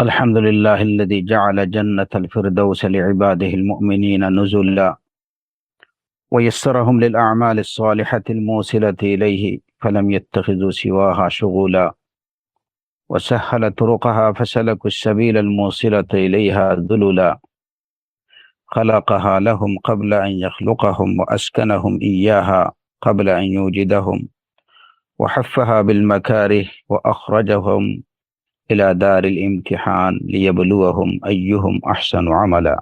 الحمد لله الذي جعل جنة الفردوس لعباده المؤمنين نزلا ويسرهم للأعمال الصالحة الموصلة إليه فلم يتخذوا سواها شغلا وسهل طرقها فسلكوا السبيل الموصلة إليها ذللا خلقها لهم قبل أن يخلقهم وأسكنهم إياها قبل أن يوجدهم وحفها بالمكاره وأخرجهم إلى دار الامتحان ليبلوهم أيهم أحسن عملا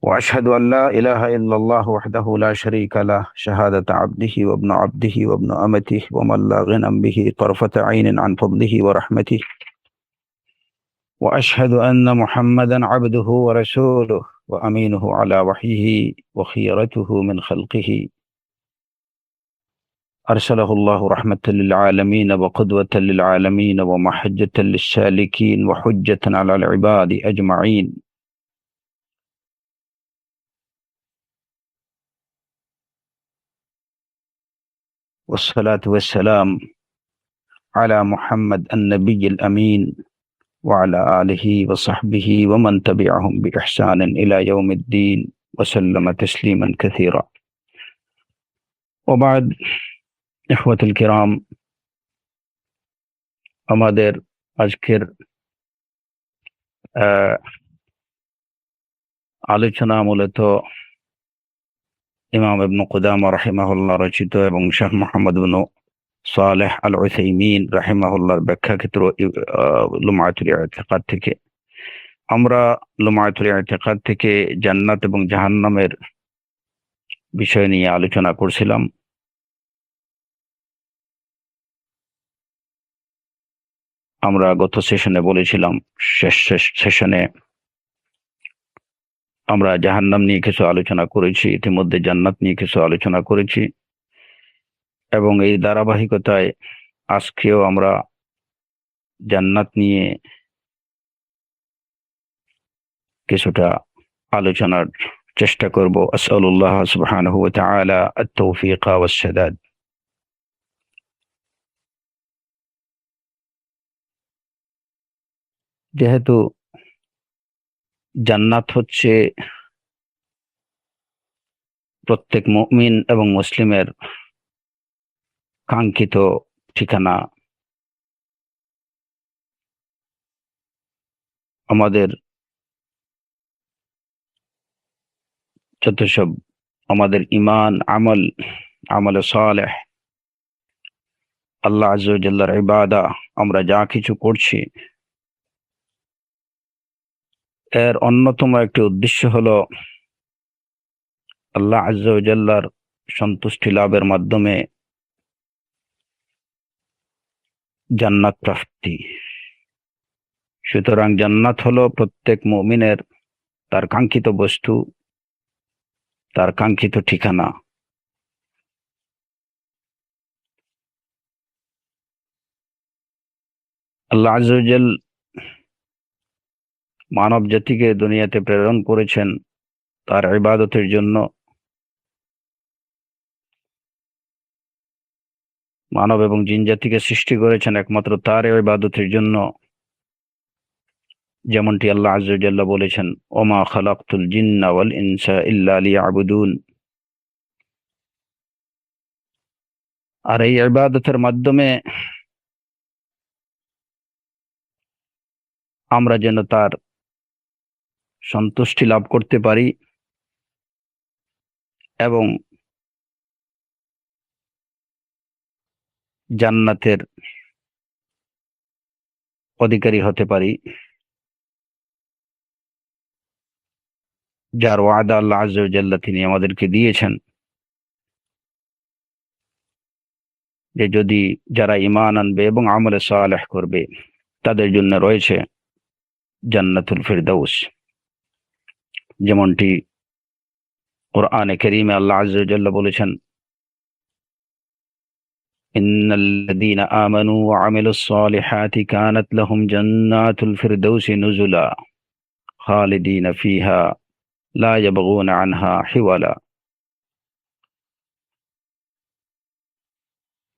وأشهد أن لا إله إلا الله وحده لا شريك له شهادة عبده وابن عبده وابن أمته ومن لا غنى به طرفة عين عن فضله ورحمته وأشهد أن محمدا عبده ورسوله وأمينه على وحيه وخيرته من خلقه أرسله الله رحمة للعالمين وقدوة للعالمين ومحجة للسالكين وحجة على العباد أجمعين والصلاة والسلام على محمد النبي الأمين وعلى آله وصحبه ومن تبعهم بإحسان إلى يوم الدين وسلم تسليما كثيرا وبعد إخوة الكرام আমাদের আজকের আলোচনা মূলত ইমাম ইবনে কুদামা রাহিমাহুল্লাহ রচিত এবং শেখ মুহাম্মদ ইবনে সালেহ আল উসাইমিন রাহিমাহুল্লাহর ব্যাখ্যাকৃত লুমায়াতুল ইতিকাদ থেকে। আমরা লুমায়াতুল ইতিকাদ থেকে জান্নাত এবং জাহান্নামের বিষয় নিয়ে আলোচনা করছিলাম। আমরা গত সেশনে বলেছিলাম, শেষ সেশনে আমরা জাহান্নাম নিয়ে কিছু আলোচনা করেছি, ইতিমধ্যে জান্নাত নিয়ে কিছু আলোচনা করেছি এবং এই ধারাবাহিকতায় আজকেও আমরা জান্নাত নিয়ে কিছুটা আলোচনার চেষ্টা করব। আসআলুল্লাহ সুবহানাহু ওয়া তাআলা আত-তাওফীক ওয়াস সাদাদ। যেহেতু জান্নাত হচ্ছে প্রত্যেক মুমিন এবং মুসলিমের কাঙ্ক্ষিত ঠিকানা, আমাদের যত সব আমাদের ঈমান, আমল সালেহ, আল্লাহ আযজা ওয়া জাল্লার ইবাদা, আমরা যা কিছু করছি এর অন্যতম একটি উদ্দেশ্য হলো আল্লাহ আযজা ওয়া জাল্লার সন্তুষ্টি লাভের মাধ্যমে জান্নাত প্রাপ্তি। সুতরাং জান্নাত হলো প্রত্যেক মুমিনের তার কাঙ্ক্ষিত বস্তু, তার কাঙ্ক্ষিত ঠিকানা। আল্লাহ আযজা ওয়া জাল মানব জাতিকে দুনিয়াতে প্রেরণ করেছেন তার ইবাদতের জন্য। মানব এবং জিন জাতিকে সৃষ্টি করেছেন একমাত্র তার ইবাদতের জন্য, যেমনটি আল্লাহ আযজা ওয়া জাল্লা বলেছেন, ওমা খালাকতুল জিন্না ওয়াল ইনসা ইল্লা লিয়াবুদুন। আর এই ইবাদতের মাধ্যমে আমরা যেন তার সন্তুষ্টি লাভ করতে পারি এবং জান্নাতের অধিকারী হতে পারি, যার ওয়াদা আল্লাহ আযজা ওয়া জাল্লা তিনি আমাদেরকে দিয়েছেন যে যদি যারা ঈমান আনবে এবং আমলে সালেহ করবে তাদের জন্য রয়েছে জান্নাতুল ফিরদাউস। যেমনটি কোরআনে কারীমে আল্লাহ আযজা ওয়া জাল্লা বলেছেন, ইন্নাল্লাযীনা আমানু ওয়া আমিলুস সালিহাতি কানাত লাহুম জান্নাতুল ফিরদাউসি নুজুলা খালিদিনা ফিহা লা ইয়াবগুনা আনহা হিওয়ালা।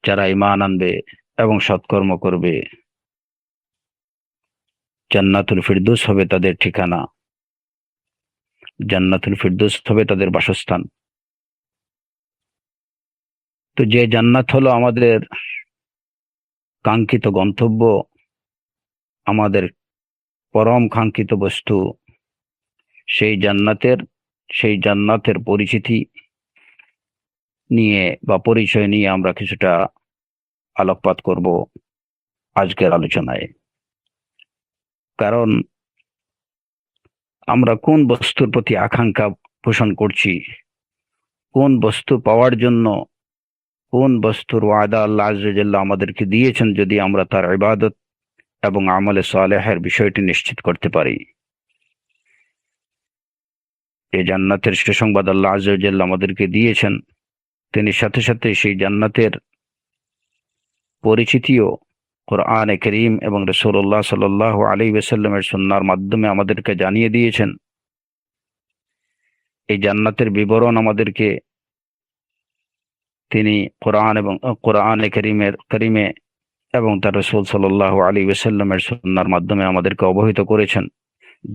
যারা ঈমান আনবে এবং সৎকর্ম করবে জান্নাতুল ফিরদৌস হবে তাদের ঠিকানা, জান্নাতুল ফিরদৌস হবে তাদের বাসস্থান। তো যে জান্নাত হলো আমাদের কাঙ্ক্ষিত গন্তব্য, আমাদের পরম কাঙ্ক্ষিত বস্তু, সেই জান্নাতের পরিচিতি নিয়ে বা পরিচয় নিয়ে আমরা কিছুটা আলোকপাত করব আজকের আলোচনায়। কারণ আমরা কোন বস্তুর প্রতি আকাঙ্ক্ষা পোষণ করছি, কোন বস্তু পাওয়ার জন্য, কোন বস্তুর ওয়াদা আল্লাহ আযজা ওয়া জাল্লা আমাদেরকে দিয়েছেন, যদি আমরা তার ইবাদত এবং আমলে সালেহের বিষয়টি নিশ্চিত করতে পারি। এই জান্নাতের সুসংবাদ আল্লাহ আযজা ওয়া জাল্লা আমাদেরকে দিয়েছেন, তিনি সাথে সাথে সেই জান্নাতের পরিচিতিও কোরআনে কারীম এবং রাসূলুল্লাহ সাল্লাল্লাহু আলাইহি ওয়াসাল্লামের সুন্নাহর মাধ্যমে আমাদেরকে জানিয়ে দিয়েছেন। এই জান্নাতের বিবরণ আমাদেরকে তিনি কোরআনে কারীমে এবং তার রাসূল সাল্লাল্লাহু আলাইহি ওয়াসাল্লামের সুন্নাহর মাধ্যমে আমাদেরকে অবহিত করেছেন,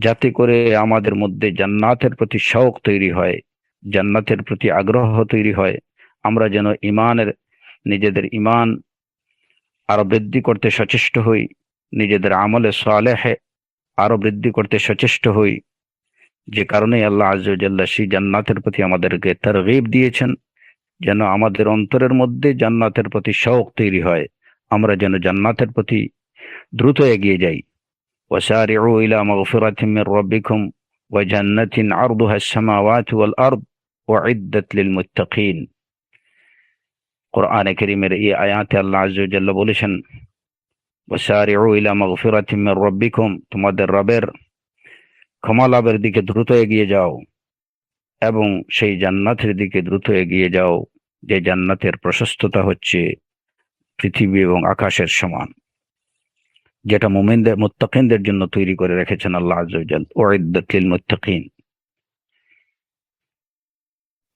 যাতে করে আমাদের মধ্যে জান্নাতের প্রতি শৌক তৈরি হয়, জান্নাতের প্রতি আগ্রহ তৈরি হয়। আমরা যেন নিজেদের ঈমান আরো বৃদ্ধি করতে সচেষ্ট হই, নিজেদের আমলে সালেহে আরো বৃদ্ধি করতে সচেষ্ট হই, যে কারণে আল্লাহ আযজা ওয়া জাল্লা সেই জান্নাতের প্রতি আমাদেরকে তারগীব দিয়েছেন, যেন আমাদের অন্তরের মধ্যে জান্নাতের প্রতি শৌক তৈরি হয়, আমরা যেন জান্নাতের প্রতি দ্রুত এগিয়ে যাই। ওয়াসারিউ ইলা মাগফিরাতিন মির রাব্বিকুম ওয়া জান্নাতিন আরদুহা আস-সামাওয়াতু ওয়াল আরদ উইদ্দাত লিল মুত্তাকিন। কোরআনে কারীমের এই আয়াতে আল্লাহ আযজা ওয়া জাল্লা বলেছেন, ওয়াসারিউ ইলা মাগফিরাতিন মির রাব্বিকুম, তোমাদের রবের ক্ষমা লাভের দিকে দ্রুত এগিয়ে যাও এবং সেই জান্নাতের দিকে দ্রুত এগিয়ে যাও, যে জান্নাতের প্রশস্ততা হচ্ছে পৃথিবী এবং আকাশের সমান, যেটা মুমিনদের মুত্তাকিনদের জন্য তৈরি করে রেখেছেন আল্লাহ আযজা ওয়া জাল্লা, উইদ্দাত লিল মুত্তাকিন।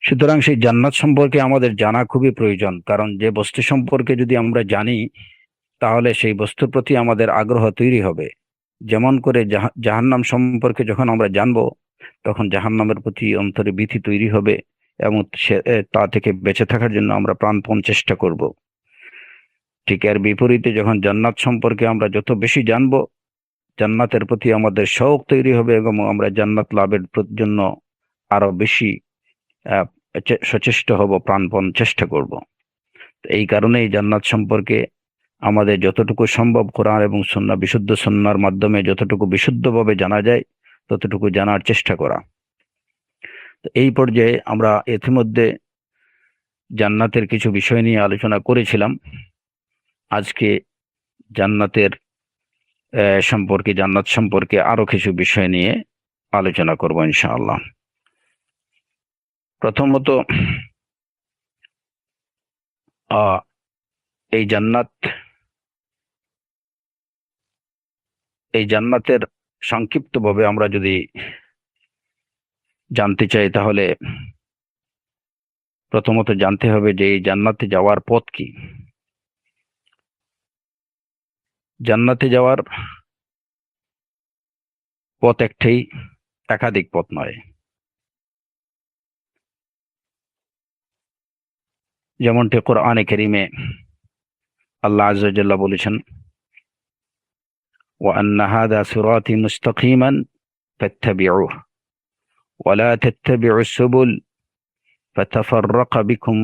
সুতরাং সেই জান্নাত সম্পর্কে আমাদের জানা খুবই প্রয়োজন, কারণ যে বস্তু সম্পর্কে যদি আমরা জানি, তাহলে সেই বস্তুর প্রতি আমাদের আগ্রহ তৈরি হবে। যেমন করে জাহান্নাম সম্পর্কে যখন আমরা জানবো, তখন জাহান্নামের প্রতি অন্তরে ভীতি তৈরি হবে এবং তা থেকে বেঁচে থাকার জন্য আমরা প্রাণপণ চেষ্টা করব। ঠিক এর বিপরীতে যখন জান্নাত সম্পর্কে আমরা যত বেশি জানবো, জান্নাতের প্রতি আমাদের শৌক তৈরি হবে এবং আমরা জান্নাত লাভের জন্য আরো বেশি সচেষ্ট হব, প্রাণপণ চেষ্টা করব। এই কারণেই জান্নাত সম্পর্কে আমাদের যতটুকু সম্ভব কোরআন এবং সুন্নাহ, বিশুদ্ধ সুন্নাহর মাধ্যমে যতটুকু বিশুদ্ধভাবে জানা যায় ততটুকু জানার চেষ্টা করা। এই পর্যায়ে আমরা ইতিমধ্যে জান্নাতের কিছু বিষয় নিয়ে আলোচনা করেছিলাম। আজকে জান্নাত সম্পর্কে আরো কিছু বিষয় নিয়ে আলোচনা করব ইনশাআল্লাহ। প্রথমত, এই জান্নাতের সংক্ষিপ্তভাবে আমরা যদি জানতে চাই, তাহলে প্রথমত জানতে হবে যে এই জান্নাতে যাওয়ার পথ কি। জান্নাতে যাওয়ার পথ একটাই, একাধিক পথ নয়। যেমনটি কোরআনে কারীমে আল্লাহ আযজা ওয়া জাল্লা বলেছেন, ওয়া আন্না হাযা সিরাতী মুস্তাকিমান ফাত্তাবিউহু ওয়া লা তাত্তাবিউস সুবুল ফাতাফাররাকা বিকুম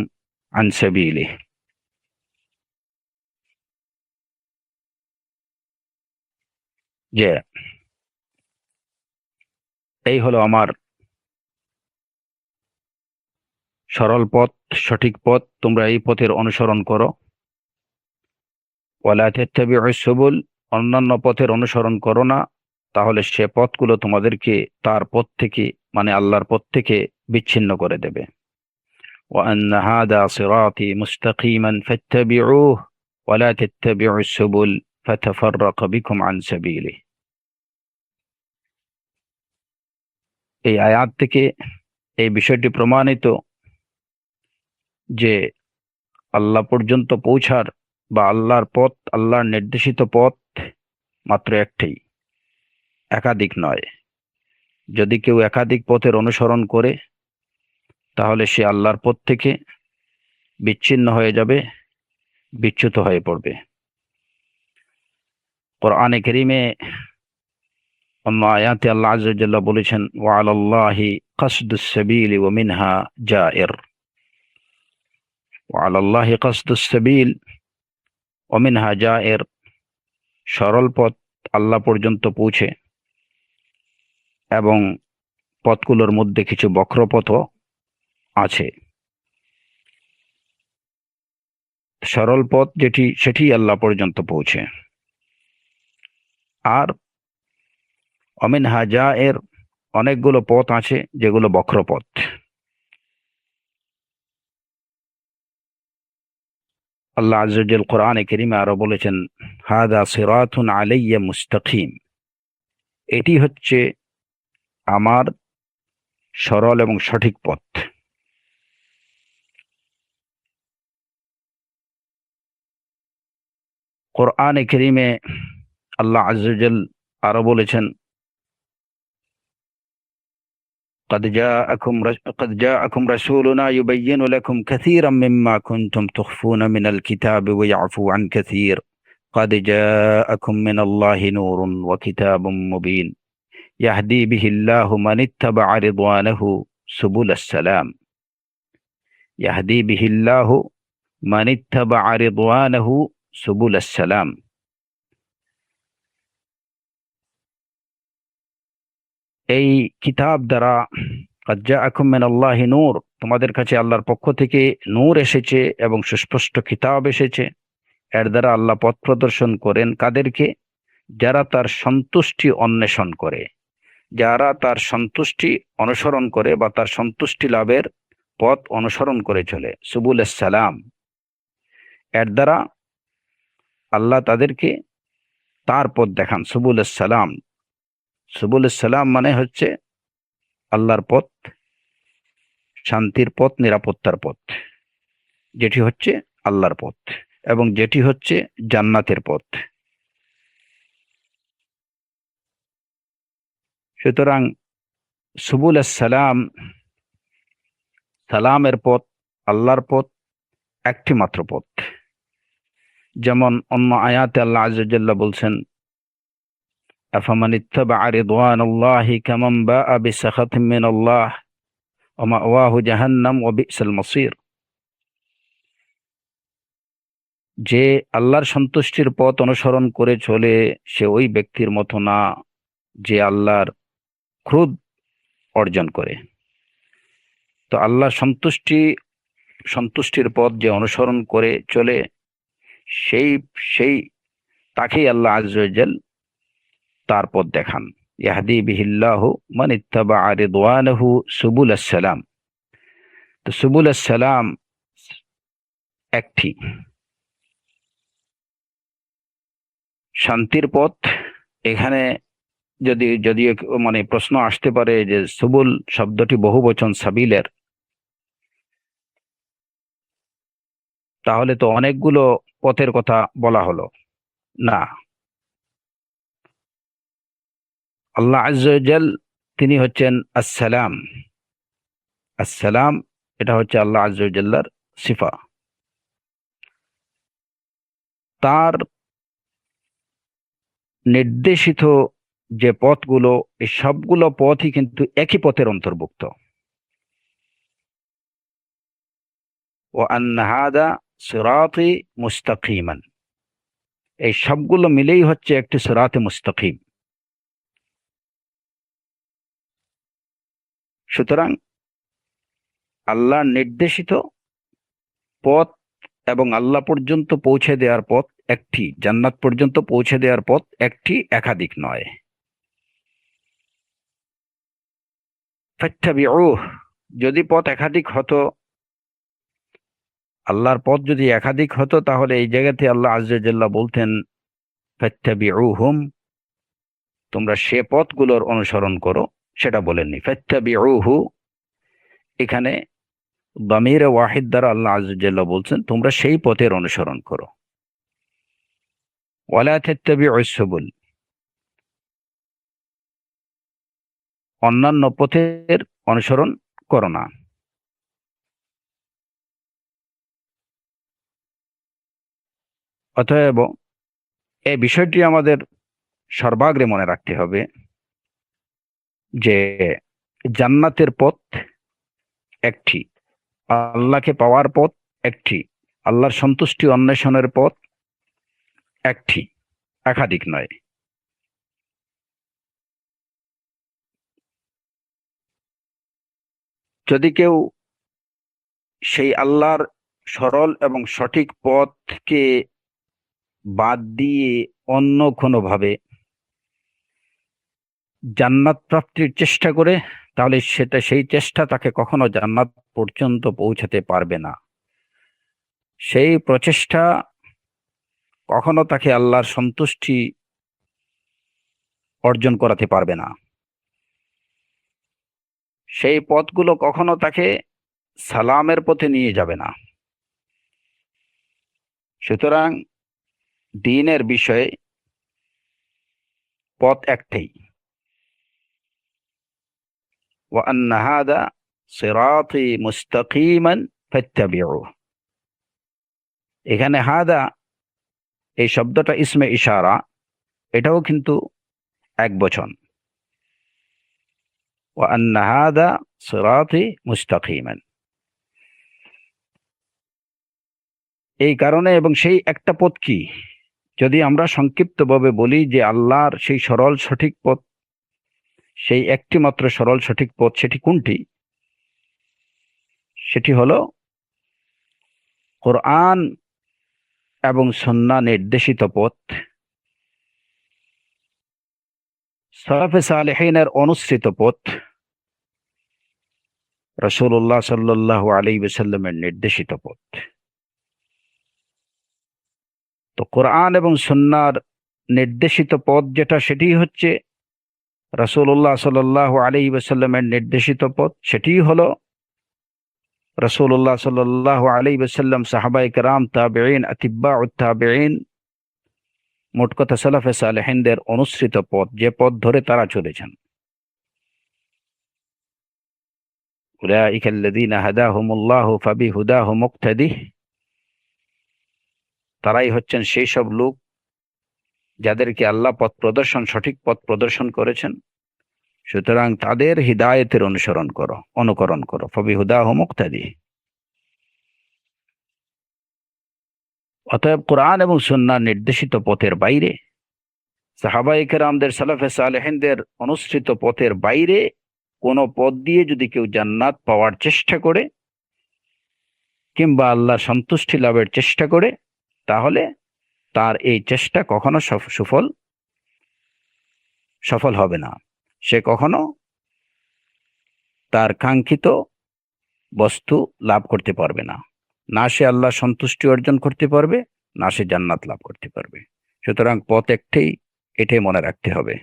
আন সাবিলিহি। যে এই হলো আমার সরল পথ, সঠিক পথ, তোমরা এই পথের অনুসরণ করো। ওয়ালা তাত্তাবিউস সুবুল, অন্যান্য পথের অনুসরণ করো না, তাহলে সে পথগুলো তোমাদেরকে তার পথ থেকে, মানে আল্লাহর পথ থেকে বিচ্ছিন্ন করে দেবে। ওয়া আন্না হাযা সিরাতী মুস্তাকিমান ফাত্তাবিউহু ওয়া লা তাত্তাবিউস সুবুল ফাতাফাররাকা বিকুম আন সাবিলিহি। এই আয়াত থেকে এই বিষয়টি প্রমাণিত যে আল্লাহ পর্যন্ত পৌঁছার বা আল্লাহর পথ, আল্লাহর নির্দেশিত পথ মাত্র একটাই, একাধিক নয়। যদি কেউ একাধিক পথের অনুসরণ করে তাহলে সে আল্লাহর পথ থেকে বিচ্ছিন্ন হয়ে যাবে, বিচ্যুত হয়ে পড়বে। কোরআনে কারীমে অন্য আয়াতে আল্লাহ আযজা ওয়া জাল্লা বলেছেন, ওয়া আলাল্লাহি কাসদুস সাবিলি ওয়া মিনহা জায়ের। ওয়া আলাল্লাহি কাসদুস সাবিল ওয়া মিনহা জায়ের। সরল পথ আল্লাহ পর্যন্ত পৌঁছে এবং পথগুলোর মধ্যে কিছু বক্রপথও আছে। সরল পথ যেটি, সেটি আল্লাহ পর্যন্ত পৌঁছে। আর অমিনহা জায়ের, অনেকগুলো পথ আছে যেগুলো বক্রপথ। আল্লাহ আযজা ওয়া জাল কোরআনে কারীমে আরো বলেছেন, হাযা সিরাতুন আলাইয়া মুস্তাকিম। এটি হচ্ছে আমার সরল এবং সঠিক পথ। কোরআনে কারীমে আল্লাহ আযজা ওয়া জাল আরো বলেছেন, قد جاءكم رسولنا يبين لكم كثيرا مما كنتم تخفون من الكتاب ويعفو عن كثير قد جاءكم من الله نور وكتاب مبين يهدي به الله من اتبع رضوانه سبل السلام يهدي به الله من اتبع رضوانه سبل السلام। এই কিতাব দ্বারা قد جاءكم من الله নূর, তোমাদের কাছে আল্লাহর পক্ষ থেকে নূর এসেছে এবং সুস্পষ্ট কিতাব এসেছে। এর দ্বারা আল্লাহ পথ প্রদর্শন করেন কাদেরকে? যারা তার সন্তুষ্টি অন্বেষণ করে, যারা তার সন্তুষ্টি অনুসরণ করে বা তার সন্তুষ্টি লাভের পথ অনুসরণ করে চলে। সুবুলাস সালাম, এর দ্বারা আল্লাহ তাদেরকে তার পথ দেখান। সুবুলাস সালাম, সুবুলাস সালাম মানে হচ্ছে আল্লাহর পথ, শান্তির পথ, নিরাপত্তার পথ, যেটি হচ্ছে আল্লাহর পথ এবং যেটি হচ্ছে জান্নাতের পথ। সুতরাং সুবুলাস সালাম, সালামের পথ, আল্লাহর পথ একটি মাত্র পথ। যেমন অন্য আয়াতে আল্লাহ আযজা ওয়া জাল্লা বলছেন, আফামান ইত্তাবা'a রিদওয়ানাল্লাহি কামান বা'a বিসাখাতিন মিনাল্লাহ ওয়া মাওয়াহু জাহান্নাম ওয়া বি'সাল মাসীর। যে আল্লাহর সন্তুষ্টির পথ অনুসরণ করে চলে সে ওই ব্যক্তির মতো না যে আল্লাহর ক্রোধ অর্জন করে। তো আল্লাহর সন্তুষ্টির পথ যে অনুসরণ করে চলে সেই সেই তাকেই আল্লাহ আযজা ওয়া জাল তার পথ দেখান। ইয়াহদি বিহিল্লাহু মান ইত্তাবা'a রিদওয়ানাহু সুবুলাস সালাম। তো সুবুলাস সালাম একটি শান্তির পথ। এখানে যদি মানে প্রশ্ন আসতে পারে যে সুবুল শব্দটি বহুবচন সাবিলের, তাহলে তো অনেকগুলো পথের কথা বলা হলো না। আল্লাহ আযজা ওয়া জাল তিনি হচ্ছেন আসসালাম। আসসালাম এটা হচ্ছে আল্লাহ আযজা ওয়া জাল্লার সিফা। তার নির্দেশিত যে পথগুলো, এই সবগুলো পথই কিন্তু একই পথের অন্তর্ভুক্ত। ওয়া আন্না হাযা সিরাতি মুস্তাকিমান, এই সবগুলো মিলেই হচ্ছে একটি সিরাতে মুস্তাকিম। সুতরাং আল্লাহর নির্দেশিত পথ এবং আল্লাহ পর্যন্ত পৌঁছে দেওয়ার পথ একটি, জান্নাত পর্যন্ত পৌঁছে দেওয়ার পথ একটি, একাধিক নয়। ফাত্তাবিউহ, যদি পথ একাধিক হতো, আল্লাহর পথ যদি একাধিক হতো তাহলে এই জায়গাতে আল্লাহ আযজা ওয়া জাল্লা বলতেন ফাত্তাবিউহুম, তোমরা সে পথগুলোর অনুসরণ করো, সেটা বলেননি। ফাত্তাবিউহু এখানে দামিরে ওয়াহিদ দ্বারা আল্লাহ আযজা ওয়া জাল্লা বলছেন তোমরা সেই পথের অনুসরণ করো। ওয়ালা তাত্তাবিউস সুবুল, অন্যান্য পথের অনুসরণ করো না। অতএব এই বিষয়টি আমাদের সর্বাগ্রে মনে রাখতে হবে যে জান্নাতের পথ একটি, আল্লাহকে পাওয়ার পথ একটি, আল্লাহর সন্তুষ্টি অন্বেষণের পথ একটি, একাধিক নয়। যদি কেউ সেই আল্লাহর সরল এবং সঠিক পথকে বাদ দিয়ে অন্য কোনোভাবে জান্নাত প্রাপ্তির চেষ্টা করে, তাহলে সেই চেষ্টা তাকে কখনো জান্নাত পর্যন্ত পৌঁছাতে পারবে না। সেই প্রচেষ্টা কখনো তাকে আল্লাহর সন্তুষ্টি অর্জন করাতে পারবে না। সেই পথগুলো কখনো তাকে সালামের পথে নিয়ে যাবে না। সুতরাং দ্বীনের বিষয়ে পথ একটাই, ওয়া আন্না হাযা সিরাতী মুস্তাকিমান ফাত্তাবিউহু। এখানে হাদা এই শব্দটা ইসমে ইশারা, এটাও কিন্তু এক বচন। ওয়া আন্না হাযা সিরাতী মুস্তাকিমান, এই কারণে, এবং সেই একটা পথ কি, যদি আমরা সংক্ষিপ্তভাবে বলি যে আল্লাহর সেই সরল সঠিক পথ, সেই একটি মাত্র সরল সঠিক পথ, সেটি কোনটি? সেটি হলো কোরআন এবং সুন্নাহ নির্দেশিত পথ, সালাফে সালেহিনের অনুসৃত পথ, রাসূলুল্লাহ সাল্লাল্লাহু আলাইহি ওয়াসাল্লামের নির্দেশিত পথ। তো কোরআন এবং সুন্নাহর নির্দেশিত পথ যেটা, সেটি হচ্ছে রাসূলুল্লাহ সাল্লাল্লাহু আলাইহি ওয়াসাল্লামের নির্দেশিত পথ। সেটি হলো রাসূলুল্লাহ সাল্লাল্লাহু আলাইহি ওয়াসাল্লাম, সাহাবায়ে কেরাম, তাবেঈন, আতিব্বাউত তাবেঈন, মোট কথা সালাফে সালেহিনদের অনুসৃত পথ, যে পথ ধরে তারা চলেছেন। উলাইকাল্লাযীনা হাদাহুমুল্লাহু ফাবিহুদাহু মুক্তাদিহ, তারাই হচ্ছেন সেই সব লোক যাদেরকে আল্লাহ পথ প্রদর্শন, সঠিক পথ প্রদর্শন করেছেন। সুতরাং তাদের হিদায়াতের অনুকরণ করো, ফাবিহুদাহু মুক্তাদিহ। অতএব কোরআন এবং সুন্নাহ নির্দেশিত পথের বাইরে, সাহাবায়ে কেরামদের, সালাফে সালেহিনদের অনুসৃত পথের বাইরে কোনো পথ দিয়ে যদি কেউ জান্নাত পাওয়ার চেষ্টা করে কিংবা আল্লাহর সন্তুষ্টি লাভের চেষ্টা করে, তাহলে তার এই চেষ্টা কখনো সফল হবে না। সে কখনো তার কাঙ্ক্ষিত বস্তু লাভ করতে পারবে না। না সে আল্লাহ সন্তুষ্টি অর্জন করতে পারবে, না সে জান্নাত লাভ করতে পারবে। সুতরাং পথ একটাই, এটাই মনে রাখতে হবে।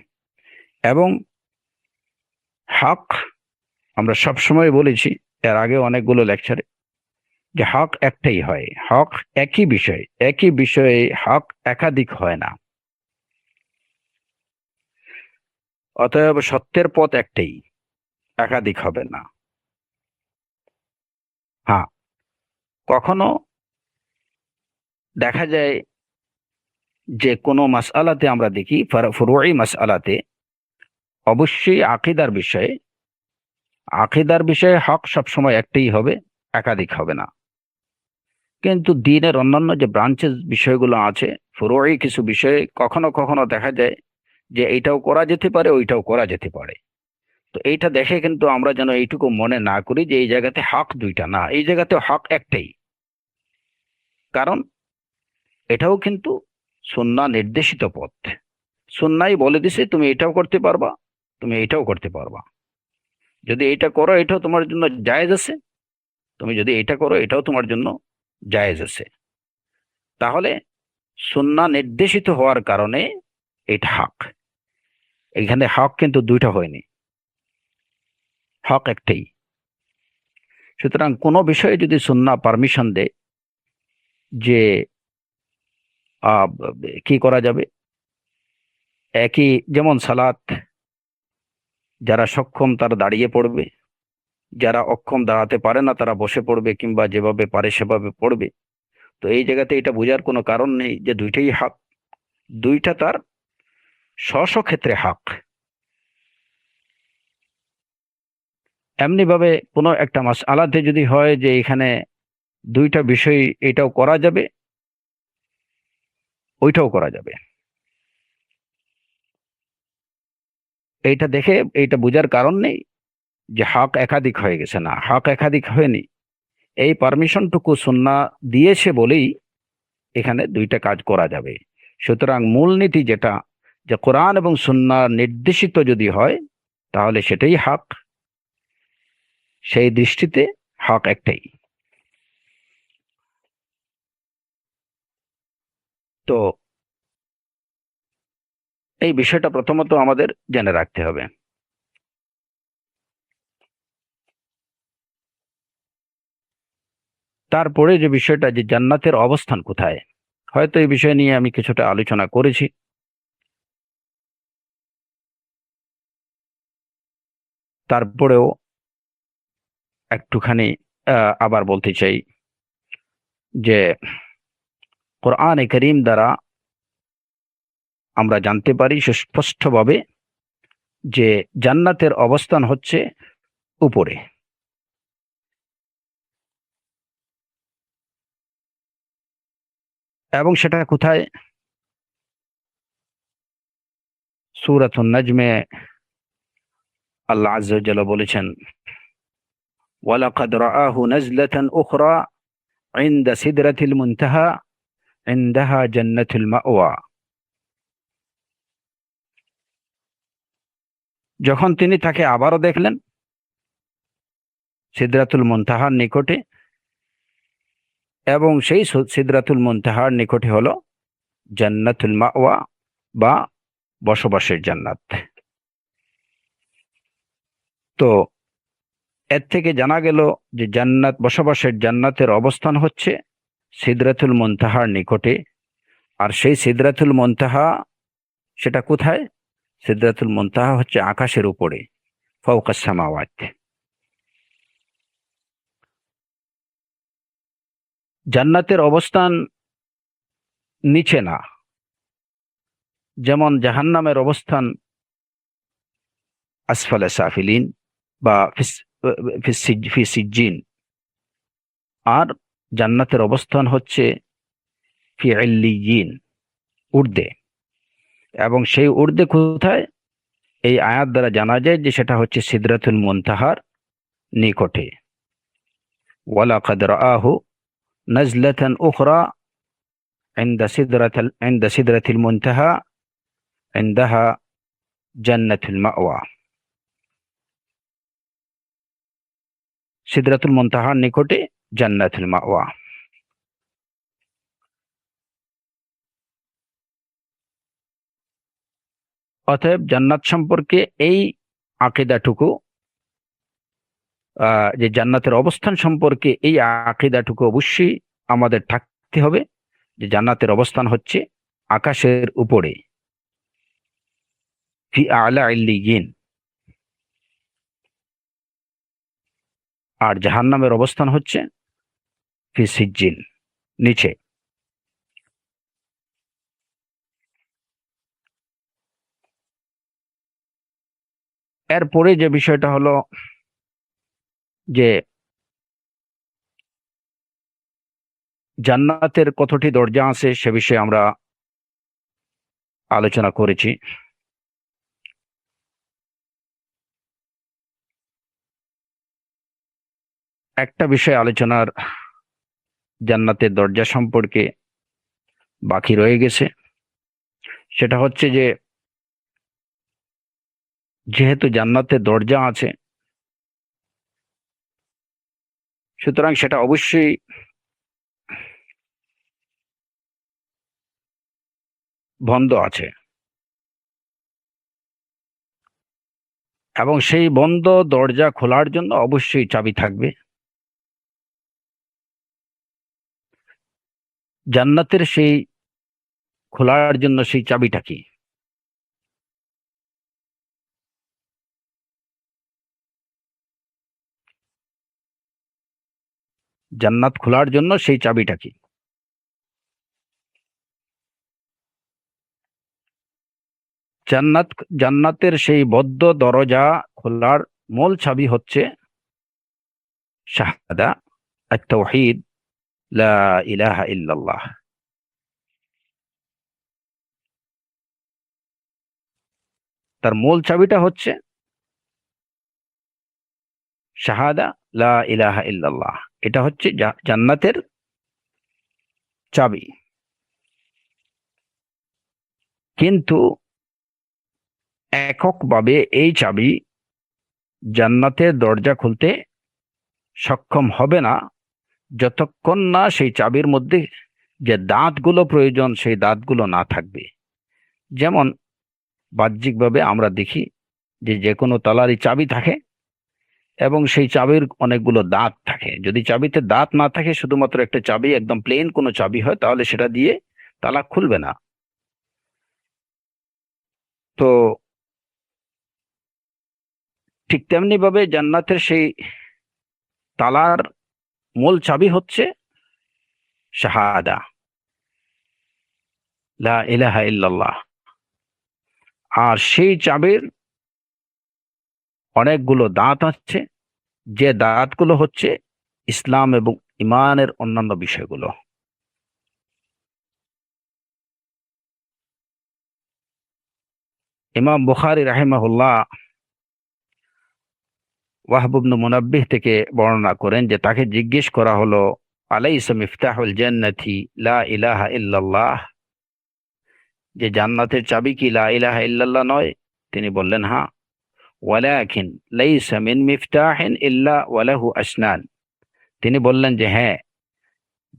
এবং হক, আমরা সবসময় বলেছি এর আগে অনেকগুলো লেকচারে, যে হক একটাই হয়। হক একই বিষয়ে হক একাধিক হয় না। অতএব সত্যের পথ একটাই, একাধিক হবে না। হ্যাঁ, কখনো দেখা যায় যে কোনো মাসআলাতে আমরা দেখি, ফুরুঈ মাসআলাতে অবশ্যই আকিদার বিষয়ে হক সবসময় একটাই হবে, একাধিক হবে না। কিন্তু দ্বীনের অন্যান্য যে ব্রাঞ্চেস বিষয়গুলো আছে, ফুরুঈ কিছু বিষয়ে কখনো কখনো দেখা যায় যে এইটাও করা যেতে পারে, ওইটাও করা যেতে পারে। তো এইটা দেখে কিন্তু আমরা যেন এইটুকু মনে না করি যে এই জায়গাতে হক দুইটা, না, এই জায়গাতে হক একটাই। কারণ এটাও কিন্তু সুন্নাহ নির্দেশিত পথ। সুন্নাহই বলে দিছে তুমি এটাও করতে পারবা, তুমি এটাও করতে পারবা। যদি এটা করো, এটাও তোমার জন্য জায়েজ আছে, তুমি যদি এটা করো, এটাও তোমার জন্য জায়েজ আছে। তাহলে সুন্নাহ নির্দেশিত হওয়ার কারণে এটা হক। এখানে হক কিন্তু দুইটা হয়নি, হক একটাই। সুতরাং কোনো বিষয়ে যদি সুন্নাহ পারমিশন দেয় যে কি করা যাবে, একই যেমন সালাত, যারা সক্ষম তারা দাঁড়িয়ে পড়বে, যারা অক্ষম দাঁড়াতে পারে না তারা বসে পড়বে, কিংবা যেভাবে পারে সেভাবে পড়বে। তো এই জায়গাতে এটা বোঝার কোনো কারণ নেই যে দুইটাই হক, দুইটা তার স্ব স্ব ক্ষেত্রে হক। এমনি ভাবে কোনো একটা মাসআলাতে যদি হয় যে এখানে দুইটা বিষয়, এটাও করা যাবে ওইটাও করা যাবে, এইটা দেখে এইটা বোঝার কারণ নেই যে হক একাধিক হয়ে গেছে, না, হক একাধিক হয়নি। এই পারমিশনটুকু সুন্নাহ দিয়েছে বলেই এখানে দুইটা কাজ করা যাবে। সুতরাং মূলনীতি যেটা, যে কোরআন এবং সুন্নাহ নির্দেশিত যদি হয় তাহলে সেটাই হক, সেই দৃষ্টিতে হক একটাই। তো এই বিষয়টা প্রথমত আমাদের জেনে রাখতে হবে। তারপরে যে বিষয়টা, যে জান্নাতের অবস্থান কোথায়, হয়তো এই বিষয় নিয়ে আমি কিছুটা আলোচনা করেছি, তারপরেও একটুখানি আবার বলতে চাই যে কোরআনে করিম দ্বারা আমরা জানতে পারি সুস্পষ্টভাবে যে জান্নাতের অবস্থান হচ্ছে উপরে। এবং সেটা কোথায়? সূরাতুন নাজমে আল্লাহ আযজা ওয়া জাল্লা বলেছেন, ওয়ালাকাদ রাআহু নাজলাতান উখরা ইনদা সিদরাতিল মুনতাহা ইনদাহা জান্নাতুল মাওয়া। যখন তিনি তাকে আবারও দেখলেন সিদরাতুল মুনতাহার নিকটে, এবং সেই সিদরাতুল মুনতাহার নিকটে হলো জান্নাতুল মাওয়া বা বসবাসের জান্নাত। তো এর থেকে জানা গেল যে জান্নাত, বসবাসের জান্নাতের অবস্থান হচ্ছে সিদরাতুল মুনতাহার নিকটে। আর সেই সিদরাতুল মুনতাহা সেটা কোথায়? সিদরাতুল মুনতাহা হচ্ছে আকাশের উপরে, ফাওকাস সামাওয়াত। জান্নাতের অবস্থান নিচে না, যেমন জাহান্নামের অবস্থান আসফালে সাফিলিন বা ফি সিজ্জিন, আর জান্নাতের অবস্থান হচ্ছে ফি ইল্লিয়িন, ঊর্ধ্বে। এবং সেই ঊর্ধ্বে কোথায়? এই আয়াত দ্বারা জানা যায় যে সেটা হচ্ছে সিদরাতুল মুনতাহার নিকটে। ওয়ালাকাদ রাআহু নাজলাতান উখরা ইনদা সিদরাতিল মুনতাহা ইনদাহা জান্নাতুল মাওয়া। সিদরাতুল মুনতাহার নিকটে জান্নাতুল মাওয়া। অতএব জান্নাত সম্পর্কে এই আকীদাটুকু, যে জান্নাতের অবস্থান সম্পর্কে এই আকীদাটুকু অবশ্যই আমাদের থাকতে হবে, যে জান্নাতের অবস্থান হচ্ছে আকাশের উপরে, ফি আলা ইল্লিয়িন। আর জাহান্নামের অবস্থান হচ্ছে ফি সিজ্জিন, নিচে। এরপরে যে বিষয়টা হলো যে জান্নাতের কতটি দরজা আছে সে বিষয়ে আমরা আলোচনা করেছি। একটা বিষয় আলোচনার জান্নাতের দরজা সম্পর্কে বাকি রয়ে গেছে, সেটা হচ্ছে যে যেহেতু জান্নাতের দরজা আছে, সুতরাং সেটা অবশ্যই বন্ধ আছে, এবং সেই বন্ধ দরজা খোলার জন্য অবশ্যই চাবি থাকবে। জান্নাতের সেই খোলার জন্য সেই চাবিটা কি? জান্নাত খোলার জন্য সেই চাবিটা কি? জান্নাত জান্নাতের সেই বদ্ধ দরজা খোলার মূল চাবি হচ্ছে শাহাদা, আত-তাওহীদ, লা ইলাহা ইল্লাল্লাহ। তার মূল চাবিটা হচ্ছে শাহাদা, লা ইলাহা ইল্লাল্লাহ। এটা হচ্ছে জান্নাতের চাবি। কিন্তু এককভাবে এই চাবি জান্নাতের দরজা খুলতে সক্ষম হবে না যতক্ষণ না সেই চাবির মধ্যে যে দাঁতগুলো প্রয়োজন সেই দাঁতগুলো না থাকবে। যেমন বাহ্যিকভাবে আমরা দেখি যে যে কোনো তালারই চাবি থাকে এবং সেই চাবির অনেকগুলো দাঁত থাকে। যদি চাবিতে দাঁত না থাকে, শুধুমাত্র একটা চাবি, একদম প্লেন কোনো চাবি হয়, তাহলে সেটা দিয়ে তালা খুলবে না। তো ঠিক তেমনি ভাবে জান্নাতের সেই তালার মূল চাবি হচ্ছে শাহাদা, লা ইলাহা ইল্লাল্লাহ। আর সেই চাবির অনেকগুলো দাঁত আছে, যে দাঁতগুলো হচ্ছে ইসলাম এবং ইমানের অন্যান্য বিষয়গুলো। ইমাম বুখারী রাহিমাহুল্লাহ ওয়াহব ইবনে মুনাব্বিহ থেকে বর্ণনা করেন যে তাকে জিজ্ঞেস করা হলো, আলাইসা মিফতাহুল জান্নাতি লা ইলাহা ইল্লাল্লাহ, যে জান্নাতের চাবি কি লা ইলাহা ইল্লাল্লাহ নয়? তিনি বললেন, হ্যাঁ। ওয়ালাকিন লাইসা মিন মিফতাহিন ইল্লা ওয়ালাহু আসনান। তিনি বললেন যে হ্যাঁ,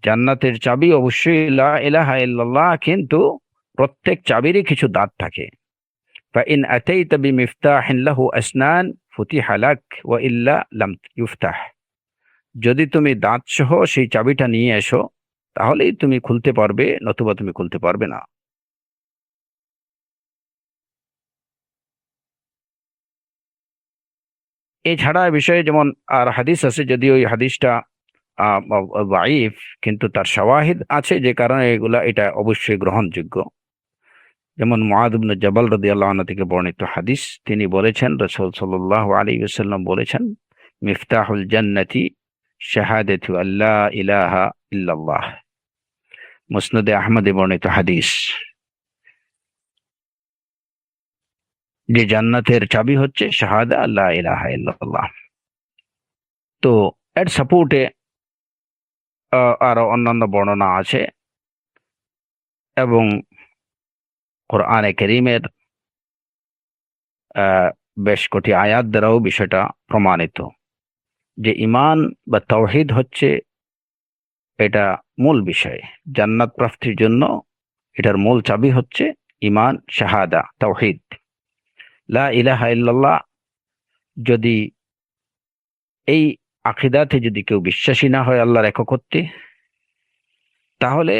জান্নাতের চাবি অবশ্যই লা ইলাহা ইল্লাল্লাহ, কিন্তু প্রত্যেক চাবিরই কিছু দাঁত থাকে। ফাইন আতাইতা বিমিফতাহিন লাহু আসনান ফুতিহা লাক ওয়া ইল্লা লাম ইফতাহ। যদি তুমি দাঁত সহ সেই চাবিটা নিয়ে এসো, তাহলেই তুমি খুলতে পারবে, নতুবা তুমি খুলতে পারবে না। এছাড়া বিষয়ে যেমন আর হাদিস আছে, যদি ওই হাদিসটা দাঈফ, কিন্তু তার শাওয়াহিদ আছে, যে কারণে এটা অবশ্যই গ্রহণযোগ্য। যেমন মুআয ইবনে জাবাল রাদিয়াল্লাহু আনহু থেকে বর্ণিত হাদিস, তিনি বলেছেন, রাসূল সাল্লাল্লাহু আলাইহি ওয়াসাল্লাম বলেছেন, মিফতাহুল জান্নাতি শাহাদাতু আল্লা ইলাহা ইল্লাল্লাহ। মুসনাদে আহমদে বর্ণিত হাদিস, যে জান্নাতের চাবি হচ্ছে শাহাদা লা ইলাহা ইল্লাল্লাহ। তো এর সাপোর্টে আরো অন্যান্য বর্ণনা আছে এবং কোরআনে কারীমের বেশ কটি আয়াত দ্বারাও বিষয়টা প্রমাণিত, যে ঈমান বা তাওহীদ হচ্ছে এটা মূল বিষয়। জান্নাত প্রাপ্তির জন্য এটার মূল চাবি হচ্ছে ঈমান, শাহাদা, তাওহীদ। লা ইলাহা ইল্লাল্লাহ যদি এই আকীদাতে যদি কেউ বিশ্বাসী না হয় আল্লাহর একত্বে, তাহলে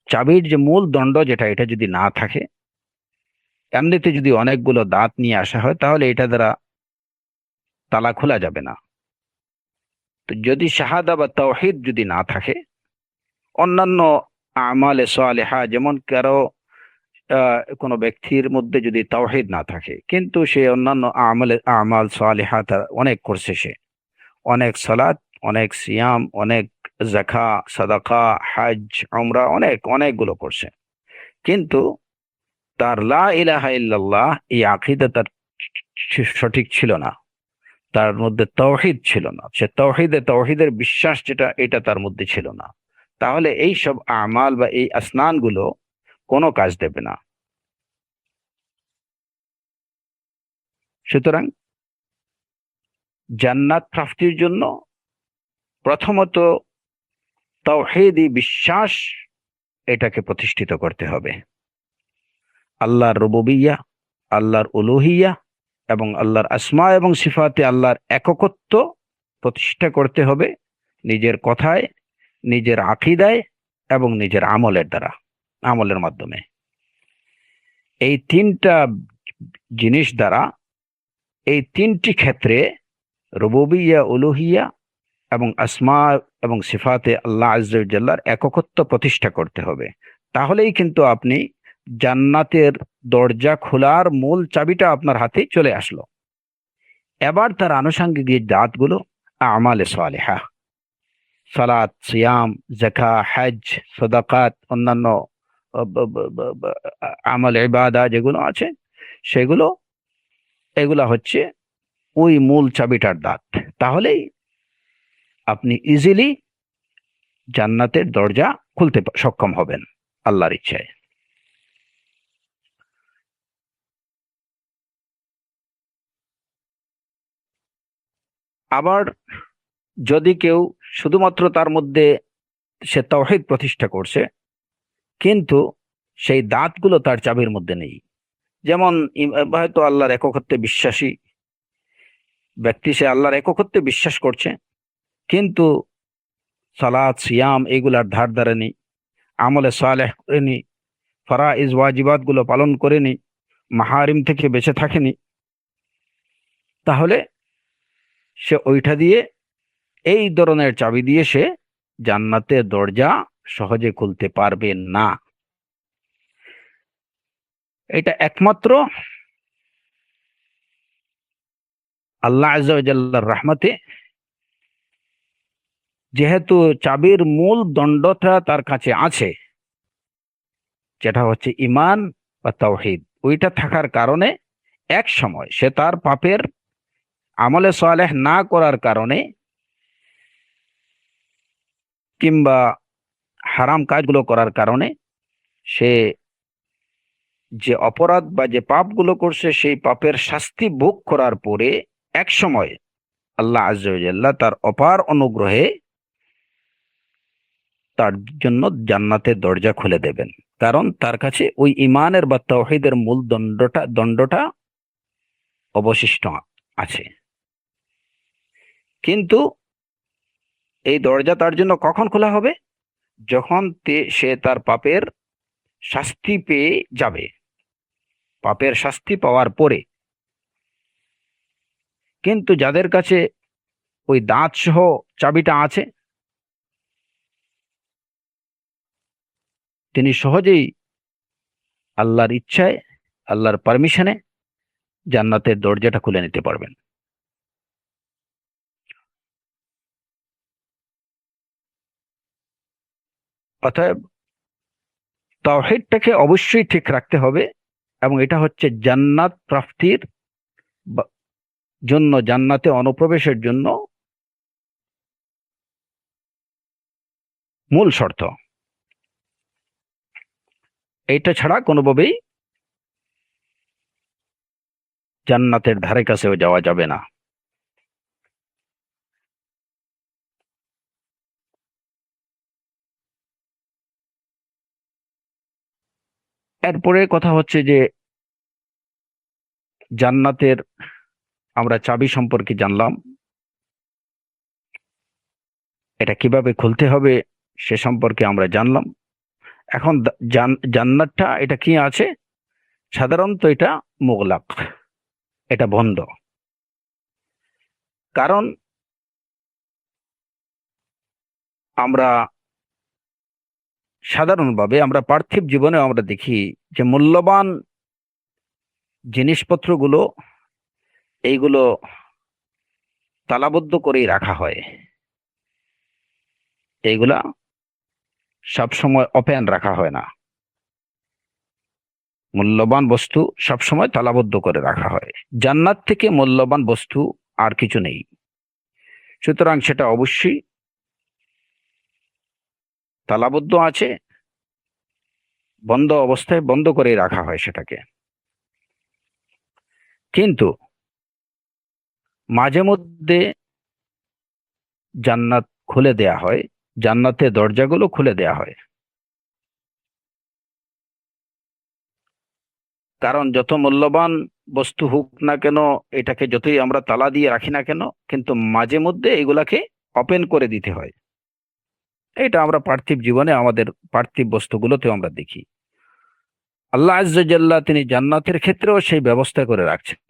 চাবির যে মূল দণ্ড যেটা, এটা যদি না থাকে, এমনিতে যদি অনেকগুলো দাঁত নিয়ে আসা হয়, তাহলে এটা দ্বারা তালা খোলা যাবে না। তো যদি শাহাদা বা তাওহীদ যদি না থাকে, অন্যান্য আমালে সালেহা, যেমন কারো কোনো ব্যক্তির মধ্যে যদি তাওহীদ না থাকে, কিন্তু সে অন্যান্য আমাল সালেহা তার অনেক করছে, সে অনেক সালাত, অনেক সিয়াম, অনেক যাকা, সাদাকা, হজ, উমরা, অনেকগুলো করছে, কিন্তু তার লা ইলাহা ইল্লাল্লাহ এই আকীদা তার সঠিক ছিল না, তার মধ্যে তাওহীদ ছিল না, সে তাওহীদের বিশ্বাস যেটা, এটা তার মধ্যে ছিল না, তাহলে এই সব আমাল বা এই আসনানগুলো কোনো কাজ দেবে না। সুতরাং জান্নাত প্রাপ্তির জন্য প্রথমত তাওহীদি বিশ্বাস, এটাকে প্রতিষ্ঠিত করতে হবে। আল্লাহর রুবুবিয়্যাহ, আল্লাহর উলুহিয়্যাহ এবং আল্লাহর আসমা এবং সিফাতে আল্লাহর একত্ব প্রতিষ্ঠা করতে হবে, নিজের কথায়, নিজের আকীদায় এবং নিজের আমলের দ্বারা, আমলের মাধ্যমে। এই তিনটা জিনিস দ্বারা, এই তিনটি ক্ষেত্রে, রুবুবিয়্যাহ, উলুহিয়্যাহ এবং আসমা এবং সিফাতে আল্লাহ আযজা ওয়া জাল্লার একত্ব প্রতিষ্ঠা করতে হবে। তাহলেই কিন্তু আপনি জান্নাতের দরজা খোলার মূল চাবিটা আপনার হাতে চলে আসলো। এবার তার আনুষঙ্গিক যে দাঁতগুলো, আমালে সালেহা, সালাত, সিয়াম, যাকাত, হজ, সাদাকাত, অন্যান্য আমল ইবাদা যেগুলো আছে সেগুলো, এগুলা হচ্ছে ওই মূল চাবিটার দাঁত। তাহলেই আপনি ইজিলি জান্নাতের দরজা খুলতে সক্ষম হবেন আল্লাহর ইচ্ছায়। আবার যদি কেউ শুধুমাত্র তার মধ্যে সে তাওহীদ প্রতিষ্ঠা করছে, কিন্তু সেই দাঁতগুলো তার চাবির মধ্যে নেই, যেমন হয়তো আল্লাহর একত্বে বিশ্বাসী ব্যক্তি, সে আল্লাহর একত্বে বিশ্বাস করছে, কিন্তু সালাত, সিয়াম এগুলার ধার ধারেনি, আমলে সালেহ করেনি, ফারাইজ ওয়াজিবাত গুলো পালন করেনি, মাহারিম থেকে বেঁচে থাকেনি, তাহলে সে ওইটা দিয়ে, এই ধরনের চাবি দিয়ে সে জান্নাতের দরজা সহজে খুলতে পারবে না। এটা একমাত্র আল্লাহ আযজা ওয়া জাল্লার রহমতে, যেহেতু চাবির মূল দণ্ডটা তার কাছে আছে, যেটা হচ্ছে ঈমান বা তাওহীদ, ওইটা থাকার কারণে এক সময় সে তার পাপের আমলে সালেহ না করার কারণে কিংবা হারাম কাজগুলো করার কারণে সে যে অপরাধ বা যে পাপগুলো করছে সেই পাপের শাস্তি ভোগ করার পরে এক সময় আল্লাহ আযজা ওয়া জাল্লা তার অপার অনুগ্রহে তার জন্য জান্নাতের দরজা খুলে দেবেন, কারণ তার কাছে ওই ঈমানের বা তাওহীদের মূল দণ্ডটা অবশিষ্ট আছে। কিন্তু এই দরজা তার জন্য কখন খোলা হবে? যখন সে তার পাপের শাস্তি পেয়ে যাবে, পাপের শাস্তি পাওয়ার পরে। কিন্তু যাদের কাছে ওই দাঁত সহ চাবিটা আছে, তিনি সহজেই আল্লাহর ইচ্ছায়, আল্লাহর পারমিশনে জান্নাতের দরজাটা খুলে নিতে পারবেন। অতএব তাওহীদটাকে অবশ্যই ঠিক রাখতে হবে, এবং এটা হচ্ছে জান্নাত প্রাপ্তির জন্য, জান্নাতে অনুপ্রবেশের জন্য মূল শর্ত। এইটা ছাড়া কোনোভাবেই জান্নাতের ধারে কাছেও যাওয়া যাবে না। এরপরে কথা হচ্ছে যে জান্নাতের আমরা চাবি সম্পর্কে জানলাম, এটা কিভাবে খুলতে হবে সে সম্পর্কে আমরা জানলাম। এখন জান্নাতটা এটা কি আছে? সাধারণত এটা মুগলাক, এটা বন্ধ। কারণ আমরা সাধারণভাবে আমরা পার্থিব জীবনে আমরা দেখি যে মূল্যবান জিনিসপত্রগুলো এইগুলো তালাবদ্ধ করেই রাখা হয়, এইগুলা সবসময় ওপেন রাখা হয় না। মূল্যবান বস্তু সবসময় তালাবদ্ধ করে রাখা হয়। জান্নাত থেকে মূল্যবান বস্তু আর কিছু নেই, সুতরাং সেটা অবশ্যই তালাবদ্ধ আছে, বন্ধ অবস্থায় বন্ধ করে রাখা হয় সেটাকে। কিন্তু মাঝে মধ্যে জান্নাত খুলে দেয়া হয়, জান্নাতের দরজাগুলো খুলে দেয়া হয়। কারণ যত মূল্যবান বস্তু হোক না কেন, এটাকে যতই আমরা তালা দিয়ে রাখি না কেন, কিন্তু মাঝে মধ্যে এগুলাকে ওপেন করে দিতে হয়। এটা আমরা পার্থিব জীবনে আমাদের পার্থিব বস্তুগুলোতেও আমরা দেখি। আল্লাহ আযজা জাল্লা তিনি জান্নাতের ক্ষেত্রেও সেই ব্যবস্থা করে রাখছেন।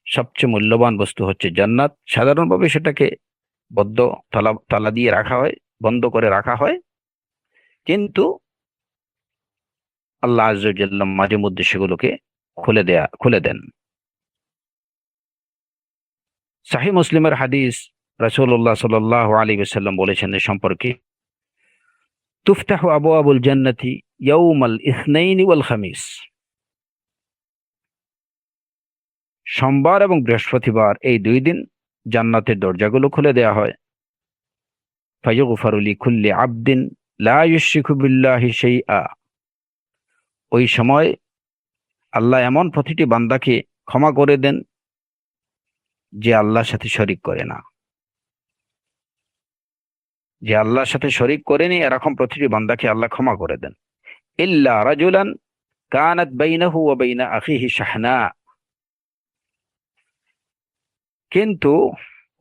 সবচেয়ে মূল্যবান বস্তু হচ্ছে জান্নাত, সাধারণভাবে সেটাকে বদ্ধ, তালা তালা দিয়ে রাখা হয়, বন্ধ করে রাখা হয়, কিন্তু আল্লাহ আযজা ওয়া জাল্লা মাঝে মধ্যে সেগুলোকে খুলে দেন। সহিহ মুসলিমের হাদিস, রাসূলুল্লাহ সাল্লাল্লাহু আলাইহি ওয়াসাল্লাম বলেছেন এ সম্পর্কে, তুফতাহু আবওয়াবুল জান্নাতি ইয়াউমাল ইসনাইনি ওয়াল খামিস। সোমবার এবং বৃহস্পতিবার এই দুই দিন জান্নাতের দরজাগুলো খুলে দেয়া হয়। ফায়ুগফারু লিকুল্লি আবদিন লা ইউশরিকু বিল্লাহি শাইআ। ওই সময় আল্লাহ এমন প্রতিটি বান্দাকে ক্ষমা করে দেন যে আল্লাহর সাথে শরিক করে না, যে আল্লাহর সাথে শরিক করেনি, এরকম প্রতিটি বান্দাকে আল্লাহ ক্ষমা করে দেন। ইল্লা রাজুলান কানাত বাইনাহু ওয়া বাইনা আখিহি শাহনা। কিন্তু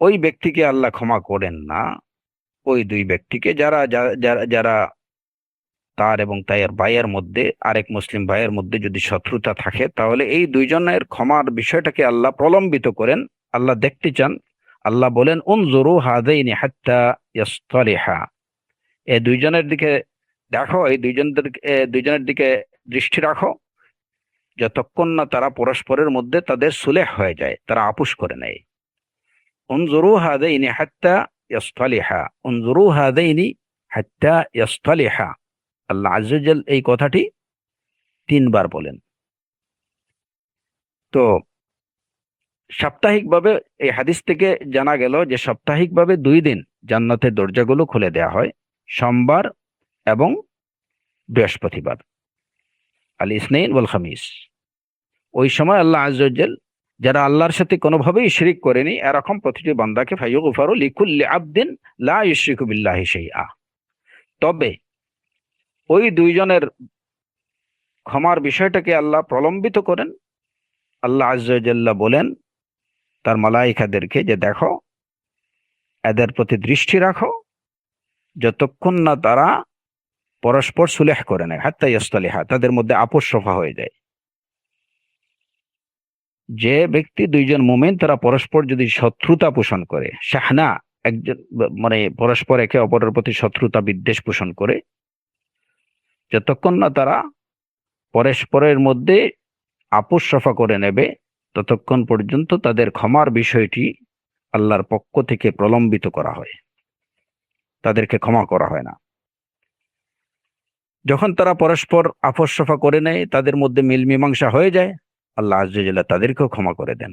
ওই ব্যক্তিকে আল্লাহ ক্ষমা করেন না, ওই দুই ব্যক্তিকে যারা যারা যারা তার এবং তার ভাইয়ের মধ্যে, আরেক মুসলিম ভাইয়ের মধ্যে যদি শত্রুতা থাকে, তাহলে এই দুইজনের ক্ষমার বিষয়টাকে আল্লাহ প্রলম্বিত করেন। আল্লাহ দেখতে চান। আল্লাহ বলেন, উনজুরু হাযাইনি হাত্তা ইয়াসতালিহা। এই দুইজনের দিকে দেখো, এই দুইজনের দিকে দৃষ্টি রাখো, যতক্ষণ না তারা পরস্পরের মধ্যে তাদের সুলেহ হয়ে যায়, তারা আপোষ করে নেয়। উনজুরু হাযাইনি হাত্তা ইয়াসতালিহা, উনজুরু হাযাইনি হাত্তা ইয়াসতালিহা। আল্লাহ আযজা ওয়া জাল্লা এই কথাটি 3 বার বলেন। তো সাপ্তাহিকভাবে এই হাদিস থেকে জানা গেল যে সাপ্তাহিকভাবে 2 দিন জান্নাতের দরজাগুলো খুলে দেয়া হয়, সোমবার এবং বৃহস্পতিবার, আল ইসনাইন ওয়াল খামিস। ওই সময় আল্লাহ আযজা ওয়া জাল্লা যারা আল্লাহর সাথে কোনোভাবেই শিরিক করেনি, এরকম প্রতিটি বান্দাকে ফায়ুগফারু লিকুল্লি আবদিন লা ইউশরিকু বিল্লাহি শাইআ। তবে ওই দুইজনের ক্ষমার বিষয়টাকে আল্লাহ প্রলম্বিত করেন। আল্লাহ আযজা ওয়া জাল্লা বলেন তার মালায়েকাদেরকে যে দেখো, এদের প্রতি দৃষ্টি রাখো যতক্ষণ না তারা পরস্পর সুলেহ করে নেয়, হাত্তা ইয়াসতালিহা, তাদের মধ্যে আপোষ সফা হয়ে যায়। যে ব্যক্তি, দুইজন মুমিন, তারা পরস্পর যদি শত্রুতা পোষণ করে, শাহনা, একজন মানে পরস্পর একে অপরের প্রতি শত্রুতা বিদ্বেষ পোষণ করে, যতক্ষণ না তারা পরস্পরের মধ্যে আপোষ সফা করে নেবে, ততক্ষণ পর্যন্ত তাদের ক্ষমার বিষয়টি আল্লাহর পক্ষ থেকে প্রলম্বিত করা হয়, তাদেরকে ক্ষমা করা হয় না। যখন তারা পরস্পর আপোষ সফা করে নেয়, তাদের মধ্যে মিল মীমাংসা হয়ে যায়, আল্লাহ আযজা ওয়া জাল্লা তাদেরকেও ক্ষমা করে দেন।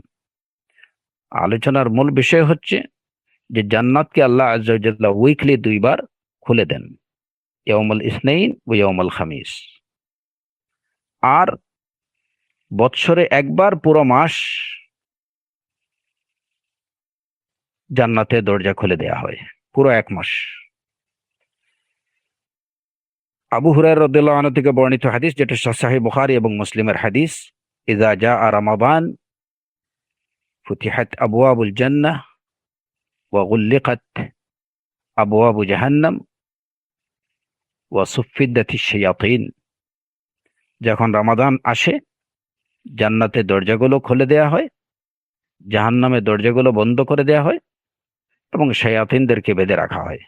আলোচনার মূল বিষয় হচ্ছে যে জান্নাতকে আল্লাহ আযজা ওয়া জাল্লা উইকলি 2 বার খুলে দেন, ইয়াউমুল ইসনাইন ওয়া ইয়াউমুল খামিস। আর বৎসরে একবার পুরো মাস জান্নাতের দরজা খুলে দেয়া হয়, পুরো 1 মাস। আবু হুরায়রা রাদিয়াল্লাহু আনহু থেকে বর্ণিত হাদিস, যেটা সহিহ বুখারী এবং মুসলিমের হাদিস, ইযা জাআ রমাদান ফুতিহাত আবওয়াবুল জান্নাহ ওয়া গুল্লিকাত আবওয়াবু জাহান্নাম ওয়া সুফফিদাতিশ শায়াতিন। যখন রমাদান আসে, জান্নাতের দরজাগুলো খুলে দেয়া হয়, জাহান্নামের দরজাগুলো বন্ধ করে দেয়া হয় এবং শায়াতিনদেরকে বেঁধে রাখা হয়।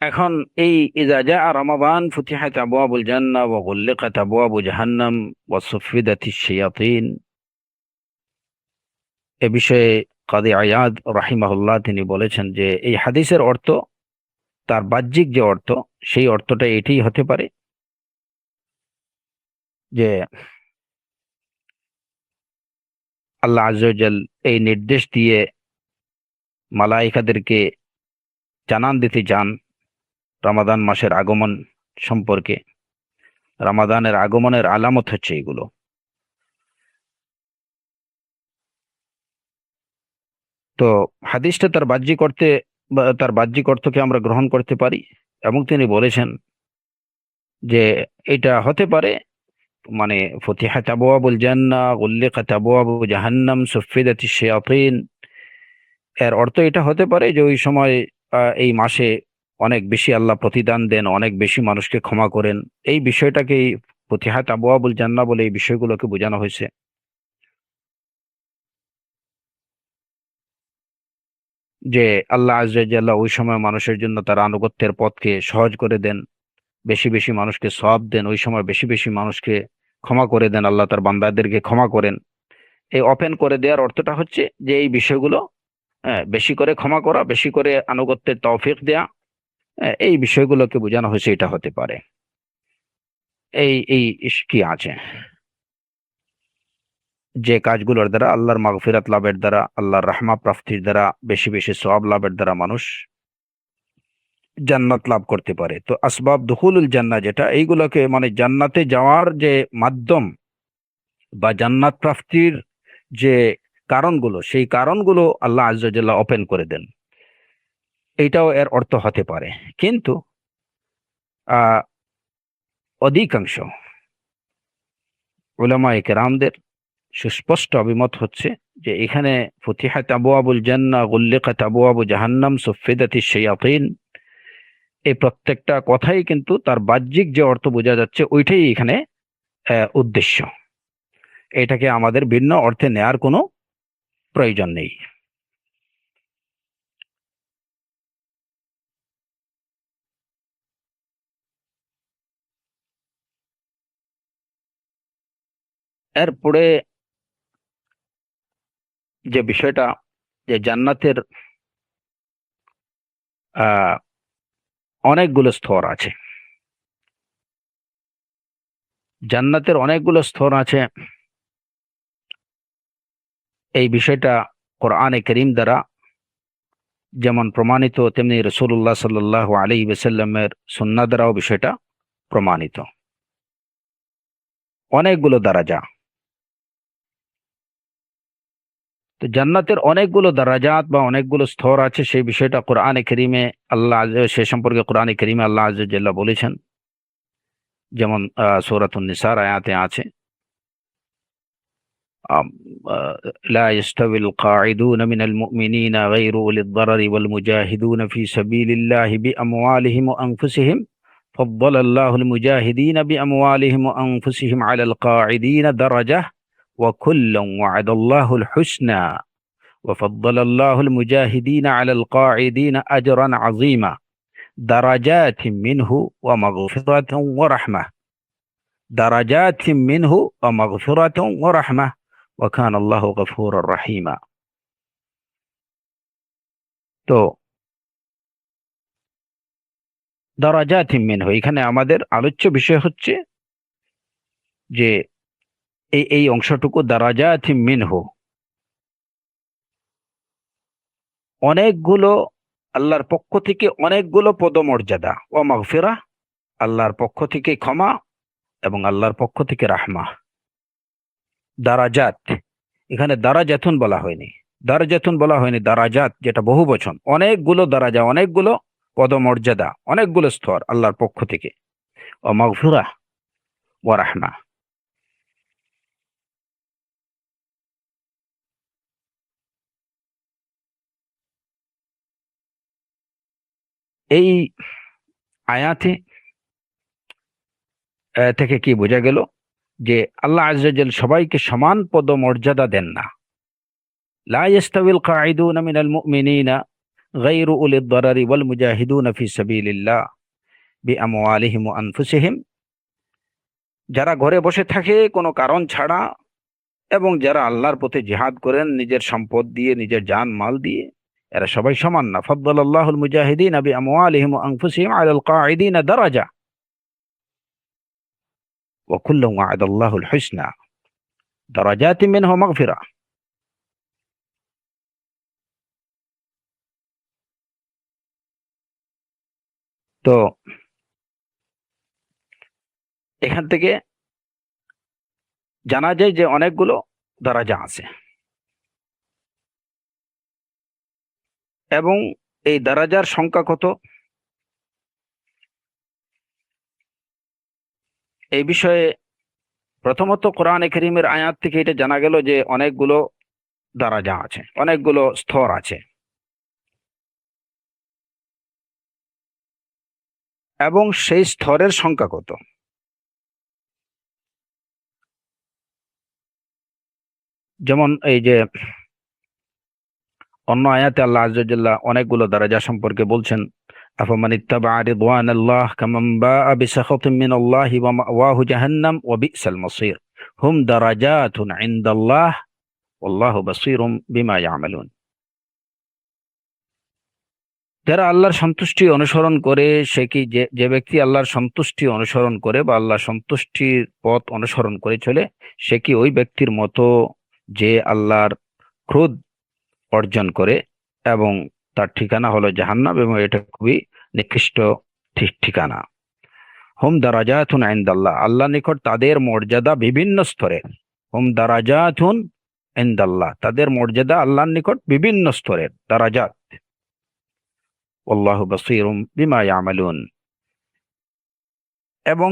এখন এই ইযা জাআ রমাদান ফুতিহাত আবওয়াবুল জান্নাহ ওয়া গুল্লিকাত আবওয়াবু জাহান্নাম ওয়া সুফফিদাতিশ শায়াতিন, এ বিষয়ে কাদি আয়াদ রাহিমাহুল্লাহ তিনি বলেছেন যে এই হাদিসের অর্থ, তার বাহ্যিক যে অর্থ, সেই অর্থটা এটাই হতে পারে যে আল্লাহ আযজা ওয়া জাল্লা এই নির্দেশ দিয়ে মালায়েকাদেরকে জানান দিতে চান রমাদান মাসের আগমন সম্পর্কে। রমাদানের আগমনের আলামত হচ্ছে এগুলো। তো হাদিসটা তার বাহ্যিক অর্থকে আমরা গ্রহণ করতে পারি, এবং তিনি বলেছেন যে এটা হতে পারে মানে ফুতিহাত আবওয়াবুল জান্নাহ গুল্লিকাত আবওয়াবু জাহান্নাম সুফফিদাতিশ শায়াতিন, এর অর্থ এটা হতে পারে যে ওই সময় এই মাসে অনেক বেশি আল্লাহ প্রতিদান দেন, অনেক বেশি মানুষকে ক্ষমা করেন। এই বিষয়টাকেই ফতিহাত আবওয়াবুল জান্নাহ বলে এই বিষয়গুলোকে বোঝানো হয়েছে। যে আল্লাহ আযজা ওয়া জাল্লা ওই সময় মানুষের জন্য তার আনুগত্যের পথকে সহজ করে দেন, বেশি বেশি মানুষকে সওয়াব দেন, ওই সময় বেশি বেশি মানুষকে ক্ষমা করে দেন, আল্লাহ তার বান্দাদেরকে ক্ষমা করেন। এই ওপেন করে দেওয়ার অর্থটা হচ্ছে যে এই বিষয়গুলো, বেশি করে ক্ষমা করা, বেশি করে আনুগত্যের তৌফিক দেয়া, এই বিষয়গুলোকে বোঝানো হয়েছে, এটা হতে পারে। এই এই কি আছে যে কাজগুলোর দ্বারা আল্লাহর মাগফিরাত লাভের দ্বারা, আল্লাহর রাহমা প্রাপ্তির দ্বারা, বেশি বেশি সওয়াব লাভের দ্বারা মানুষ জান্নাত লাভ করতে পারে। তো আসবাব দুখুলুল জান্নাহ যেটা, এইগুলোকে মানে জান্নাতে যাওয়ার যে মাধ্যম বা জান্নাত প্রাপ্তির যে কারণগুলো, সেই কারণগুলো আল্লাহ আযজা ওয়া জাল্লা ওপেন করে দেন, এইটাও এর অর্থ হতে পারে। কিন্তু আহ অধিকাংশ উলামায়ে কেরামদের সুস্পষ্ট অভিমত হচ্ছে যে এখানে ফুতিহাত আবওয়াবুল জান্নাহ, গুল্লিকাত আবওয়াবু জাহান্নাম, সুফিদাতিশ শায়াতিন, এই প্রত্যেকটা কথাই কিন্তু তার বাহ্যিক যে অর্থ বোঝা যাচ্ছে ওইটাই এখানে উদ্দেশ্য। এটাকে আমাদের ভিন্ন অর্থে নেয়ার কোনো প্রয়োজন নেই। এরপরে যে বিষয়টা, যে জান্নাতের আহ অনেকগুলো স্তর আছে, জান্নাতের অনেকগুলো স্তর আছে, এই বিষয়টা কোরআনে কারীম দ্বারা যেমন প্রমাণিত, তেমনি রাসূলুল্লাহ সাল্লাল্লাহু আলাইহি ওয়াসাল্লামের সুন্নাহ দ্বারাও বিষয়টা প্রমাণিত। অনেকগুলো দারাজা, তো জান্নাতের অনেকগুলো দারাজাত বা অনেকগুলো স্তর আছে, সেই বিষয়টা কোরআনে কারীমে সে সম্পর্কে কোরআনে কারীমে আল্লাহ আযজা ওয়া জাল্লা বলেছেন। যেমন সূরাতুন নিসার আয়াতে আছে, আম লা ইয়াস্তাবিল কাঈদুনা মিনাল মুমিনিনা গায়রু উলিদ দারারি ওয়াল মুজাহিদুনা ফি সাবিলিল্লাহি বিআমওয়ালিহিম ওয়া আনফুসিহিম فضل الله المجاهدين بأموالهم وأنفسهم على القاعدين درجة وكلا وعد الله الحسنى وفضل الله المجاهدين على القاعدين أجرا عظيما درجات منه ومغفرة ورحمة درجات منه ومغفرة ورحمة وكان الله غفورا رحيما। তো দারাজাত মিনহু, এখানে আমাদের আলোচ্য বিষয় হচ্ছে যে এই অংশটুকু দারাজাত মিনহু, অনেকগুলো আল্লাহর পক্ষ থেকে অনেকগুলো পদমর্যাদা, ও মাগফিরা, আল্লাহর পক্ষ থেকে ক্ষমা, এবং আল্লাহর পক্ষ থেকে রাহমা। দারাজাত, এখানে দারাজাতুন বলা হয়নি, দারাজাতুন বলা হয়নি, দারাজাত যেটা বহু বচন, অনেকগুলো দারাজা, অনেকগুলো পদমর্যাদা, অনেকগুলো স্তর আল্লাহর পক্ষ থেকে, ও মাগফিরা ও রাহমা। এই আয়াতে থেকে কি বোঝা গেল যে আল্লাহ আযজা ওয়া জাল্লা সবাইকে সমান পদমর্যাদা দেন না। লা ইয়াস্তাবিল কাঈদুনা মিনাল মুমিনিনা গায়রু উলিদ দারারি ওয়াল মুজাহিদুনা ফি সাবিলিল্লাহ বিআমওয়ালিহিম ওয়া আনফুসিহিম, যারা ঘরে বসে থাকে কোনো কারণ ছাড়া, এবং যারা আল্লাহর পথে জিহাদ করেন নিজের সম্পদ দিয়ে, নিজের জান মাল দিয়ে, এরা সবাই সমান না। ফাদ্দালাল্লাহুল মুজাহিদিনা বিআমওয়ালিহিম ওয়া আনফুসিহিম আলাল কাঈদিনা দারাজা ওয়া কুল্লুন ওয়া'আদাল্লাহুল হুসনা দারাজাতিন মিনহু ওয়া মাগফিরা। তো এখান থেকে জানা যায় যে অনেকগুলো দারাজা আছে, এবং এই দারাজার সংখ্যা কত, এই বিষয়ে প্রথমত কোরআনে কারীমের আয়াত থেকে এটা জানা গেল যে অনেকগুলো দারাজা আছে, অনেকগুলো স্তর আছে, এবং সেই স্তরের সংখ্যা কত। যেমন এই যে অন্য আয়াতে আল্লাহ আযজা ওয়া জাল্লা অনেকগুলো দরজা সম্পর্কে বলছেন, আফামান ইত্তাবা'a রিদওয়ানাল্লাহ কামান বা'a বিসাখাতিন মিনাল্লাহি ওয়া মাওয়াহু জাহান্নাম ওয়া বি'সাল মাসীর হুম দারাজাতুন ইনদাল্লাহ ওয়াল্লাহু বাসীরুম বিমা ইয়ামালুন। যারা আল্লাহর সন্তুষ্টি অনুসরণ করে, সে কি যে ব্যক্তি আল্লাহর সন্তুষ্টি অনুসরণ করে বা আল্লাহর সন্তুষ্টির পথ অনুসরণ করে চলে, সে কি ওই ব্যক্তির মতো যে আল্লাহর ক্রোধ অর্জন করে, এবং তার ঠিকানা হলো জাহান্নাম, এবং এটা খুবই নিকৃষ্ট ঠিকানা। হুম দারাজাতুন ইনদাল্লাহ, আল্লাহর নিকট তাদের মর্যাদা বিভিন্ন স্তরের। হুম দারাজাতুন ইনদাল্লাহ, তাদের মর্যাদা আল্লাহর নিকট বিভিন্ন স্তরের দারাজাত। আল্লাহু বাসীরুম বিমা ইয়ামালুন। এবং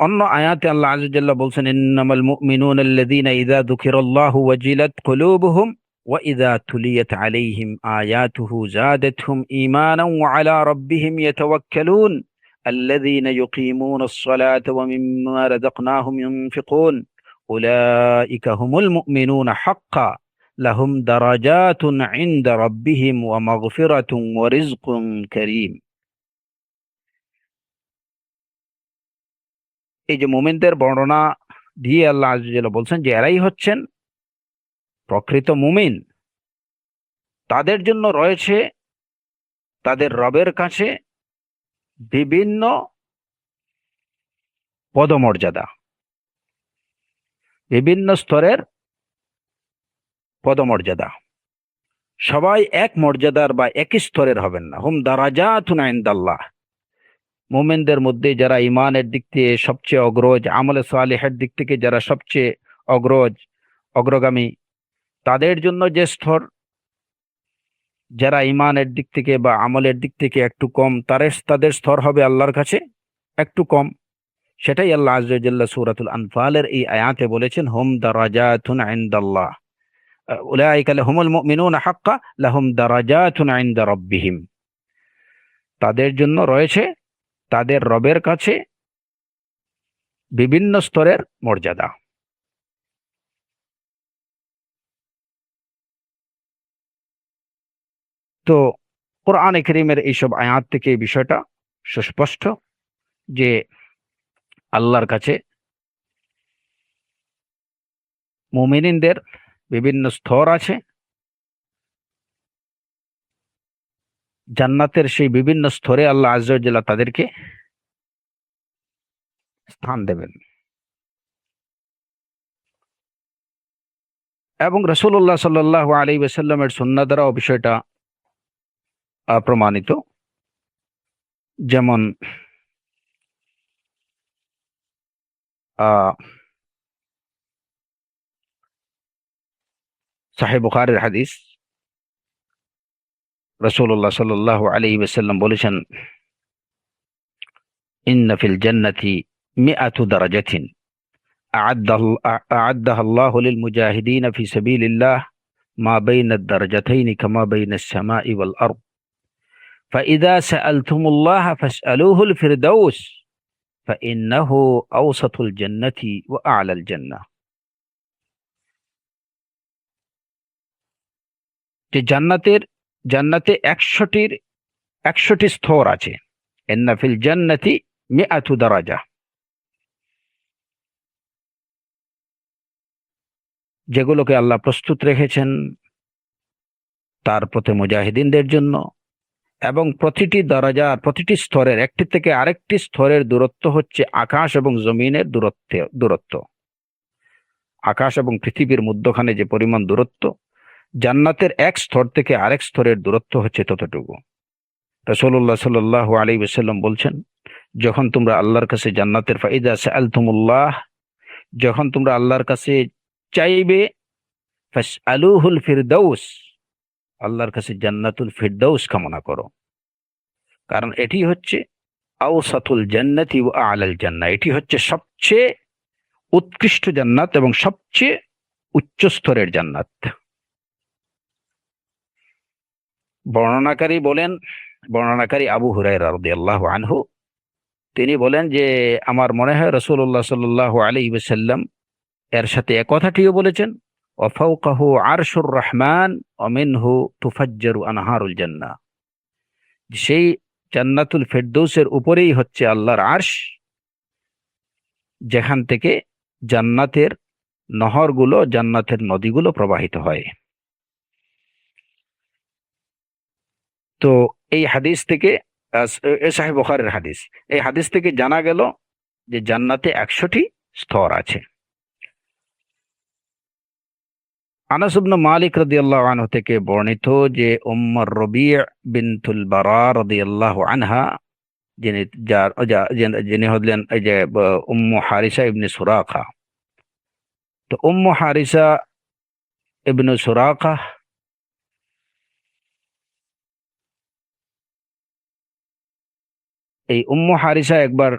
অন্য আয়াতে আল্লাহ আযজা ওয়া জাল্লা বলছেন, ইন্নামাল মুমিনুনা আল্লাযীনা ইযা যুকিরাল্লাহু ওয়াজিলাত কুলুবুহুম ওয়া ইযা তুলিয়াত আলাইহিম আয়াতুহু যাদাতহুম ঈমানান ওয়া আলা রাব্বিহিম ইয়াতাওয়াক্কালুন আল্লাযীনা ইউকিমুনাস সালাতা ওয়া মিম্মা রাযাকনাহুম ইউনফিকুন উলাইকা হুমুল মুমিনুনা হাক্কান লাহুম দারাজাতুন ইনদা রাব্বিহিম ওয়া মাগফিরাতুন ওয়া রিজকুন কারীম। এই যে মুমিনদের বর্ণনা দিয়ে আল্লাহ আযজা ওয়া জাল্লা বলছেন যে এরাই হচ্ছেন প্রকৃত মুমিন। তাদের জন্য রয়েছে তাদের রবের কাছে বিভিন্ন পদমর্যাদা, বিভিন্ন স্তরের পদমর্যাদা। সবাই এক মর্যাদার বা একই স্তরের হবেন না। হুম দারাজাতুন ইনদাল্লাহ, মুমিনদের মধ্যে যারা ইমানের দিক থেকে সবচেয়ে অগ্রজ, আমলে সালেহের দিক থেকে যারা সবচেয়ে অগ্রগামী, তাদের জন্য যে স্তর, যারা ইমানের দিক থেকে বা আমলের দিক থেকে একটু কম, তাদের স্তর হবে আল্লাহর কাছে একটু কম। সেটাই আল্লাহ আযজা ওয়া জাল্লা সূরাতুল আনফালের এই আয়াতে বলেছেন, হুম দারাজাতুন ইনদাল্লাহ উলাইকা লাহুমুল মুমিনুনা হাক্কান লাহুম দারাজাতুন ইনদা রাব্বিহিম। তাদের জন্য রয়েছে তাদের রবের কাছে বিভিন্ন স্তরের মর্যাদা। তো কোরআনে কারীমের এইসব আয়াত থেকে এই বিষয়টা সুস্পষ্ট যে আল্লাহর কাছে মুমিনদের বিভিন্ন স্তর আছে। জান্নাতের সেই বিভিন্ন স্তরে আল্লাহ আযজা ওয়া জাল্লা তাদেরকে স্থান দেবেন। এবং রাসূলুল্লাহ সাল্লাল্লাহু আলাইহি ওয়াসাল্লামের সুন্নাহ দ্বারাও বিষয়টা প্রমাণিত। যেমন সহিহ বুখারীর হাদিস, রাসূলুল্লাহ সাল্লাল্লাহু আলাইহি ওয়াসাল্লাম বলেছেন, ইন্না ফিল জান্নাতি মিআতু দারাজাতিন আ'আদ্দাহা আল্লাহু লিল মুজাহিদিনা ফি সাবিলিল্লাহ মা বাইনা আদ-দারাজাতাইনি কামা বাইনা আস-সামাই ওয়াল আরদ ফাইযা সাআলতুমুল্লাহা ফাসআলুহুল ফিরদাউস ফাইন্নাহু আওসাতুল জান্নাতি ওয়া আ'লাল জান্নাহ। যে জান্নাতে 100টি স্তর আছে। ইন্না ফিল জান্নাতি মিআতু দারাজা, যেগুলোকে আল্লাহ প্রস্তুত রেখেছেন তার পথে মুজাহিদিনদের জন্য। এবং প্রতিটি দরজা, প্রতিটি স্তরের একটি থেকে আরেকটি স্তরের দূরত্ব হচ্ছে আকাশ এবং জমিনের দূরত্ব। আকাশ এবং পৃথিবীর মধ্যখানে যে পরিমাণ দূরত্ব, জান্নাতের এক স্তর থেকে আরেক স্তরের দূরত্ব হচ্ছে ততটুকু। রাসূলুল্লাহ সাল্লাল্লাহু আলাইহি ওয়াসাল্লাম বলছেন, যখন তোমরা আল্লাহর কাছে জান্নাতের ফাইদা সাআলতুমুল্লাহ, যখন তোমরা আল্লাহর কাছে চাইবে, ফাসআলুহুল ফিরদাউস, আল্লাহর কাছে জান্নাতুল ফিরদাউস কামনা করো। কারণ এটি হচ্ছে আওসাতুল জান্নাতি ওয়া আ'লাল জান্নাহ, এটি হচ্ছে সবচেয়ে উৎকৃষ্ট জান্নাত এবং সবচেয়ে উচ্চ স্তরের জান্নাত। বর্ণনাকারী আবু হুরায়রা রাদিয়াল্লাহু আনহু, তিনি বলেন যে আমার মনে হয় রাসূলুল্লাহ সাল্লাল্লাহু আলাইহি ওয়াসাল্লাম এর সাথে এক কথাটিও বলেছেন, ওয়া ফাওকাহু আরশুর রহমান ওয়া মিনহু তুফাজ্জারু আনহারুল জান্নাহ। সেই জান্নাতুল ফেরদৌসের উপরেই হচ্ছে আল্লাহর আরশ, যেখান থেকে জান্নাতের নহরগুলো, জান্নাতের নদীগুলো প্রবাহিত হয়। তো এই হাদিস থেকে সহিহ বুখারীর হাদিস, এই হাদিস থেকে জানা গেল যে জান্নাতে 100টি স্তর আছে। আনাস ইবনে মালিক রাদিয়াল্লাহু আনহু থেকে বর্ণিত যে রবি' বিনতুল বারা রাদিয়াল্লাহু আনহা, যিনি যিনি হলেন এই যে উম্মু হারিসা ইবনে সুরাকা। তো উম্মু হারিসা ইবনে সুরাকা এই উম্মু হারিসা একবার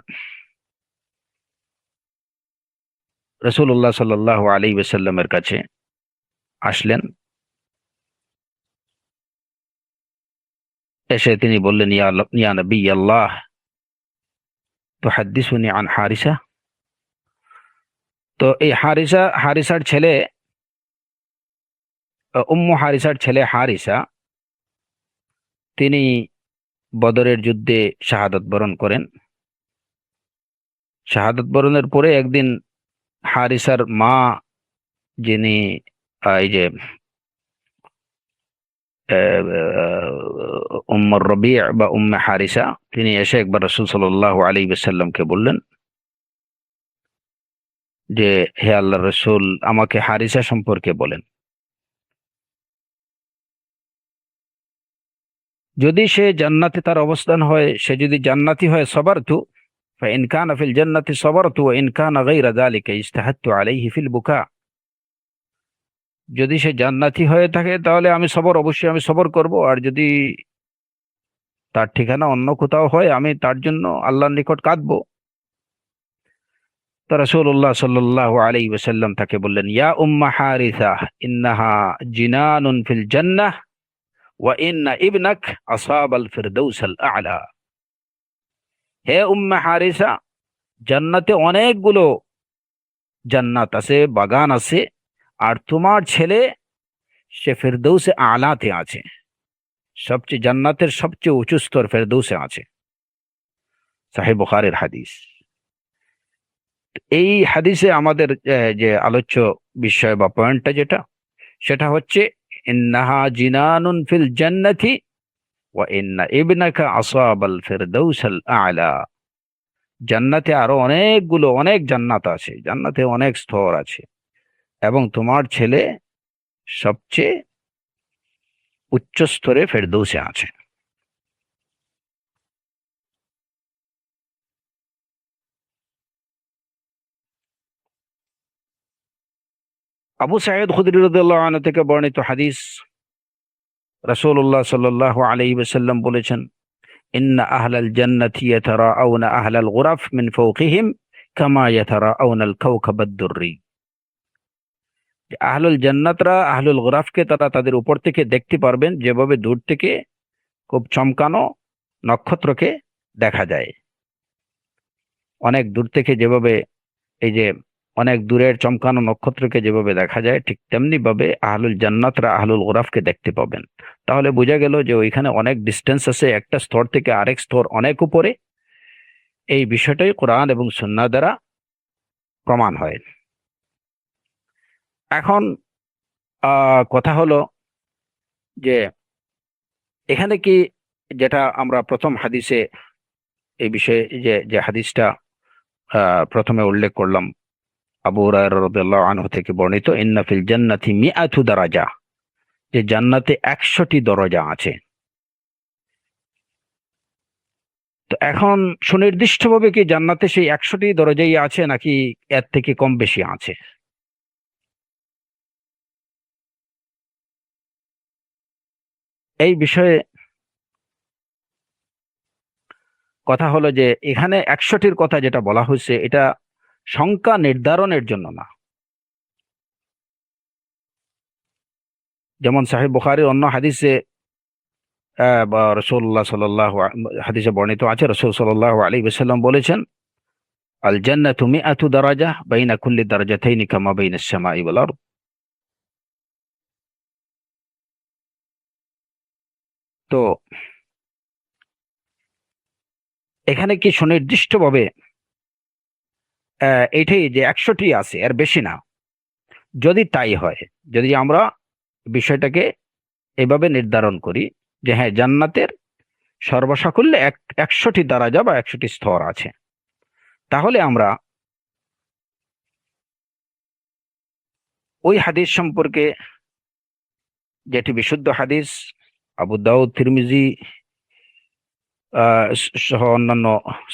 রাসূলুল্লাহ সাল্লাল্লাহু আলাইহি ওয়াসাল্লামের কাছে আসলেন। এসে তিনি বললেন, ইয়া নবী আল্লাহ, তুহাদ্দিসুনি আন হারিসা। তো এই হারিসার ছেলে, উম্মু হারিসার ছেলে হারিসা, তিনি বদরের যুদ্ধে শাহাদাত বরণ করেন। শাহাদাত বরণের পরে একদিন হারিসার মা, যিনি এই যে রবি' বা উম্মে হারিসা, তিনি এসে একবার রাসূল সাল্লাল্লাহু আলাইহি ওয়াসাল্লামকে বললেন যে, হে আল্লাহর রাসূল, আমাকে হারিসা সম্পর্কে বলেন। যদি সে জান্নাতে তার অবস্থান হয়, সে যদি জান্নাতি হয় সাবারতু, ফাইন কানা ফিল জান্নাতি সাবারতু ওয়া ইন কানা গায়রা যালিকা ইজতাহাদতু আলাইহি ফিল বুকা। যদি সে জান্নাতি হয়ে থাকে তাহলে অবশ্যই আমি সবর করব, আর যদি তার ঠিকানা অন্য কোথাও হয়, আমি তার জন্য আল্লাহর নিকট কাঁদবো। তো রাসূলুল্লাহ সাল্লাল্লাহু আলাইহি ওয়াসাল্লাম তাকে বললেন, ইয়া উম্মা হারিসা, ইন্নাহা জিনানুন ফিল জান্নাহ ওয়া ইন্না ইবনাক আসাবাল ফিরদাউসাল আ'লা। হে উম্মে হারিসা, জান্নাতে অনেকগুলো জান্নাত আছে, বাগান আছে, আর তোমার ছেলে সে ফেরদৌসে আলাতে আছে, জান্নাতের সবচেয়ে উঁচু স্তর ফেরদৌসে আছে। সহিহ বুখারীর হাদিস। এই হাদিসে আমাদের যে আলোচ্য বিষয় বা পয়েন্টটা সেটা হচ্ছে, ইন্নাহা জিনানুন ফিল জান্নাতি ওয়া ইন্না ইবনাকা আসাবাল ফিরদাউসাল আ'লা। জান্নাতে আরো অনেক জান্নাত আছে, জান্নাতে অনেক স্তর আছে, এবং তোমার ছেলে সবচেয়ে উচ্চ স্তরে ফেরদৌসে আছে। আবু সাঈদ খুদরী রাদিয়াল্লাহু আনহু থেকে বর্ণিত হাদিস, রাসূলুল্লাহ সাল্লাল্লাহু আলাইহি ওয়াসাল্লাম বলেছেন, ইন্না আহলাল জান্নাতি ইয়াতারাআউনা আহলাল গুরাফ মিন ফাওকিহিম কামা ইয়াতারাআউনা আল কাওকাবাদ দুররি। আহলুল জান্নাতরা আহলুল গুরাফকে তারা তাদের উপর থেকে দেখতে পারবেন যেভাবে দূর থেকে খুব চমকানো নক্ষত্রকে দেখা যায়। অনেক দূর থেকে যেভাবে এই যে অনেক দূরের চমকানো নক্ষত্রকে যেভাবে দেখা যায়, ঠিক তেমনি ভাবে আহলুল জান্নাতরা আহলুল গুরাফকে দেখতে পাবেন। তাহলে বোঝা গেল যে ওইখানে অনেক ডিস্টেন্স আছে, একটা স্তর থেকে আরেক স্তর অনেক উপরে। এই বিষয়টাই কোরআন এবং সুন্নাহ দ্বারা প্রমাণ হয়। এখন কথা হলো যে এখানে কি, যেটা আমরা প্রথম হাদিসে এই বিষয়ে যে হাদিসটা প্রথমে উল্লেখ করলাম, আবু হুরায়রা রাদিয়াল্লাহু আনহু থেকে বর্ণিত, ইন্না ফিল জান্নাতি মিআতু দারাজা, যে জান্নাতে 100টি দরজা আছে। তো এখন সুনির্দিষ্টভাবে কি জান্নাতে সেই 100টি দরজাই আছে, নাকি এর থেকে কম বেশি আছে? এই বিষয়ে কথা হলো যে এখানে 100টির কথা যেটা বলা হয়েছে, এটা সংখ্যা নির্ধারণের জন্য না। যেমন সহিহ বুখারীর অন্য হাদিসে বা রাসূলুল্লাহ সাল্লাল্লাহু হাদিসে বর্ণিত আছে, রাসূল সাল্লাল্লাহু আলাইহি ওয়াসাল্লাম বলেছেন, আল জান্নাতু মিআতু দারাজা বাইনা কুল্লি দারাজাতাইনি কামা বাইনাস সামাই ওয়াল আরদ। তো এখানে কি সুনির্দিষ্টভাবে এটাই যে 100টি আছে, এর বেশি না? যদি তাই হয়, যদি আমরা বিষয়টাকে এভাবে নির্ধারণ করি যে হ্যাঁ, জান্নাতের সর্বসাকুল্যে 100টি দরজা বা 100টি স্তর আছে, তাহলে আমরা ওই হাদিস সম্পর্কে, যেটি বিশুদ্ধ হাদিস, আবু দাউদ, তিরমিজি সহ অন্যান্য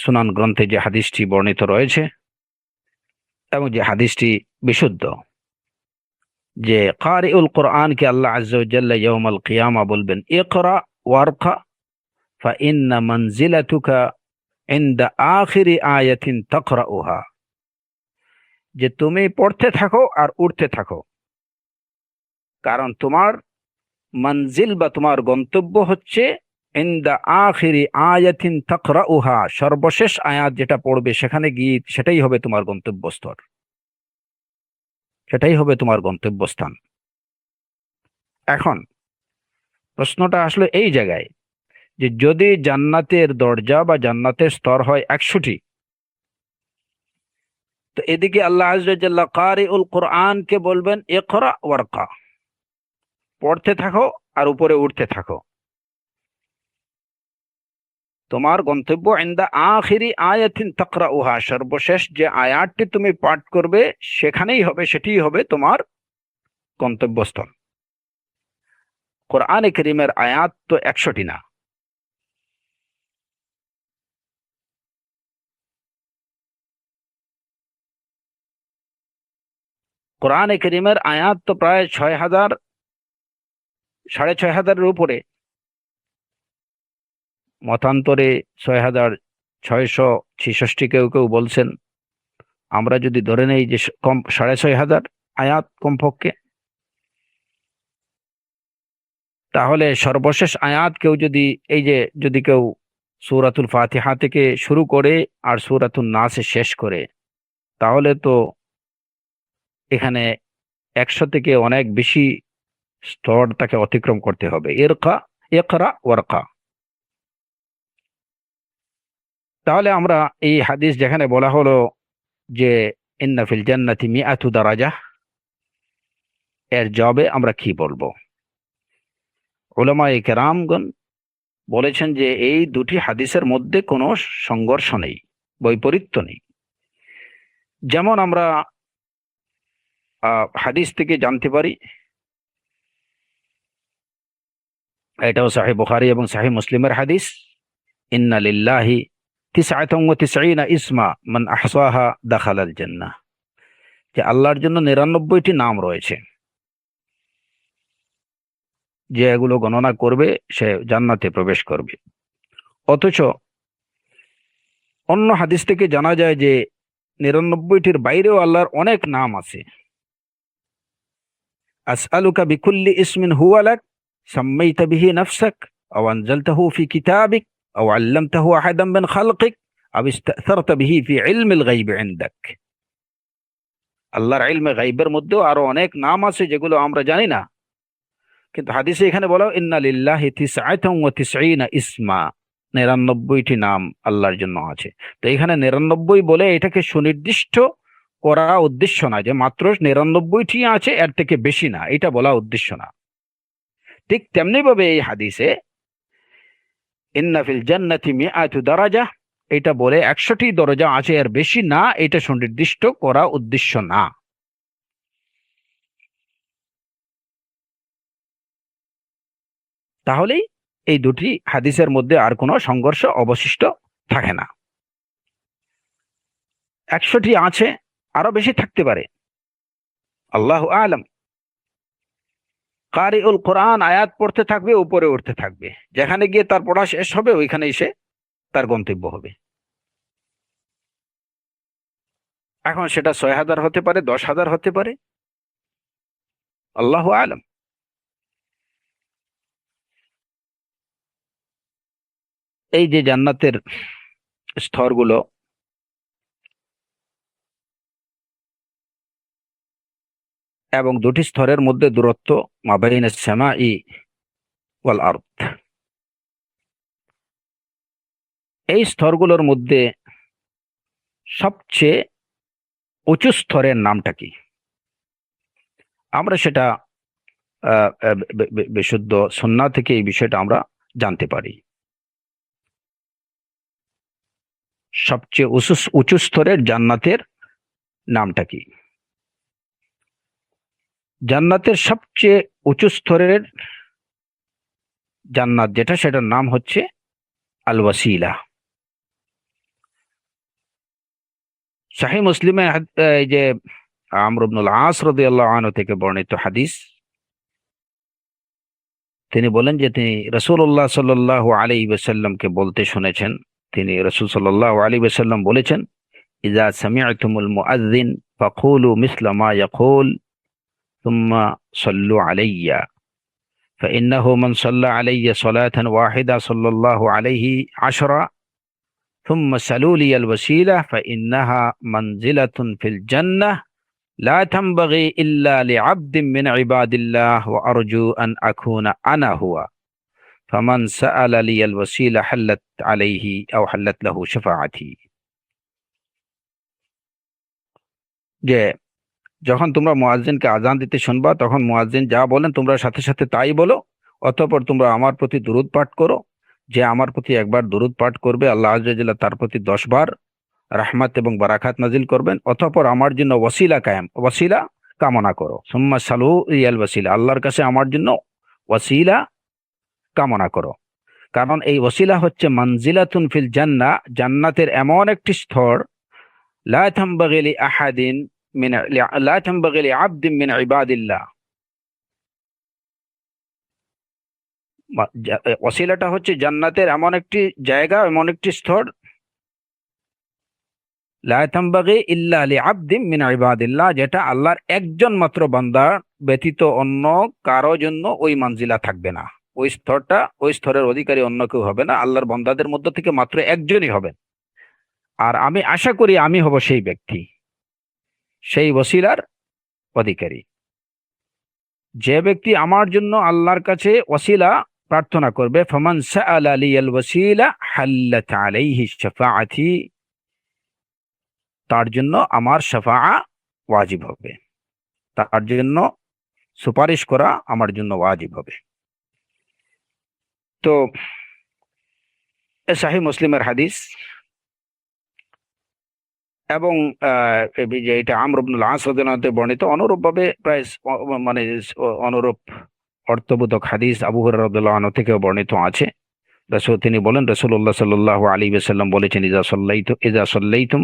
সুনান গ্রন্থে যে হাদিসটি বর্ণিত রয়েছে এবং যে হাদিসটি বিশুদ্ধ, যে কারিউল কোরআনকে আল্লাহ আজ্জা ওয়া জাল্লা ইয়াউমাল কিয়ামা বলবেন, ইকরা ওয়ারকা ফাইন্না মানজিলাতুকা ইনদা আখিরি আয়াতিন তাকরাউহা, যে তুমি পড়তে থাকো আর উঠতে থাকো, কারণ তোমার মঞ্জিল বা তোমার গন্তব্য হচ্ছে ইনদা আখিরি আয়াতিন তাকরাউহা, সর্বশেষ আয়াত যেটা পড়বে সেখানে গিয়ে সেটাই হবে তোমার গন্তব্যস্থল, সেটাই হবে তোমার গন্তব্যস্থান। এখন প্রশ্নটা আসলে এই জায়গায় যে যদি জান্নাতের দরজা বা জান্নাতের স্তর হয় 100টি, তো এদিকে আল্লাহ আযজা ওয়া জাল্লা কারিউল কোরআনকে বলবেন ইকরা ওয়ারকা, পড়তে থাকো আর উপরে উঠতে থাকো, তোমার গন্তব্য ইনদা আখিরি আয়াতিন তাকরাউহা, সর্বশেষ যে আয়াতটি তুমি পাঠ করবে সেখানেই হবে, সেটিই হবে তোমার গন্তব্যস্থল। কোরআনে কারীমের আয়াত তো 100টি না। কোরআনে কারীমের আয়াত তো প্রায় 6,000, 6,500-এর উপরে, মতান্তরে 6,666 কেউ কেউ বলছেন। আমরা যদি ধরে নেই যে কম 6,500 আয়াত কমপক্ষে, তাহলে সর্বশেষ আয়াত কেউ যদি, এই যে যদি কেউ সূরাতুল ফাতিহা থেকে শুরু করে আর সূরাতুন নাসে শেষ করে, তাহলে তো এখানে 100 থেকে অনেক বেশি স্তর তাকে অতিক্রম করতে হবে। ইকরা ওয়ারকা। তাহলে আমরা এই হাদিস যেখানে বলা হলো যে ইন্না ফিল জান্নাতি মিআতু দারাজা, এর জবাবে আমরা কি বলবো? উলামায়ে কেরামগণ বলেছেন যে এই দুটি হাদিসের মধ্যে কোনো সংঘর্ষ নেই, বৈপরীত্য নেই। যেমন আমরা হাদিস থেকে জানতে পারি, এটাও সহিহ বুখারী এবং সহিহ মুসলিমের হাদিস, ইন্না লিল্লাহি তিসআতান ওয়া তিসঈনা ইসমা মান আহসাহা দাখালাল জান্নাহ, যে আল্লাহর জন্য 99টি নাম রয়েছে, যে এগুলো গণনা করবে সে জান্নাতে প্রবেশ করবে। অথচ অন্য হাদিস থেকে জানা যায় যে 99টির বাইরেও আল্লাহর অনেক নাম আছে। আসআলুকা বিকুল্লি ইসমিন হুয়া লাক সাম্মাইতা বিহি নাফসাক আও আনজালতাহু ফি কিতাবিক আও আল্লামতাহু আহাদাম মিন খালকিক আও ইসতা'সারতা বিহি ফি ইলমিল গায়বি ইনদাক। আল্লাহর ইলমে গায়বের মধ্যেও আরো অনেক নাম আছে যেগুলো আমরা জানি না, কিন্তু হাদিসে এখানে বলা ইন্না লিল্লাহি তিসআতান ওয়া তিসঈনা ইসমা, 99টি নাম আল্লাহর জন্য আছে। তো এখানে 99 বলে এটাকে সুনির্দিষ্ট করা উদ্দেশ্য না, যে মাত্র 99টি আছে, এর থেকে বেশি না, এটা বলা উদ্দেশ্য না। ঠিক তেমনি ভাবে এই হাদিসে ইন্না ফিল জান্নাতি মিআতু দারাজা, এটা বলে 100টি দরজা আছে, এর বেশি না, এটা সুনির্দিষ্ট করা উদ্দেশ্য না। তাহলেই এই দুটি হাদিসের মধ্যে আর কোনো সংঘর্ষ অবশিষ্ট থাকে না। 100টি আছে, আরো বেশি থাকতে পারে, আল্লাহু আ'লাম। কারিউল কোরআন আয়াত পড়তে থাকবে, উপরে উঠতে থাকবে, যেখানে গিয়ে তার পড়া শেষ হবে ওইখানে এসে তার গন্তব্য হবে। এখন সেটা 6,000 হতে পারে, 10,000 হতে পারে, আল্লাহু আ'লাম। এই যে জান্নাতের স্তরগুলো, এবং দুটি স্তরের মধ্যে দূরত্ব মাবাইনাস সামাই ওয়াল আরদ, এই স্তরগুলোর মধ্যে সবচেয়ে উঁচু স্তরের নামটা কি? আমরা সেটা বিশুদ্ধ সুন্নাহ থেকে এই বিষয়টা আমরা জানতে পারি। সবচেয়ে উঁচু স্তরের জান্নাতের নামটা কি? জান্নাতের সবচেয়ে উঁচু স্তরের জান্নাত যেটা, সেটার নাম হচ্ছে আল ওয়াসিলা। সহিহ মুসলিমে এই যে আমর ইবনুল আস রাদিয়াল্লাহু আনহু থেকে বর্ণিত হাদিস, তিনি বলেন যে তিনি রাসূলুল্লাহ সাল্লাল্লাহু আলাইহি ওয়াসাল্লামকে বলতে শুনেছেন। তিনি রাসূল সাল্লাল্লাহু আলাইহি ওয়াসাল্লাম বলেছেন, ইযা সামি'তুমুল মুআযযিন ফাকুলু মিসলা মা ইয়াকুল সুম্মা সাল্লু আলাইয়া فإنه من صلى علي صلاة واحدة صلى الله عليه 10 ثم سلوا لي الوسيلة فإنها منزلة في الجنة لا تنبغي إلا لعبد من عباد الله وأرجو أن أكون أنا هو فمن سأل لي الوسيلة حلت عليه أو حلت له شفاعتي। যে যখন তোমরা মুয়াজ্জিনকে আজান দিতে শুনবা, তখন মুয়াজ্জিন যা বলেন তোমরা সাথে সাথে তাই বলো। অতঃপর তোমরা আমার প্রতি দুরূদ পাঠ করো। যে আমার প্রতি একবার দুরূদ পাঠ করবে, আল্লাহ আযজা ওয়া জাল্লা তার প্রতি 10 বার রাহমাত এবং বারাকাত নাজিল করবেন। অতঃপর আমার জন্য ওয়াসিলা কামনা করো। সুম্মা সালু ইয়াল ওয়াসিলা, আল্লাহর কাছে আমার জন্য ওয়াসিলা কামনা করো। কারণ এই ওয়াসিলা হচ্ছে মানজিলাতুন ফিল জান্নাহ, জান্নাতের এমন একটি স্তর, লা তানবাগি লি আহাদিন মিন লা তানবাগি লি আবদিন মিন ইবাদিল্লাহ। ওয়াসিলাটা হচ্ছে জান্নাতের এমন একটি জায়গা, এমন একটি স্তর, লা তানবাগি ইল্লা লিআবদিন মিন ইবাদিল্লাহ, যেটা আল্লাহর একজন মাত্র বান্দা ব্যতীত অন্য কারো জন্য ওই মানজিলা থাকবে না। ওই স্তরটা, ওই স্তরের অধিকারী অন্য কেউ হবে না, আল্লাহর বান্দাদের মধ্য থেকে মাত্র একজনই হবেন। আর আমি আশা করি আমি হব সেই ব্যক্তি, সেই ওয়াসিলার অধিকারী। যে ব্যক্তি আমার জন্য আল্লাহর কাছে ওয়াসিলা প্রার্থনা করবে, ফামান সাআলা লিয়াল ওয়াসিলা হাল্লাত আলাইহি শাফাআতি, তার জন্য আমার শাফাআ ওয়াজিব হবে, তার জন্য সুপারিশ করা আমার জন্য ওয়াজিব হবে। তো সহিহ মুসলিমের হাদিস, এবং যে এটা আমর ইবনুল আস রাদিয়াল্লাহু আনহু বর্ণিত অনুরূপভাবে প্রায় মানে অনুরূপ অর্থবোধক হাদিস আবু হুরায়রা রাদিয়াল্লাহু আনহু থেকেও বর্ণিত আছে। তিনি বলেন, রাসূলুল্লাহ সাল্লাল্লাহু আলাইহি ওয়াসাল্লাম বলেছেন, ইযা সাল্লাইতুম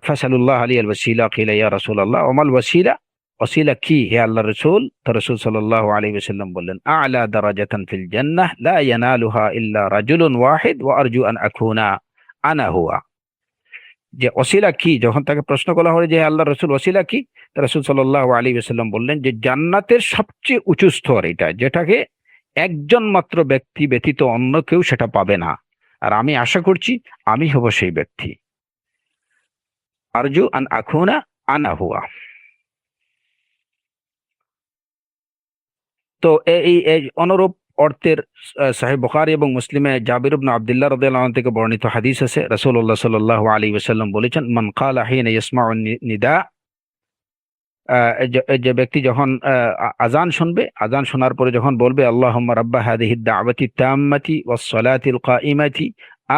ফাসালুল্লাহ আলিয়াল ওয়াসিলা, কিলা ইয়া রাসূলুল্লাহ ওমাল ওয়াসিলা, ওয়াসিলা কি হে আল্লাহর রাসূল? তো রাসূল সাল্লাল্লাহু আলাইহি ওয়াসাল্লাম বললেন, আ'লা দারাজাতান ফিল জান্নাহ লা ইয়ানালুহা ইল্লা রাজুলুন ওয়াহিদ ওয়া আরজু আন আকুনা আনা হুয়া। যে ওসিলা কি, যখন তাকে প্রশ্ন করা হলো যে আল্লাহর রাসূল ওসিলা কি, রাসূল সাল্লাল্লাহু আলাইহি ওয়াসাল্লাম বললেন যে জান্নাতের সবচেয়ে উঁচু স্তর এটা, যেটাকে একজন মাত্র ব্যক্তি ব্যতীত অন্য কেউ সেটা পাবে না। আর আমি আশা করছি আমি হব সেই ব্যক্তি। আরজু আন আকুনা আনা হুয়া। তো এই অনুরূপ অর্থের সহিহ বুখারী এবং মুসলিমে জাবির ইবনে আব্দুল্লাহ রাদিয়াল্লাহু আনহু থেকে বর্ণিত হাদিস আছে। রাসূলুল্লাহ সাল্লাল্লাহু আলাইহি ওয়াসাল্লাম বলেছেন, মান ক্বালা হিনা ইয়াসমাউ নিদা, যে ব্যক্তি যখন আযান শুনবে, আযান শোনার পরে যখন বলবে, আল্লাহুম্মা রাব্বা হাযিহি দাওয়াতি তাম্মাতি ওয়াস সালাতিল কাইমাতি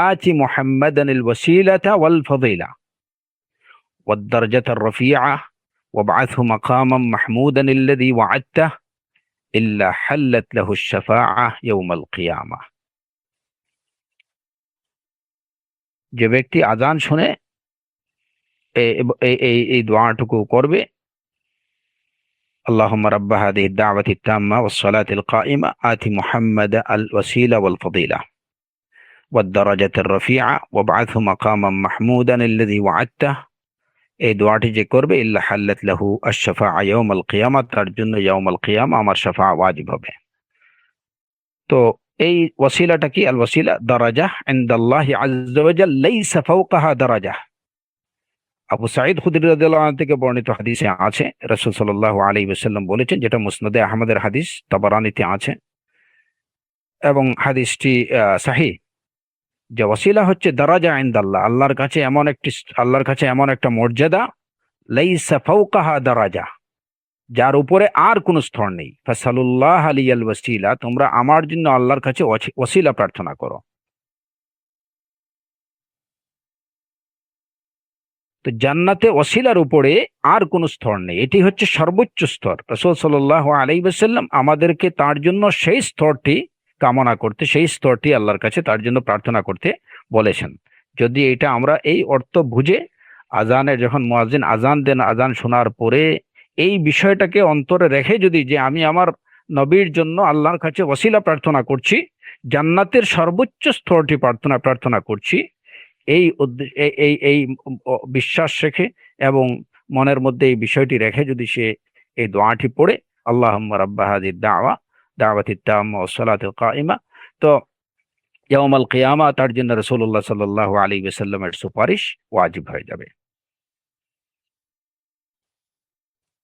আতি মুহাম্মাদানিল ওয়াসিলাতা ওয়াল ফাদিলা ওয়াদ দারজাতার রাফিআ ওয়াবআথহু মাকামান মাহমুদান আল্লাযী ওয়া'আদতাহু ইল্লা হাল্লাত লাহু আশ-শাফাআহ ইয়াওমাল কিয়ামাহ। যে ব্যক্তি আযান শুনে এই দোয়াটুকু করবে, আল্লাহুম্মা রাব্বা হাযিহি দাওয়াতি তাম্মা ওয়াস সালাতিল কাইমা আতি মুহাম্মাদা আল ওয়াসিলা ওয়াল ফাদিলা ওয়াদ দারাজাতার রাফিআ ওয়াবআথহু মাকামান মাহমুদান আল্লাযী ওয়া'আদতাহু, এই দোয়াটি যে করবে, ইল্লা হাল্লাত লাহু আশ-শাফাআ ইয়াওমাল কিয়ামা, তার জন্য ইয়াউমাল কিয়ামা আমার শাফাআ ওয়াজিব হবে। তো এই ওয়াসিলাটা কি? আল ওয়াসিলা দারাজা ইনদাল্লাহি আযজা ওয়া জাল্লা লাইসা ফাওকাহা দারাজা। আবু সাঈদ খুদরি রাদিয়াল্লাহু আনহু থেকে বর্ণিত হাদিসে আছে, রাসূল সাল্লাল্লাহু আলাইহি ওয়াসাল্লাম বলেছেন, যেটা মুসনাদে আহমদের হাদিস, তাবারানীতে আছে এবং হাদিসটি সহিহ। যে ওসিলা হচ্ছে দারাজা ইনদাল্লাহ, আল্লাহর কাছে এমন একটা মর্যাদা, লাইসা ফাওকাহা দারাজা, যার উপরে আর কোন স্তর নেই। ফাসালুল্লাহ আলিয়াল ওয়াসিলা, তোমরা আমার জন্য আল্লাহর কাছে ওসিলা প্রার্থনা করো। তো জান্নাতে ওসিলার উপরে আর কোন স্তর নেই, এটি হচ্ছে সর্বোচ্চ স্তর। রাসূল সাল্লাল্লাহু আলাইহি ওয়াসাল্লাম আমাদেরকে তার জন্য সেই স্তরটি কামনা করতে, সেই স্তরটি আল্লাহর কাছে তার জন্য প্রার্থনা করতে বলেছেন। যদি এটা আমরা এই অর্থ বুঝে আজানের, যখন মুয়াজ্জিন আজান দেন, আজান শোনার পরে এই বিষয়টাকে অন্তরে রেখে যদি, যে আমি আমার নবীর জন্য আল্লাহর কাছে ওসিলা প্রার্থনা করছি, জান্নাতের সর্বোচ্চ স্তরটি প্রার্থনা করছি, এই এই বিশ্বাস রেখে এবং মনের মধ্যে এই বিষয়টি রেখে যদি সে এই দোয়াটি পড়ে, আল্লাহুম্মা রাব্বা হাযিহিদ দাওয়াতিত তাম্মা ওয়াস সালাতিল কাইমা, তো ইয়াউমাল কিয়ামা তার জন্য রাসূলুল্লাহ সাল্লাল্লাহু আলাইহি ওয়াসাল্লামের সুপারিশ ওয়াজিব হয়ে যাবে।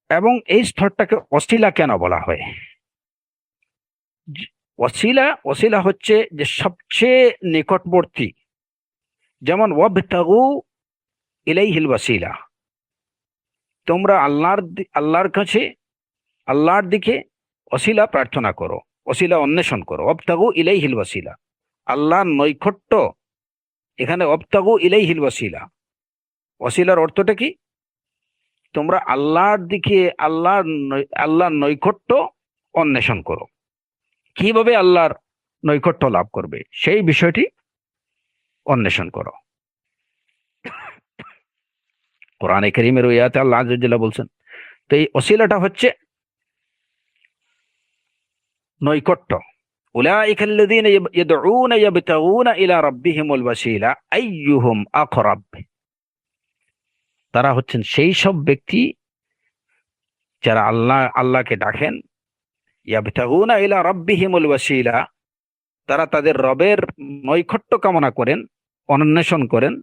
এবং এই স্তরটাকে ওসিলা কেন বলা হয়? ওসিলা হচ্ছে যে সবচেয়ে নিকটবর্তী। যেমন ওয়াবতাগু ইলাইহিল ওয়াসিলা, তোমরা আল্লাহর কাছে, আল্লাহর দিকে ওসিলা প্রার্থনা করো, ওসিলা অন্বেষণ করো। ওয়াবতাগু ইলাইহিল ওয়াসিলা, আল্লাহর নৈকট্য। এখানে ওয়াবতাগু ইলাইহিল ওয়াসিলা, ওসিলার অর্থটা কি? তোমরা আল্লাহর দিকে, আল্লাহর নৈকট্য অন্বেষণ করো। কিভাবে আল্লাহর নৈকট্য লাভ করবে সেই বিষয়টি অন্বেষণ করো। কোরআনে কারীমের ওই আয়াতে আল্লাহ আযজা ওয়া জাল্লা বলছেন। তো এই ওসিলাটা হচ্ছে নৈকট্য। উলাইকা আল্লাযীনা ইয়াদউনা ইয়াবতাগুনা ইলা রাব্বিহিমুল ওয়াসিলা আইয়ুহুম আকরাব, তারা হচ্ছেন সেই সব ব্যক্তি যারা আল্লাহকে ডাকেন। ইয়াবতাগুনা ইলা রাব্বিহিমুল ওয়াসিলা, তারা তাদের রবের নৈকট্য কামনা করেন, অন্বেষণ করেন।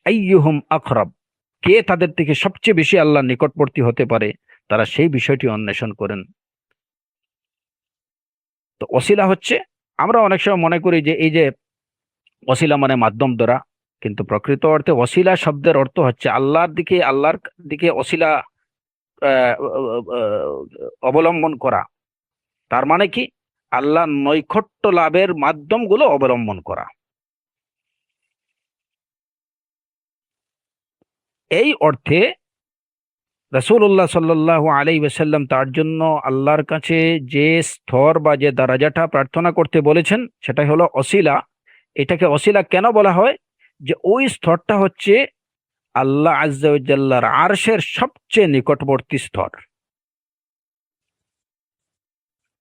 আইয়ুহুম আকরাব, কে তাদের থেকে সবচেয়ে বেশি আল্লাহর নিকটবর্তী হতে পারে, তারা সেই বিষয়টি অন্বেষণ করেন। তো ওসিলা হচ্ছে, আমরা অনেক সময় মনে করি যে এই যে ওসিলা মানে মাধ্যম দ্বারা, কিন্তু প্রকৃত অর্থে ওসিলা শব্দের অর্থ হচ্ছে আল্লাহর দিকে ওসিলা অবলম্বন করা। তার মানে কি? আল্লাহর নৈকট্য লাভের মাধ্যমগুলো অবলম্বন করা। এই অর্থে রাসূলুল্লাহ সাল্লাল্লাহু আলাইহি ওয়াসাল্লাম তার জন্য আল্লাহর কাছে যে স্তর বা যে দারাজাটা প্রার্থনা করতে বলেছেন সেটা হলো ওসিলা। এটাকে ওসিলা কেন বলা হয়? যে ওই স্তরটা হচ্ছে আল্লাহ আযজা ওয়া জাল্লার আরশের সবচেয়ে নিকটবর্তী স্তর।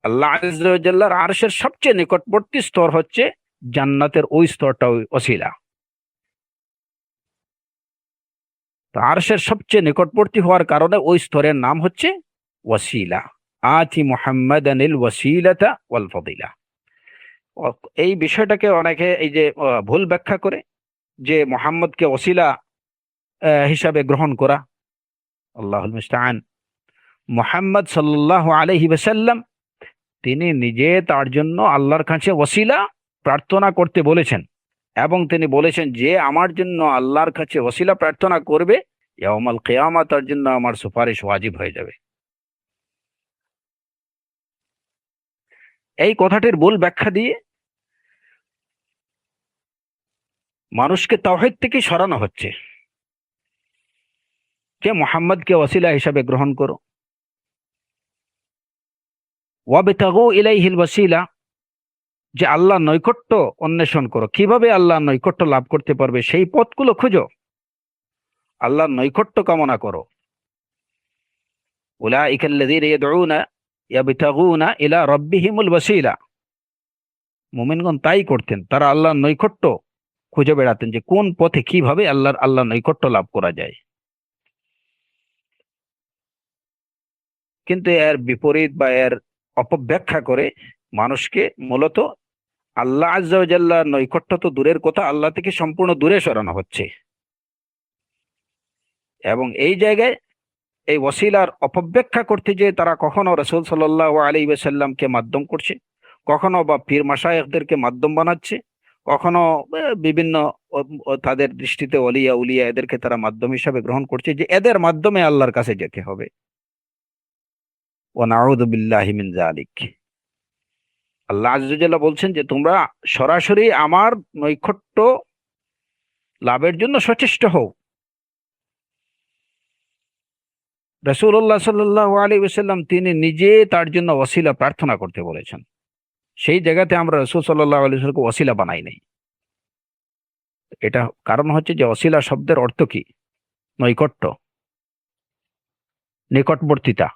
আল্লাহ আযজা ওয়া জাল্লার আরশের সবচেয়ে নিকটবর্তী স্তর হচ্ছে জান্নাতের ওই স্তরটা, ওই ওসিলা। তো আরশের সবচেয়ে নিকটবর্তী হওয়ার কারণে ওই স্তরের নাম হচ্ছে ওয়াসিলা। আতি মুহাম্মাদানিল ওয়াসিলাতা ওয়াল ফাদিলা। এই বিষয়টাকে অনেকে এই যে ভুল ব্যাখ্যা করে, যে মুহাম্মদকে ওসিলা হিসাবে গ্রহণ করা। আল্লাহুল মুস্তাআন। মুহাম্মদ সাল্লাল্লাহু আলাইহি ওয়াসাল্লাম তিনি নিজে তার জন্য আল্লাহর কাছে ওসিলা প্রার্থনা করতে বলেছেন, এবং তিনি বলেছেন যে আমার জন্য আল্লাহর কাছে ওসিলা প্রার্থনা করবে, ইয়াউমাল কিয়ামা তার জন্য আমার সুপারিশ ওয়াজিব হয়ে যাবে। এই কথাটির ভুল ব্যাখ্যা দিয়ে মানুষকে তাওহীদ থেকে সরানো হচ্ছে, যে মুহাম্মদকে ওসিলা হিসাবে গ্রহণ করো। ওয়াবতাগু ইলাইহিল ওয়াসিলা, যে আল্লাহর নৈকট্য অন্বেষণ করো। কিভাবে আল্লাহর নৈকট্য লাভ করতে পারবে সেই পথগুলো খুঁজো, আল্লাহর নৈকট্য কামনা করো। উলাইকা আল্লাযীনা ইয়াদউনা ইয়াবতাগুনা ইলা রাব্বিহিমুল ওয়াসিলা, মুমিনগণ তাই করতেন, তারা আল্লাহর নৈকট্য খুঁজে বেড়াতেন, যে কোন পথে কিভাবে আল্লাহর নৈকট্য লাভ করা যায়। কিন্তু এর বিপরীত বা এর অপব্যাখ্যা করে মানুষকে মূলত আল্লাহ আযজা ওয়া জাল্লার নৈকট্য তো দূরের কথা, আল্লাহ থেকে সম্পূর্ণ দূরে সরানো হচ্ছে। এবং এই জায়গায় এই ওসিলার অপব্যাখ্যা করতে যে তারা কখনো রাসূল সাল্লাল্লাহু আলাইহি ওয়াসাল্লামকে মাধ্যম করছে, কখনো বা পীর মাশায়েখদেরকে মাধ্যম বানাচ্ছে, কখনো বিভিন্ন তাদের দৃষ্টিতে অলিয়া উলিয়া এদেরকে তারা মাধ্যম হিসাবে গ্রহণ করছে যে এদের মাধ্যমে আল্লাহর কাছে যেতে হবে। ওয়া নাউযু বিল্লাহি মিন যালিক। আল্লাহ আযজা ওয়া জাল্লা বলছেন যে তোমরা সরাসরি আমার নৈকট্য লাভের জন্য সচেষ্ট হও। রাসূলুল্লাহ সাল্লাল্লাহু আলাইহি ওয়াসাল্লাম তিনি নিজে তার জন্য ওসিলা প্রার্থনা করতে বলেছেন। সেই জায়গাতে আমরা রাসূল সাল্লাল্লাহু আলাইহি ওয়াসাল্লামকে ওসিলা বানাই নাই। এটা কারণ হচ্ছে যে ওসিলা শব্দের অর্থ কি? নৈকট্য, নিকটবর্তিতা।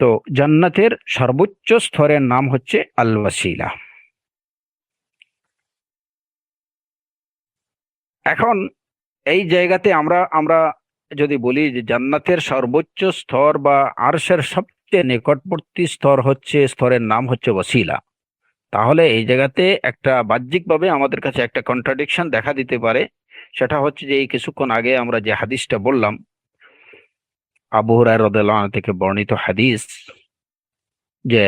তো জান্নাতের সর্বোচ্চ স্তরের নাম হচ্ছে আল ওয়াসিলা। এখন এই জায়গাতে আমরা আমরা যদি বলি যে জান্নাতের সর্বোচ্চ স্তর বা আরশের সবচেয়ে নিকটবর্তী স্তর হচ্ছে, স্তরের নাম হচ্ছে ওয়াসিলা, তাহলে এই জায়গাতে একটা বাহ্যিকভাবে আমাদের কাছে একটা কন্ট্রাডিকশন দেখা দিতে পারে। সেটা হচ্ছে যে এই কিছুক্ষণ আগে আমরা যে হাদিসটা বললাম, আবু হুরায়রা রাদিয়াল্লাহু আনহু থেকে বর্ণিত হাদিস, যে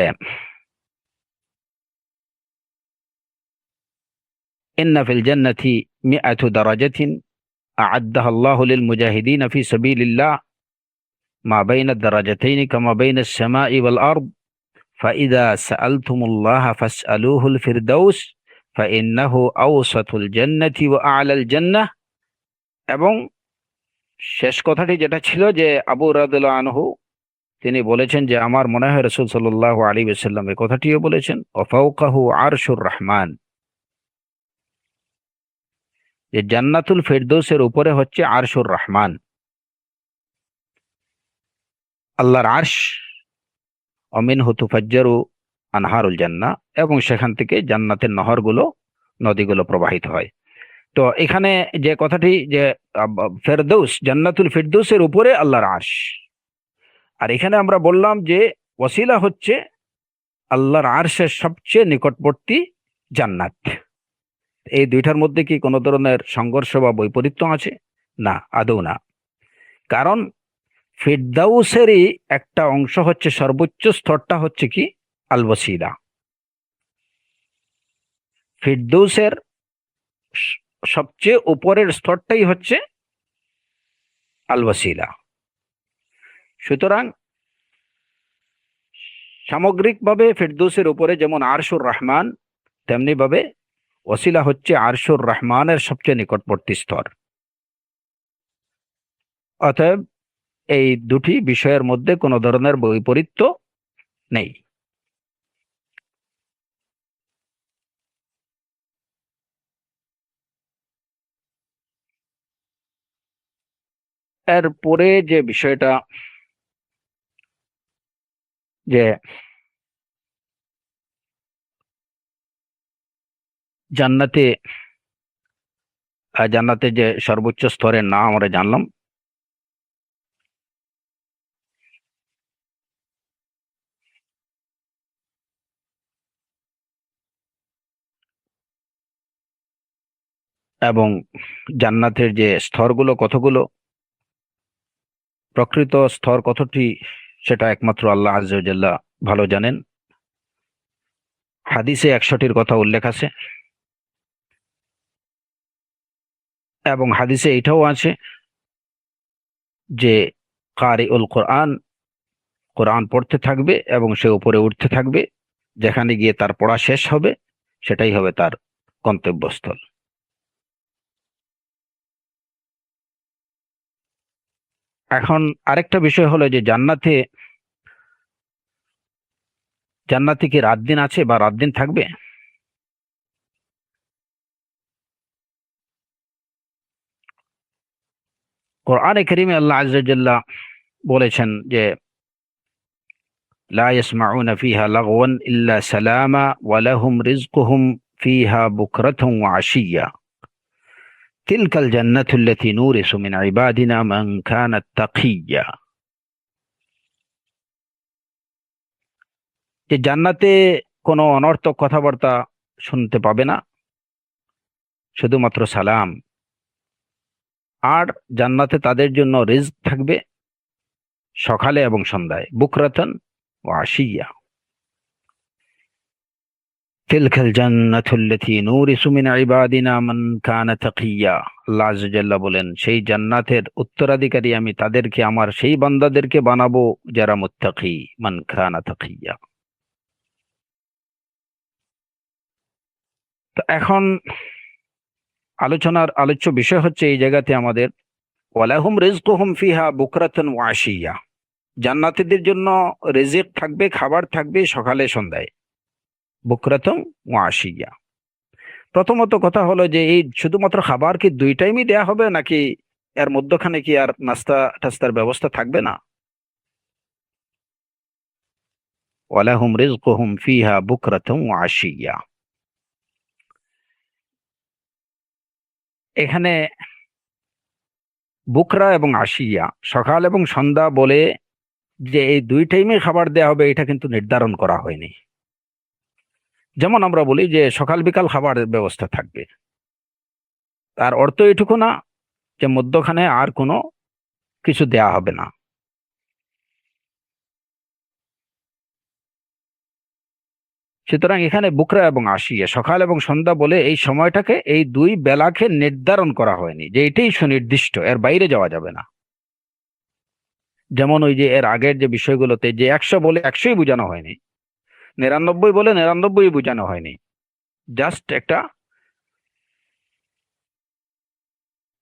ইন্না ফিল জান্নাতি মিআতু দারাজাতিন আ'আদ্দাহা আল্লাহু লিল মুজাহিদিনা ফি সাবিলিল্লাহ মা বাইনা দারাজাতাইনি কামা বাইনা আস-সামাই ওয়াল আরদ ফাইযা সাআলতুমুল্লাহা ফাসআলুহুল ফিরদাউস ফাইন্নাহু আওসাতুল জান্নাতি ওয়া আ'লাল জান্নাহ। এবং শেষ কথাটি যেটা ছিল যে আবু রাদিয়াল্লাহু আনহু তিনি বলেছেন যে আমার মনে হয় রাসূল সাল্লাল্লাহু আলাইহি ওয়াসাল্লাম এই কথাটিও বলেছেন, ওয়া ফাওকাহু আরশুর রহমান, যে জান্নাতুল ফেরদৌসের উপরে হচ্ছে আরশুর রহমান, আল্লাহর আরশ। অমিনহু তুফাজ্জারু আনহারুল জান্নাহ, এবং সেখান থেকে জান্নাতের নহরগুলো, নদীগুলো প্রবাহিত হয়। তো এখানে যে কথাটি যে ফেরদৌস, জান্নাতুল ফেরদৌসের উপরে আল্লাহর আরশ, আর এখানে আমরা বললাম যে ওয়াসিলা হচ্ছে আল্লাহর আরশের সবচেয়ে নিকটবর্তী জান্নাত। এই দুইটার মধ্যে কি কোনো ধরনের সংঘর্ষ বা বৈপরীত্য আছে? না, আদৌ না। কারণ ফিরদাউসেরই একটা অংশ হচ্ছে, সর্বোচ্চ স্তরটা হচ্ছে কি আল ওয়াসিলা। ফিরদাউসের সবচেয়ে উপরের স্তরটাই হচ্ছে আল ওয়াসিলা। সুতরাং সামগ্রিকভাবে ফিরদাউসের উপরে যেমন আরশুর রহমান, তেমনি ভাবে ওয়াসিলা হচ্ছে আরশুর রহমানের সবচেয়ে নিকটবর্তী স্তর। অতএব এই দুটি বিষয়ের মধ্যে কোনো ধরনের বৈপরীত্য নেই। এরপরে যে বিষয়টা, যে জান্নাতে জান্নাতে যে সর্বোচ্চ স্তরের নাম আমরা জানলাম, এবং জান্নাতের যে স্তরগুলো কতগুলো, প্রকৃত স্তর কতটি, সেটা একমাত্র আল্লাহ আযজা ওয়া জাল্লা ভালো জানেন। হাদিসে 100টির কথা উল্লেখ আছে, এবং হাদিসে এটাও আছে যে কারিউল কোরআন, কোরআন পড়তে থাকবে এবং সে উপরে উঠতে থাকবে, যেখানে গিয়ে তার পড়া শেষ হবে সেটাই হবে তার গন্তব্যস্থল। এখন আরেকটা বিষয় হলো যে জান্নাতে কি রাত দিন আছে বা রাত দিন থাকবে? কোরআনে কারীমে আল্লাহ আযজা ওয়া জাল্লা বলেছেন যে লা ইয়াসমাউনা ফিহা লাগওয়ান ইল্লা সালামা ওয়া লাহুম রিজকুহুম ফিহা বুকরাতুন ওয়া আশিয়্যা তিলকাল জান্নাতুল্লাতী নুরিসু মিন ইবাদিনা মান কানা তাকিয়্যা। যে জান্নাতে কোনো অনর্থক কথাবার্তা শুনতে পাবে না, শুধুমাত্র সালাম। আর জান্নাতে তাদের জন্য রিজক থাকবে সকালে এবং সন্ধ্যায়, বুকরাতান ওয়া আশিয়্যা। তিলকাল জান্নাতুল্লাতী নুরিসু মিন ইবাদিনা মান কানা তাকিয়া। আল্লাহ আযজা জাল্লা বলেন, সেই জান্নাতের উত্তরাধিকারী আমি তাদেরকে, আমার সেই বান্দাদেরকে বানাবো যারা মুত্তাকি, মান কানা তাকিয়া। তো এখন আলোচনার আলোচ্য বিষয় হচ্ছে এই জায়গাতে আমাদের, ওয়ালাহুম রিজকুহুম ফিহা বুকরাতান ওয়া আশিয়া। জান্নাতীদের জন্য রিজিক থাকবে, খাবার থাকবে সকালে সন্ধ্যায়, বুকরাতান ওয়া আশিয়া। প্রথমত কথা হলো যে এই শুধুমাত্র খাবার কি দুই টাইমই দেয়া হবে, নাকি এর মধ্যখানে কি আর নাস্তা টাস্তার ব্যবস্থা থাকবে না? ওয়ালাহুম রিজকুহুম ফিহা বুকরাতান ওয়া আশিয়া, এখানে বুকরা এবং আশিয়া, সকাল এবং সন্ধ্যা বলে যে এই দুই টাইমে খাবার দেয়া হবে, এটা কিন্তু নির্ধারণ করা হয়নি। যেমন আমরা বলি যে সকাল বিকাল খাবারের ব্যবস্থা থাকবে, তার অর্থ এটুকু না যে মধ্যখানে আর কোনো কিছু দেয়া হবে না। সুতরাং এখানে বুকরা এবং আশিয়া, সকাল এবং সন্ধ্যা বলে এই সময়টাকে, এই দুই বেলাকে নির্ধারণ করা হয়নি যে এটাই সুনির্দিষ্ট, এর বাইরে যাওয়া যাবে না। যেমন ওই যে এর আগের যে বিষয়গুলোতে যে 100 বলে 100ই বোঝানো হয়নি, 99 বলে 99ই বোঝানো হয়নি, জাস্ট একটা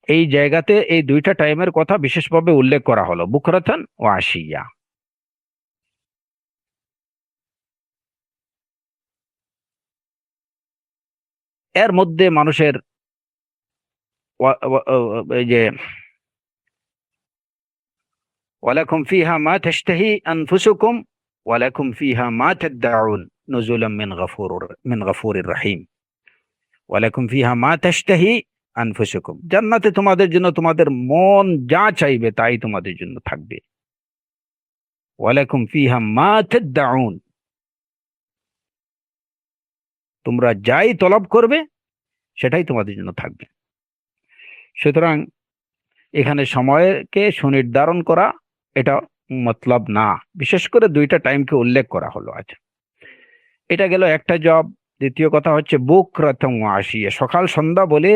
এই জায়গাতে এই দুইটা টাইমের কথা বিশেষভাবে উল্লেখ করা হলো, বুকরাতান ও আশিয়া। এর মধ্যে মানুষের এই যে ওয়ালাকুম ফিহা মা তাশতাহি আনফুসুকুম ওয়ালাকুম ফিহা মা তাদউন নুজুলাম মিন গফুরির রহিম। ওয়ালাকুম ফিহা মা তাশতাহি আনফুসুকুম, জান্নাতে তোমাদের জন্য তোমাদের মন যা চাইবে তাই তোমাদের জন্য থাকবে। ওয়ালাকুম ফিহা মা তাদউন, তোমরা যাই তলব করবে সেটাই তোমাদের জন্য থাকবে। সুতরাং এখানে সময়কে সুনির্ধারণ করা এটা মতলব না, বিশেষ করে দুইটা টাইমকে উল্লেখ করা হলো। আচ্ছা, এটা গেল একটা জব। দ্বিতীয় কথা হচ্ছে বুকরাতান ওয়া আশিয়া, সকাল সন্ধ্যা বলে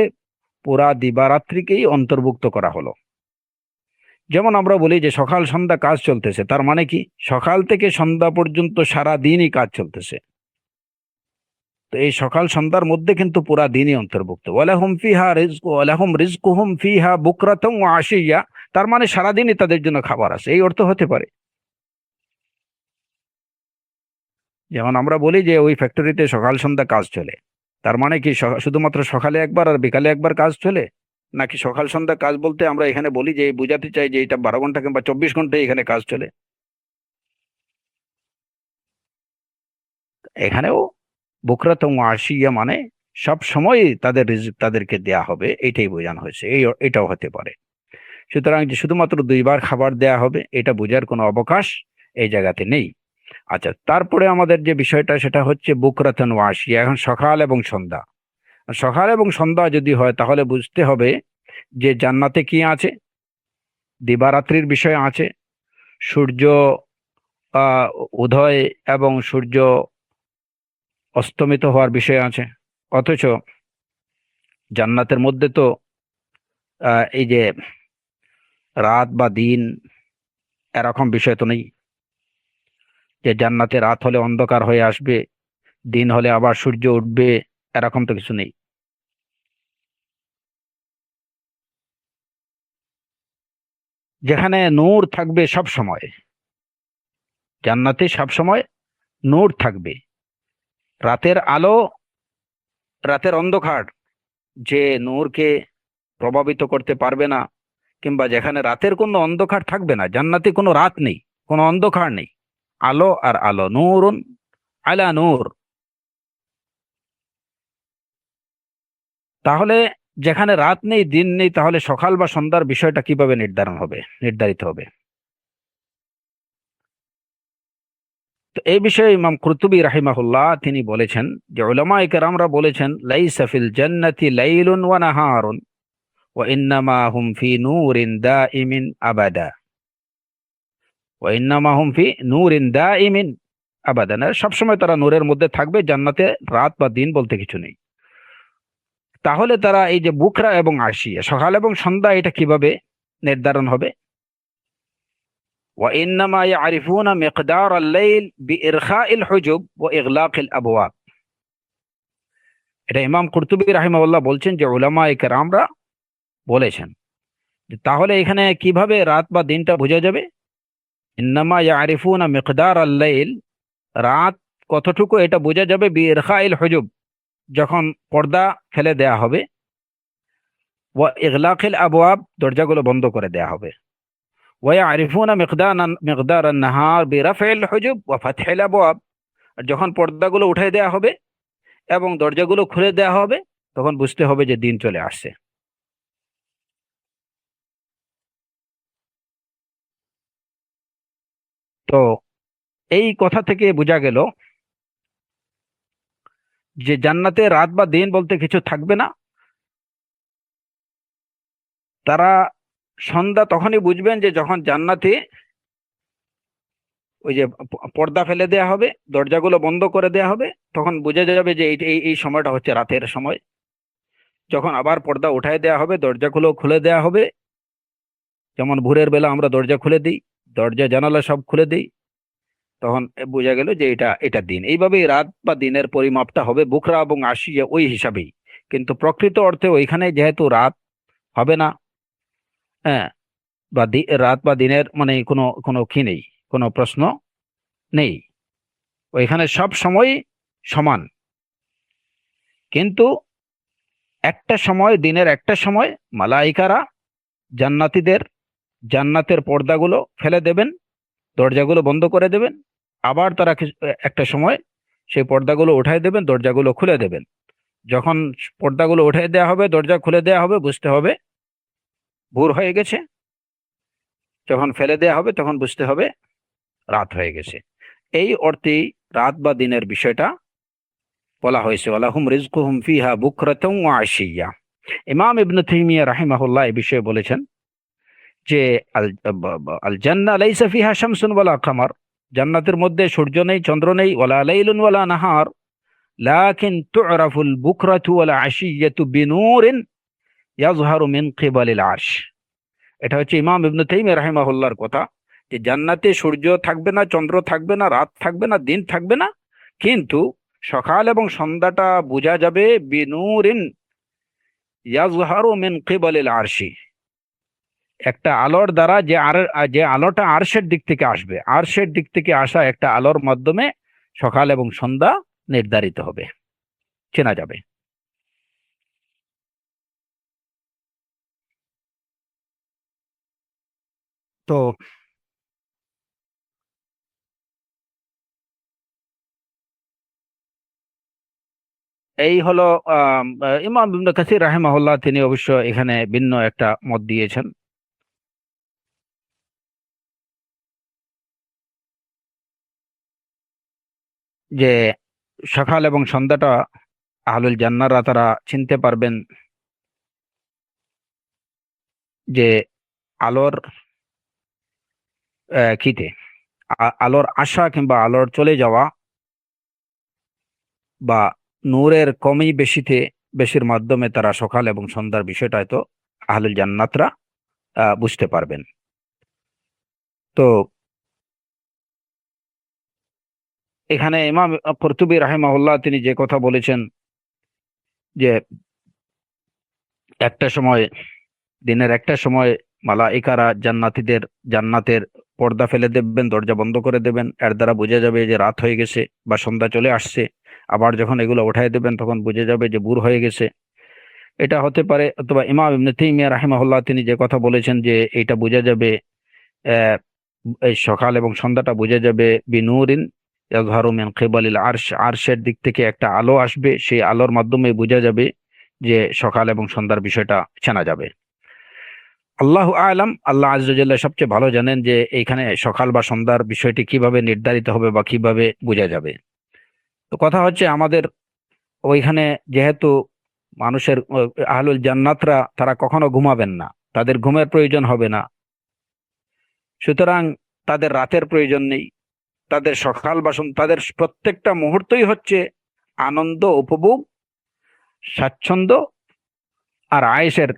পুরা দিবারাত্রিকেই অন্তর্ভুক্ত করা হলো। যেমন আমরা বলি যে সকাল সন্ধ্যা কাজ চলতেছে, তার মানে কি সকাল থেকে সন্ধ্যা পর্যন্ত সারা দিনই কাজ চলতেছে। তো এই সকাল সন্ধ্যার মধ্যে কিন্তু পুরা দিনই অন্তর্ভুক্ত। ওয়ালাহুম রিজকুহুম ফিহা বুকরাতান ওয়া আশিয়া, তার মানে সারাদিনই তাদের জন্য খাবার আছে, এই অর্থ হতে পারে। যেমন আমরা বলি যে ওই ফ্যাক্টরিতে সকাল সন্ধ্যা কাজ চলে, তার মানে কি শুধুমাত্র সকালে একবার আর বিকালে একবার কাজ চলে, নাকি সকাল সন্ধ্যা কাজ বলতে আমরা এখানে বলি যে বুঝাতে চাই যে এটা 12 ঘন্টা কিংবা 24 ঘন্টা এখানে কাজ চলে? এখানেও বুকরাতুন ওয়া আশিয়া মানে সব সময় তাদের রিজিক তাদেরকে দেয়া হবে, এটাই বোঝানো হয়েছে। এটাও হতে পারে। সুতরাং যে শুধুমাত্র দুইবার খাবার দেয়া হবে এটা বোঝার কোনো অবকাশ এই জায়গাতে নেই। আচ্ছা, তারপরে আমাদের যে বিষয়টা সেটা হচ্ছে বুকরাতুন ওয়া আশিয়া, এখন সকাল এবং সন্ধ্যা। সকাল এবং সন্ধ্যা যদি হয় তাহলে বুঝতে হবে যে জান্নাতে কি আছে, দিবারাত্রির বিষয় আছে, সূর্য উদয় এবং সূর্য অস্তমিত হওয়ার বিষয় আছে। অথচ জান্নাতের মধ্যে তো এই যে রাত বা দিন এরকম বিষয় তো নেই, যে জান্নাতে রাত হলে অন্ধকার হয়ে আসবে, দিন হলে আবার সূর্য উঠবে, এরকম তো কিছু নেই। যেখানে নূর থাকবে সব সময়, জান্নাতে সব সময় নূর থাকবে। রাতের আলো, রাতের অন্ধকার যে নূরকে প্রভাবিত করতে পারবে না, কিংবা যেখানে রাতের কোনো অন্ধকার থাকবে না, জান্নাতে কোনো রাত নেই, কোনো অন্ধকার নেই, আলো আর আলো, নূরুন আলা নূর। তাহলে যেখানে রাত নেই দিন নেই, তাহলে সকাল বা সন্ধ্যার বিষয়টা কিভাবে নির্ধারিত হবে? তো এই বিষয়ে ইমাম কুরতুবী রাহিমাহুল্লাহ তিনি বলেছেন যে উলামায়ে কেরামরা বলেছেন, লাইসা ফিল জান্নাতি লাইলুন ওয়া নাহারুন ওয়া ইন্নামা হুম ফি নূরিন দাইমিন আবাদা, ওয়া ইন্নামা হুম ফি নূরিন দাইমিন আবাদান, সবসময় তারা নূরের মধ্যে থাকবে, জান্নাতে রাত বা দিন বলতে কিছু নেই। তাহলে তারা এই যে বুকরা এবং আশিয়া, সকাল এবং সন্ধ্যা, এটা কিভাবে নির্ধারণ হবে? وإنما يعرفون مقدار الليل بإرخاء الحجب وإغلاق الأبواب। এটা ইমাম কুরতুবী রাহিমাহুল্লাহ বলছেন যে উলামায়ে কেরামরা বলেছেন যে তাহলে এখানে কিভাবে রাত বা দিনটা বোঝা যাবে? ইন্নামা ইয়ারিফুনা মিকদার আল-লাইল, রাত কতটুকু এটা বোঝা যাবে বিইরখাইল হুজুব, যখন পর্দা ফেলে দেয়া হবে, ওয়া ইগলাকিল আবওয়াব, দরজাগুলো বন্ধ করে দেয়া হবে, ওয়া ইয়ারিফুনা মিকদার আন-নাহার বিরাফইল হুজুব ওয়া ফাতহিল আবওয়াব, আর যখন পর্দাগুলো উঠাই দেয়া হবে এবং দরজাগুলো খুলে দেয়া হবে, তখন বুঝতে হবে যে দিন চলে আসছে। তো এই কথা থেকে বোঝা গেল যে জান্নাতে রাত বা দিন বলতে কিছু থাকবে না। তারা সন্ধ্যা তখনই বুঝবেন যে যখন জান্নাতে ওই যে পর্দা ফেলে দেয়া হবে, দরজাগুলো বন্ধ করে দেয়া হবে, তখন বোঝা যাবে যে এই এই এই সময়টা হচ্ছে রাতের সময়। যখন আবার পর্দা উঠায় দেয়া হবে, দরজাগুলো খুলে দেয়া হবে, যেমন ভোরের বেলা আমরা দরজা খুলে দিই, দরজা জানালা সব খুলে দিই, তখন বোঝা গেল যে এটা এটা দিন। এইভাবেই রাত বা দিনের পরিমাপটা হবে বুকরা এবং আশিয়া ওই হিসাবেই। কিন্তু প্রকৃত অর্থে ওইখানে যেহেতু রাত হবে না, হ্যাঁ, বা রাত বা দিনের মানে কোনো কোনো কি নেই, কোনো প্রশ্ন নেই, ওইখানে সব সময় সমান। কিন্তু একটা সময়, দিনের একটা সময় মালাইকারা জান্নাতীদের জান্নাতের পর্দাগুলো ফেলে দেবেন, দরজাগুলো বন্ধ করে দেবেন, আবার তারা একটা সময় সেই পর্দাগুলো উঠাই দেবেন, দরজাগুলো খুলে দেবেন। যখন পর্দাগুলো উঠাই দেওয়া হবে, দরজা খুলে দেওয়া হবে, বুঝতে হবে ভোর হয়ে গেছে। যখন ফেলে দেওয়া হবে, তখন বুঝতে হবে রাত হয়ে গেছে। এই অর্থেই রাত বা দিনের বিষয়টা বলা হয়েছে, ওয়ালাহুম রিজকুহুম ফিহা বুকরাতাও ওয়া আশিয়্যা। ইমাম ইবনে তাইমিয়া রাহিমাহুল্লাহ এই বিষয়ে বলেছেন যে আল আল জান্নাহ লাইসা ফিহা শামসুন ওয়ালা কামার, জান্নাতের মধ্যে সূর্য নেই, চন্দ্র নেই, ওয়ালা লাইলুন ওয়ালা নাহার, লাকিন তু'রাফুল বুকরাতু ওয়াল আশিয়্যাতু বিনূরিন ইয়াযহারু মিন কিবালিল আরশ। এটা হচ্ছে ইমাম ইবনে তাইমিয়া রাহিমাহুল্লাহর কথা, যে জান্নাতে সূর্য থাকবে না, চন্দ্র থাকবে না, রাত থাকবে না, দিন থাকবে না, কিন্তু সকাল এবং সন্ধ্যাটা বোঝা যাবে বিনূরিন ইয়াযহারু মিন কিবালিল আরশি, একটা আলোর দ্বারা, যে আলোটা আরশের দিক থেকে আসবে, আরশের দিক থেকে আসা একটা আলোর মাধ্যমে সকাল এবং সন্ধ্যা নির্ধারিত হবে, চেনা যাবে। তো এই হলো ইমাম ইবনে কাসির রাহিমাহুল্লাহ, তিনি অবশ্য এখানে ভিন্ন একটা মত দিয়েছেন। যে সকাল এবং সন্ধ্যাটা আহলুল জান্নাহরা তারা চিনতে পারবেন যে আলোর কিতে আলোর আসা কিংবা আলোর চলে যাওয়া, বা নূরের কমই বেশিতে বেশির মাধ্যমে তারা সকাল এবং সন্ধ্যার বিষয়টা হয়তো আহলুল জান্নাতরা বুঝতে পারবেন। তো এখানে ইমাম কুরতুবী রাহিমাহুল্লাহ তিনি যে কথা বলেছেন যে একটা সময়, দিনের একটা সময় মালাইকারা জান্নাতীদের জান্নাতের পর্দা ফেলে দেবেন, দরজা বন্ধ করে দেবেন, এর দ্বারা বোঝা যাবে যে রাত হয়ে গেছে বা সন্ধ্যা চলে আসছে। আবার যখন এগুলো উঠাই দেবেন, তখন বোঝা যাবে যে ভোর হয়ে গেছে। এটা হতে পারে, অথবা ইমাম ইবনে তাইমিয়া রাহিমাহুল্লাহ তিনি যে কথা বলেছেন যে এটা বোঝা যাবে, আহ, এই সকাল এবং সন্ধ্যাটা বোঝা যাবে বিনুরিন ইয়াযহারু মিন কিবালিল আরশ, আরশের দিক থেকে একটা আলো আসবে, সেই আলোর মাধ্যমে বোঝা যাবে যে সকাল এবং সন্ধ্যার বিষয়টা চেনা যাবে। আল্লাহু আ'লাম, আল্লাহ আযজা ওয়া জাল্লা সবচেয়ে ভালো জানেন যে এইখানে সকাল বা সন্ধ্যার বিষয়টি কিভাবে নির্ধারিত হবে বা কিভাবে বোঝা যাবে। তো কথা হচ্ছে আমাদের ওইখানে যেহেতু মানুষের আহলুল জান্নাতরা তারা কখনো ঘুমাবেন না, তাদের ঘুমের প্রয়োজন হবে না, সুতরাং তাদের রাতের প্রয়োজন নেই। তাদের সকাল বা তাদের প্রত্যেকটা মুহূর্তই হচ্ছে আনন্দ, উপভোগ, স্বাচ্ছন্দ্য আর আয়েশের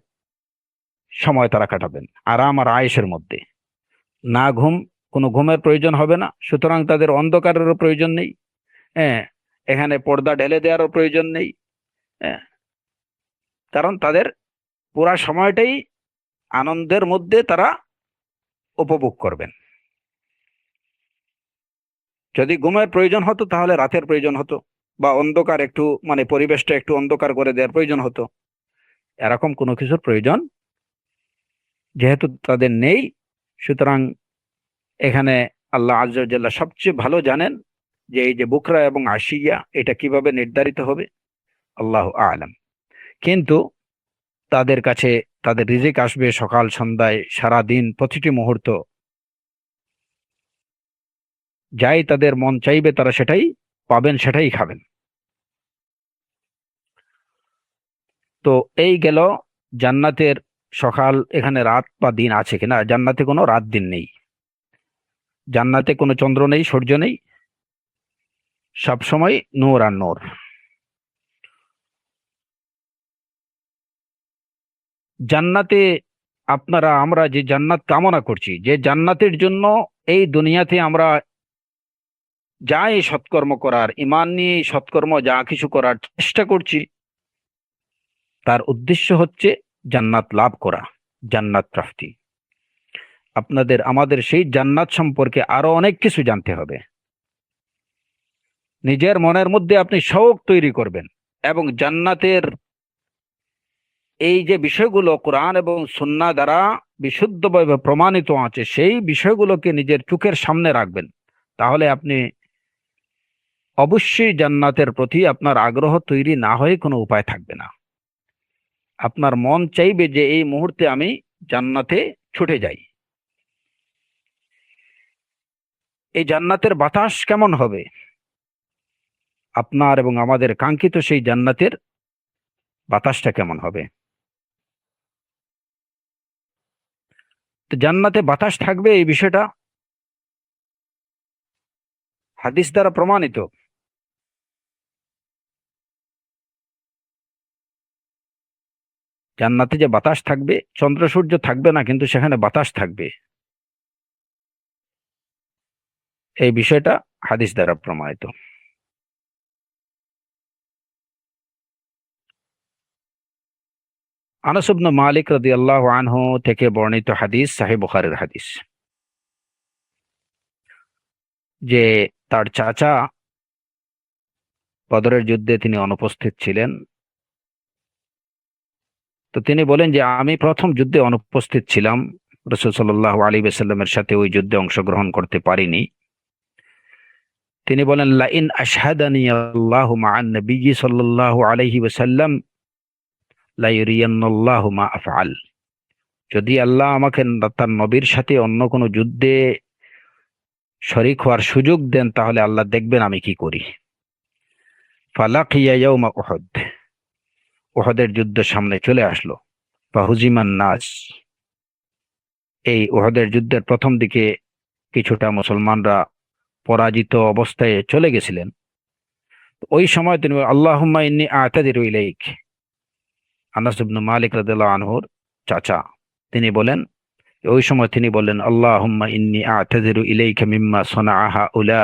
সময় তারা কাটাবেন, আরাম আর আয়েশের মধ্যে। না কোনো ঘুমের প্রয়োজন হবে না, সুতরাং তাদের অন্ধকারেরও প্রয়োজন নেই। হ্যাঁ, এখানে পর্দা ঢেলে দেওয়ারও প্রয়োজন নেই। হ্যাঁ, কারণ তাদের পুরা সময়টাই আনন্দের মধ্যে তারা উপভোগ করবেন। যদি ঘুমের প্রয়োজন হতো তাহলে রাতের প্রয়োজন হতো, বা অন্ধকার একটু পরিবেশটা একটু অন্ধকার করে দেওয়ার প্রয়োজন হতো। এরকম কোনো কিছুর প্রয়োজন যেহেতু তাদের নেই, সুতরাং এখানে আল্লাহ আযজা ওয়া জাল্লা সবচেয়ে ভালো জানেন যে এই যে বুকরা এবং আশিয়া এটা কিভাবে নির্ধারিত হবে, আল্লাহু আ'লাম। কিন্তু তাদের কাছে তাদের রিজিক আসবে সকাল সন্ধ্যায়, সারা দিন, প্রতিটি মুহূর্ত। যাই তাদের মন চাইবে তারা সেটাই পাবেন, সেটাই খাবেন। তো এই গেল জান্নাতের সকাল। এখানে রাত বা দিন আছে কিনা? জান্নাতে কোনো রাত দিন নেই, জান্নাতে কোনো চন্দ্র নেই, সূর্য নেই, সবসময় নূর আর নূর। জান্নাতে আমরা যে জান্নাত কামনা করছি, যে জান্নাতের জন্য এই দুনিয়াতে আমরা যা এই সৎকর্ম করার, ইমান নিয়ে এই সৎকর্ম যা কিছু করার চেষ্টা করছি, তার উদ্দেশ্য হচ্ছে জান্নাত লাভ করা, জান্নাত প্রাপ্তি। আমাদের সেই জান্নাত সম্পর্কে আরো অনেক কিছু জানতে হবে। নিজের মনের মধ্যে আপনি শৌক তৈরি করবেন, এবং জান্নাতের এই যে বিষয়গুলো কোরআন এবং সুন্নাহ দ্বারা বিশুদ্ধভাবে প্রমাণিত আছে, সেই বিষয়গুলোকে নিজের চোখের সামনে রাখবেন। তাহলে আপনি অবশ্যই জান্নাতের প্রতি আপনার আগ্রহ তৈরি না হয়ে কোনো উপায় থাকবে না। আপনার মন চাইবে যে এই মুহূর্তে আমি জান্নাতে ছুটে যাই। এই জান্নাতের বাতাস কেমন হবে? আপনার এবং আমাদের কাঙ্ক্ষিত সেই জান্নাতের বাতাসটা কেমন হবে? তো জান্নাতে বাতাস থাকবে, এই বিষয়টা হাদিস দ্বারা প্রমাণিত। জান্নাতে যে বাতাস থাকবে, চন্দ্র সূর্য থাকবে না, কিন্তু সেখানে বাতাস থাকবে, এই বিষয়টা হাদিস দ্বারা প্রমাণিত। আনাস ইবনে মালিক রাদিয়াল্লাহু আনহু থেকে বর্ণিত হাদিস, সহিহ বুখারীর হাদিস, যে তার চাচা বদরের যুদ্ধে তিনি অনুপস্থিত ছিলেন। তো তিনি বলেন যে আমি প্রথম যুদ্ধে অনুপস্থিত ছিলাম, রাসূল সাল্লাল্লাহু আলাইহি ওয়াসাল্লামের সাথে ওই যুদ্ধে অংশগ্রহণ করতে পারিনি। তিনি বলেন, লা ইন আশহাদানি আল্লাহু মা'আন নবিয়্যি সাল্লাল্লাহু আলাইহি ওয়াসাল্লাম লা ইউরিয়ান্নাল্লাহু মা আফআল। যদি আল্লাহ আমাকে তার নবীর সাথে অন্য কোনো যুদ্ধে শরীক হওয়ার সুযোগ দেন, তাহলে আল্লাহ দেখবেন আমি কি করি। ফালাকিয়া ইয়াউমা উহুদ, উহুদের যুদ্ধ সামনে চলে আসলো। ফাহুজিমান নাস, এই উহুদের যুদ্ধের প্রথম দিকে কিছুটা মুসলমানরা পরাজিত অবস্থায় চলে গেছিলেন। ওই সময় তিনি আল্লাহুম্মা ইন্নী আ'তাযিরু ইলাইক, আনাস ইবনে মালিক রাদিয়াল্লাহু আনহুর চাচা, তিনি বলেন, ওই সময় তিনি বললেন, আল্লাহুম্মা ইন্নী আ'তাযিরু ইলাইকা মিম্মা সানাআ হাউলা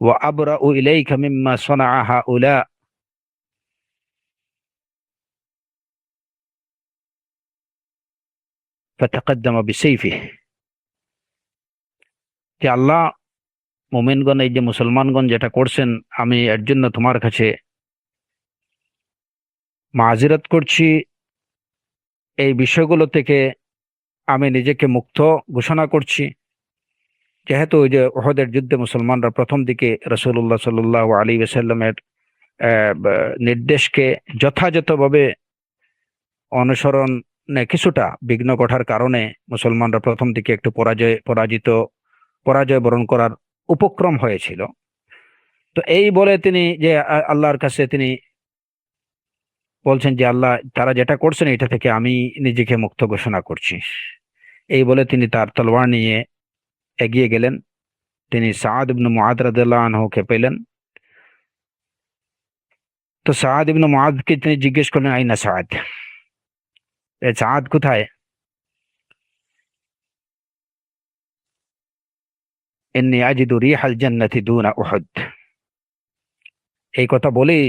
ওয়া আবরাউ ইলাইকা মিম্মা সানাআ হাউলা। ফাতাকাদ্দামা বিসাইফিহি, যে আল্লাহ, মুমিনগণ, এই যে মুসলমানগণ যেটা করছেন, আমি এর জন্য তোমার কাছে মাযিরাত করছি। এই বিষয়গুলো থেকে আমি নিজেকে মুক্ত ঘোষণা করছি। যেহেতু ওই যে উহুদের যুদ্ধে মুসলমানরা প্রথম দিকে রাসূলুল্লাহ সাল্লাল্লাহু আলাইহি ওয়াসাল্লামের নির্দেশকে যথাযথভাবে অনুসরণে কিছুটা বিঘ্ন ঘটার কারণে মুসলমানরা প্রথম দিকে একটু পরাজয় বরণ করার উপক্রম হয়েছিল। তো এই বলে তিনি যে আল্লাহর কাছে তিনি বলছেন যে আল্লাহ, তারা যেটা করছেন এটা থেকে আমি নিজেকে মুক্ত ঘোষণা করছি। এই বলে তিনি তার তলোয়ার নিয়ে এগিয়ে গেলেন তিনি সাদ ইবনে মুআদ রাদিয়াল্লাহু আনহুকে পেলেন। তো সাদ ইবনে মুআদকে তিনি জিজ্ঞেস করলেন, আইনা সাদ, এ সাদ কোথায়? ইন্নী আজিদু রিহাল জান্নাতি দুনা উহুদ। এই কথা বলি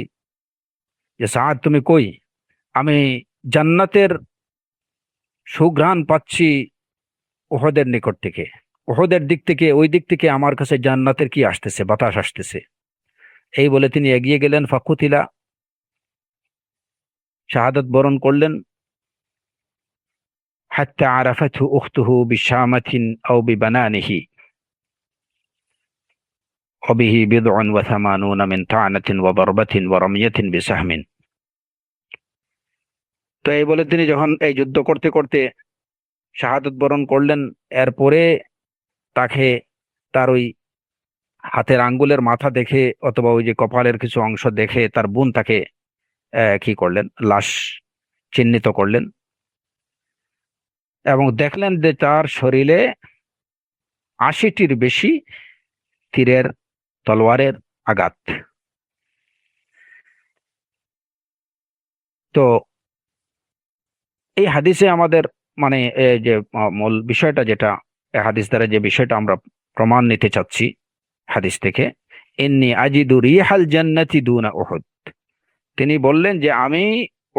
যে সাদ তুমি কই? আমি জান্নাতের সুঘ্রাণ পাচ্ছি উহুদের নিকট থেকে। উহুদের দিক থেকে, ওই দিক থেকে আমার কাছে জান্নাতের কি আসতেছে, বাতাস আসতেছে। এই বলে তিনি এগিয়ে গেলেন, ফাকুতিলা, শাহাদাত বরণ করলেন। হাত্তা আরাফাতহু উখতুহু বিশামাতিন আও বিবানানিহি ওয়া বিহি বিদউন ওয়া থামানুনা মিন তা'নাতিন ওয়া দারবাতিন ওয়া রামিয়াতিন বিসাহমিন। তো এই বলে তিনি যখন এই যুদ্ধ করতে করতে শাহাদাত বরণ করলেন, এরপরে তাকে তার ওই হাতের আঙ্গুলের মাথা দেখে অথবা ওই যে কপালের কিছু অংশ দেখে তার বোন তাকে কি করলেন, লাশ চিহ্নিত করলেন এবং দেখলেন যে তার শরীরে ৮০টির বেশি তীরের, তলোয়ারের আঘাত। তো এই হাদিসে আমাদের মানে যে মূল বিষয়টা, যেটা হাদিস দ্বারা যে বিষয়টা আমরা প্রমাণ নিতে চাচ্ছি হাদিস থেকে, ইন্নী আজিদু রিহাল জান্নাতি দুনা উহুদ, তিনি বললেন যে আমি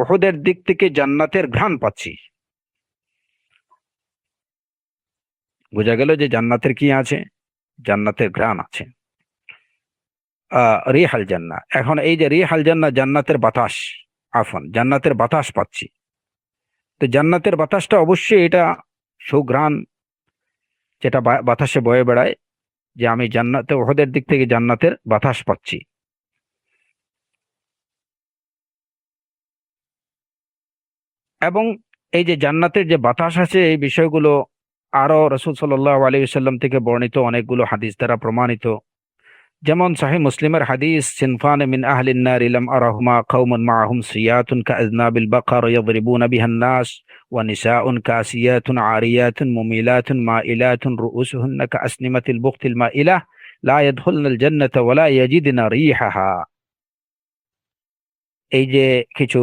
উহুদের দিক থেকে জান্নাতের ঘ্রাণ পাচ্ছি। বোঝা গেল যে জান্নাতের কি আছে, জান্নাতের ঘ্রাণ আছে। রিহাল জান্নাহ, এখন এই যে রিহাল জান্নাহ, জান্নাতের বাতাস, জান্নাতের বাতাস পাচ্ছি। তো জান্নাতের বাতাসটা অবশ্যই এটা সুঘ্রাণ, যেটা বাতাসে বয়ে বেড়ায়, যে আমি জান্নাতে উহুদের দিক থেকে জান্নাতের বাতাস পাচ্ছি। এবং এই যে জান্নাতের যে বাতাস আছে, এই বিষয়গুলো আরো রাসূল সাল্লাল্লাহু আলাইহি ওয়াসাল্লাম থেকে বর্ণিত অনেকগুলো হাদিস দ্বারা প্রমাণিত। যেমন সহিহ মুসলিমের হাদিস, সিনফান মিন আহলিন নারি লাম আরাহুমা কওমুন মাআহুম সিয়াতুন কাআযনাবিল বাকার ইয়াদরিবুনা বিহান নাস ওয়া নিসাউন কাসিয়াতুন আরিয়াতুন মুমিলাতুন মাইলাতুন রুউসুহুন্না কাআসনিমাতিল বুখতিল মাইলাহ লা ইয়াদখুলনাল জান্নাতা ওয়া লা ইয়াজিদনা রিহাহা। এই যে কিছু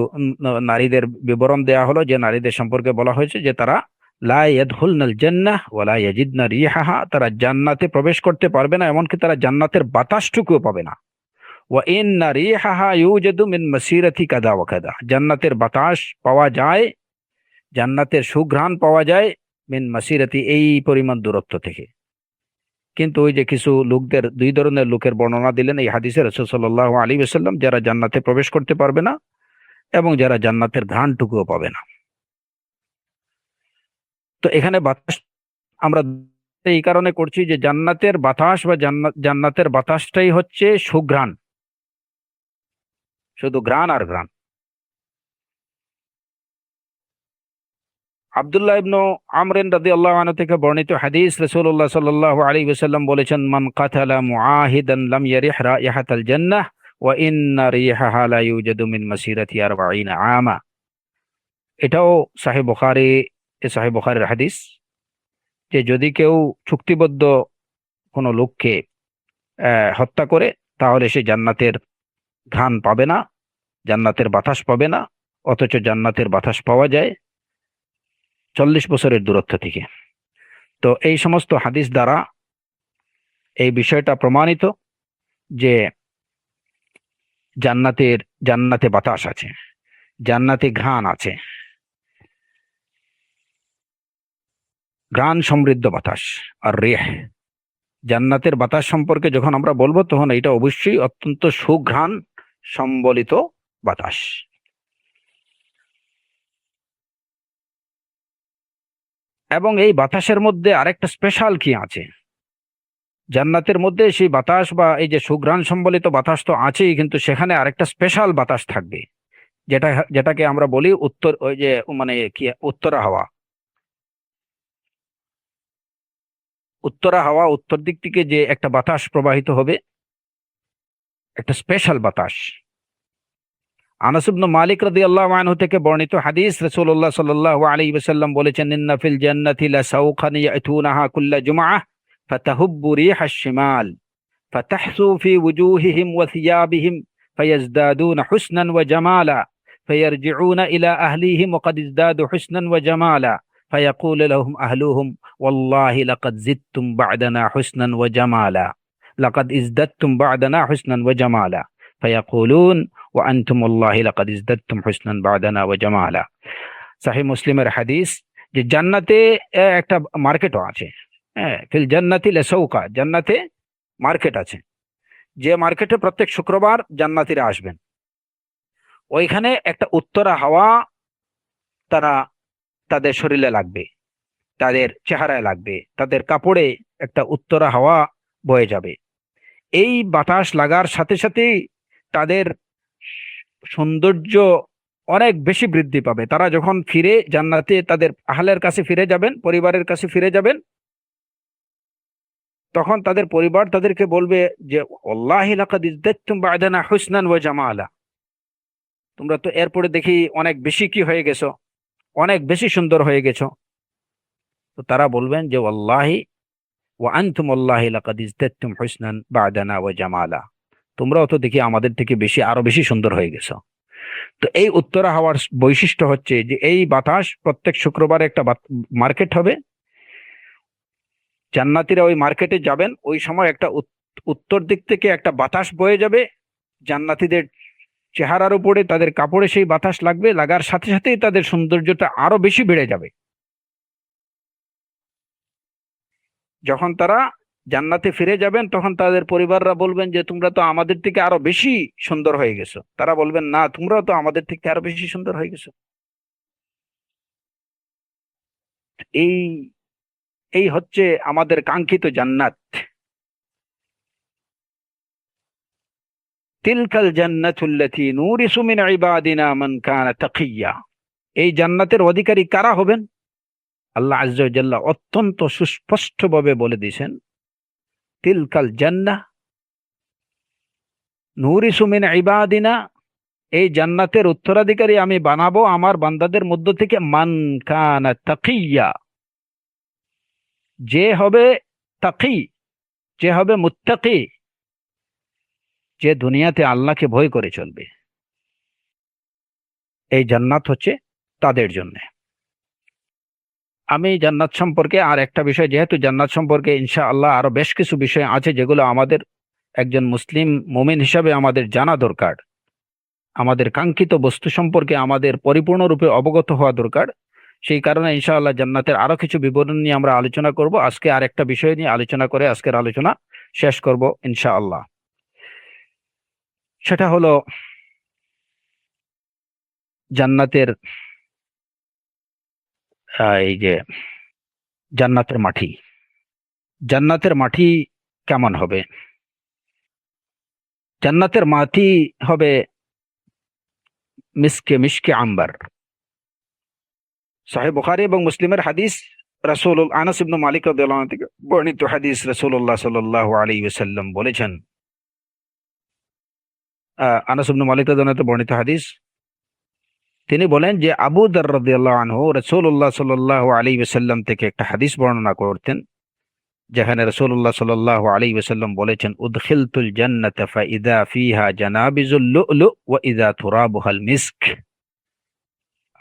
নারীদের বিবরণ দেয়া হলো, যে নারীদের সম্পর্কে বলা হয়েছে যে তারা লা ইয়াদখুলনাল জান্নাহ ওয়া লা ইয়াজিদনা রিহাহা, তারা জান্নাতে প্রবেশ করতে পারবে না, এমনকি তারা জান্নাতের বাতাসটুকুও পাবে না। ওয়া ইন্না রিহাহা ইউজাদু মিন মাসিরাতি কাদা ওয়া কাদা, জান্নাতের বাতাস পাওয়া যায়, জান্নাতের সুঘ্রাণ পাওয়া যায় মিন মাসিরাতি, এই পরিমাণ দূরত্ব থেকে। কিন্তু ওই যে কিছু লোকদের, দুই ধরনের লোকের বর্ণনা দিলেন এই হাদিসে রাসূল সাল্লাল্লাহু আলাইহি ওয়াসাল্লাম, যারা জান্নাতে প্রবেশ করতে পারবে না এবং যারা জান্নাতের ঘ্রাণটুকুও পাবে না। তো এখানে বাতাস আমরা এই কারণে করছি যে জান্নাতের বাতাস বা জান্নাতের বাতাসটাই হচ্ছে সুঘ্রাণ, শুধু ঘ্রাণ আর ঘ্রাণ। আব্দুল্লাহ ইবনু আমর রাদিয়াল্লাহু আনহু থেকে বর্ণিত হাদিস, রাসূলুল্লাহ সাল্লাল্লাহু আলাইহি ওয়াসাল্লাম বলেছেন, মান কাতালা মুআহিদান লাম ইয়ারিহ রাইহাতাল জান্নাহ ওয়া ইন্না রিহাহা লা ইউজাদু মিন মাসিরাতি 40 আমা। এটাও সহিহ বুখারীর হাদিস, যে যদি কেউ চুক্তিবদ্ধ কোনো লোককে হত্যা করে, তাহলে সে জান্নাতের ঘ্রাণ পাবে না, জান্নাতের বাতাস পাবে না, অথচ জান্নাতের বাতাস পাওয়া যায় 40 বছরের দূরত্ব থেকে। তো এই সমস্ত হাদিস দ্বারা এই বিষয়টা প্রমাণিত যে জান্নাতে বাতাস আছে, জান্নাতে ঘ্রাণ আছে, ঘ্রাণ সমৃদ্ধ বাতাস। আর রিহ, জান্নাতের বাতাস সম্পর্কে যখন আমরা বলবো, তখন এটা অবশ্যই অত্যন্ত সুঘ্রাণ সম্বলিত বাতাস। এবং এই বাতাসের মধ্যে আরেকটা স্পেশাল কি আছে, জান্নাতের মধ্যে সেই বাতাস বা এই যে সুঘ্রাণ সম্বলিত বাতাস তো আছেই, কিন্তু সেখানে আরেকটা স্পেশাল বাতাস থাকবে, যেটাকে আমরা বলি ওই যে মানে কি, উত্তরা হাওয়া। উত্তরা হাওয়া, উত্তর দিক থেকে যে একটা বাতাস প্রবাহিত হবে, একটা স্পেশাল বাতাস। আনাস ইবনে মালিক রাদিয়াল্লাহু আনহু থেকে বর্ণিত হাদিস, রাসূলুল্লাহ সাল্লাল্লাহু আলাইহি ওয়াসাল্লাম বলেছেন, ইন্না ফিল জান্নাতি লাসাওকান ইয়াতুনাহা কুল্লা জুমআহ فتهب ريح الشمال فتحثو في وجوههم وثيابهم فيزدادون حسنا وجمالا فيرجعون إلى أهليهم وقد ازدادوا حسنا وجمالا فيقول لهم أهلهم والله لقد زدتم بعدنا حسنا وجمالا لقد ازددتم بعدنا حسنا وجمالا فيقولون وأنتم والله لقد ازددتم حسنا بعدنا وجمالا সাহিহ মুসলিমের হাদিস যে জান্নাতে একটা মার্কেটও আছে। হ্যাঁ, ফিল জান্নাতি লাসৌকা, জান্নাতে মার্কেট আছে, যে মার্কেটে প্রত্যেক শুক্রবার জান্নাতীরা আসবেন। ওইখানে একটা উত্তরা হাওয়া তারা তাদের শরীরে লাগবে, তাদের চেহারায় লাগবে, তাদের কাপড়ে একটা উত্তরা হাওয়া বয়ে যাবে। এই বাতাস লাগার সাথে সাথেই তাদের সৌন্দর্য অনেক বেশি বৃদ্ধি পাবে। তারা যখন ফিরে জান্নাতে তাদের আহলের কাছে ফিরে যাবেন, পরিবারের কাছে ফিরে যাবেন, তখন তাদের পরিবার তাদেরকে বলবে যে ওয়াল্লাহি লাকাদ ইজদাদতুম বা'দানা হুসনান ওয়া জামালা, তোমরা তো এরপরে দেখি অনেক বেশি কি হয়ে গেছো, অনেক বেশি সুন্দর হয়ে গেছো। তো তারা বলবেন যে ওয়াল্লাহি ওয়া আনতুম ওয়াল্লাহি লাকাদ ইজদাদতুম হুসনান বা'দানা ওয়া জামালা, তোমরাও তো দেখি আমাদের থেকে বেশি, আরো বেশি সুন্দর হয়ে গেছো। তো এই উত্তরা হাওয়ার বৈশিষ্ট্য হচ্ছে যে এই বাতাস প্রত্যেক শুক্রবারে একটা মার্কেট হবে, জান্নাতীরা ওই মার্কেটে যাবেন, ওই সময় একটা উত্তর দিক থেকে একটা বাতাস বয়ে যাবে, জান্নাতীদের চেহারার উপরে তাদের কাপড়ে সেই বাতাস লাগবে, লাগার সাথে সাথেই তাদের সৌন্দর্যটা আরো বেশি বেড়ে যাবে। যখন তারা জান্নাতে ফিরে যাবেন তখন তাদের পরিবাররা বলবেন যে তোমরা তো আমাদের থেকে আরো বেশি সুন্দর হয়ে গেছো। তারা বলবেন না, তোমরাও তো আমাদের থেকে আরো বেশি সুন্দর হয়ে গেছো। এই এই হচ্ছে আমাদের কাঙ্ক্ষিত জান্নাত। তিলকাল জান্নাতুল্লাতী নুরিসু মিন ইবাদিনা মান কানা তাকিয়্যা, এই জান্নাতের অধিকারী কারা হবেন? আল্লাহ আযজা ওয়া জাল্লা অত্যন্ত সুস্পষ্টভাবে বলে দিয়েছেন, তিলকাল জান্নাহ নুরিসু মিন ইবাদিনা, এই জান্নাতের উত্তরাধিকারী আমি বানাবো আমার বান্দাদের মধ্য থেকে মান কানা তাকিয়্যা, যে হবে তাকি, যে হবে মুত্তাকি, যে দুনিয়াতে আল্লাহকে ভয় করে চলবে, এই জান্নাত হচ্ছে তাদের জন্য। আমি জান্নাত সম্পর্কে আর একটা বিষয়, যেহেতু জান্নাত সম্পর্কে ইনশাআল্লাহ আরো বেশ কিছু বিষয় আছে যেগুলো আমাদের একজন মুসলিম মুমিন হিসাবে আমাদের জানা দরকার, আমাদের কাঙ্ক্ষিত বস্তু সম্পর্কে আমাদের পরিপূর্ণরূপে অবগত হওয়া দরকার। সেই কারণে ইনশাআল্লাহ জান্নাতের আরো কিছু বিবরণ নিয়ে আমরা আলোচনা করব। আজকে আরেকটা বিষয় নিয়ে আলোচনা করে আজকের আলোচনা শেষ করব ইনশাআল্লাহ। সেটা হলো জান্নাতের এই যে জান্নাতের মাটি, জান্নাতের মাটি কেমন হবে? জান্নাতের মাটি হবে মিসকে মিশকে আম্বার। সহিহ বুখারী এবং মুসলিমের হাদিস, আনাস ইবনে মালিক রাদিয়াল্লাহু আনহু থেকে বর্ণিত হাদিস, রাসূলুল্লাহ সাল্লাল্লাহু আলাইহি ওয়াসাল্লাম বলেছেন, আনাস ইবনে মালিক রাদিয়াল্লাহু আনহু বর্ণিত হাদিস, তিনি বলেন যে আবু যর রাদিয়াল্লাহু আনহু রাসূলুল্লাহ সাল্লাল্লাহু আলাইহি ওয়াসাল্লাম থেকে একটা হাদিস বর্ণনা করতেন, যেখানে রাসূলুল্লাহ সাল্লাল্লাহু আলাইহি ওয়াসাল্লাম বলেছেন, উদখিলতুল জান্নাতা ফাইদা ফিহা জানাবিজুল লুলু ওয়া ইযা তুরাবুহাল মিস্ক,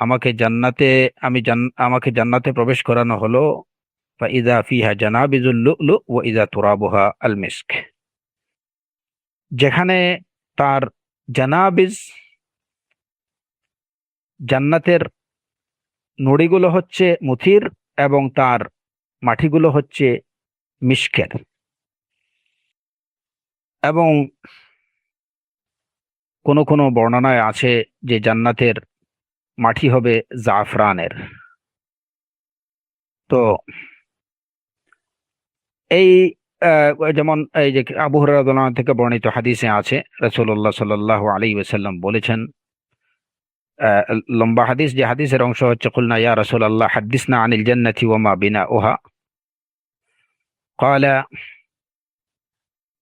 আমাকে জান্নাতে প্রবেশ করানো হলো, ফাইদা ফিহা জানাবিজুল লুলু ওয়া ইযা তুরাবুহা আল মিস্ক, যেখানে তার জানাবিজ, জান্নাতের নুড়িগুলো হচ্ছে মুথির এবং তার মাটিগুলো হচ্ছে মিশকের, এবং কোন কোন বর্ণনায় আছে যে জান্নাতের মাটি হবে জাফরানের। তো এই যেমন এই যে আবু হুরায়রা রাদিয়াল্লাহু আনহু থেকে বর্ণিত হাদিসে আছে, রাসূলুল্লাহ সাল্লাল্লাহু আলাইহি ওয়াসাল্লাম বলেছেন, লম্বা হাদিস, যে হাদিসের অংশ হচ্ছে, কুলনা ইয়া রাসূলুল্লাহ হাদিসনা আনিল জান্নাতি ওয়া মা বিনাউহা, ক্বালা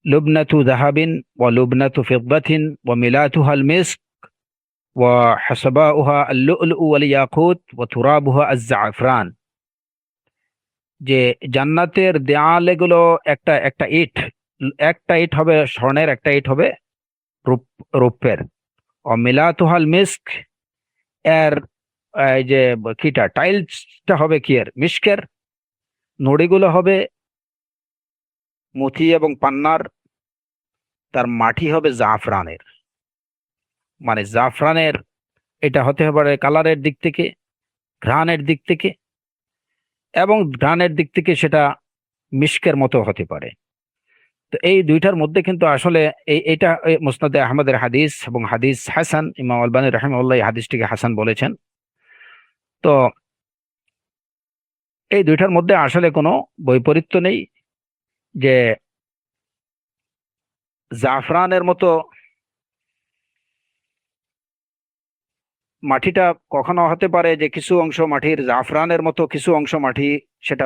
লুবনাতু যাহাবিন ওয়া লুবনাতু ফিদ্দাতিন ওয়া মিলাতুহা আল মিস্ক ওয়া হাসাবাউহা আল লুলু ওয়াল ইয়াকুত ওয়া তুরাবুহা আজ জাফরান। যে জান্নাতের দেয়াল এগুলো একটা একটা ইট হবে স্বর্ণের, একটা ইট হবে রূপের। অমিলাতুহাল মিস্ক, এর এই যে কিটা টাইলসটা হবে কি এর মিস্কের, নড়িগুলো হবে মথি এবং পান্নার, তার মাটি হবে জাফরানের। মানে জাফরানের, এটা হতে পারে কালারের দিক থেকে, ঘ্রাণের দিক থেকে, এবং ঘ্রাণের দিক থেকে সেটা মিস্কের মতো হতে পারে। তো এই দুইটার মধ্যে কিন্তু আসলে এটা মুসনাদে আহমদের হাদিস এবং হাদিস হাসান, ইমাম আলবানী রাহিমাহুল্লাহ এই হাদিসটিকে হাসান বলেছেন। তো এই দুইটার মধ্যে আসলে কোনো বৈপরীত্য নেই যে জাফরানের মতো মাটিটা কখনো হতে পারে যে কিছু অংশ মাটির জাফরানের মতো, কিছু অংশ মাটি সেটা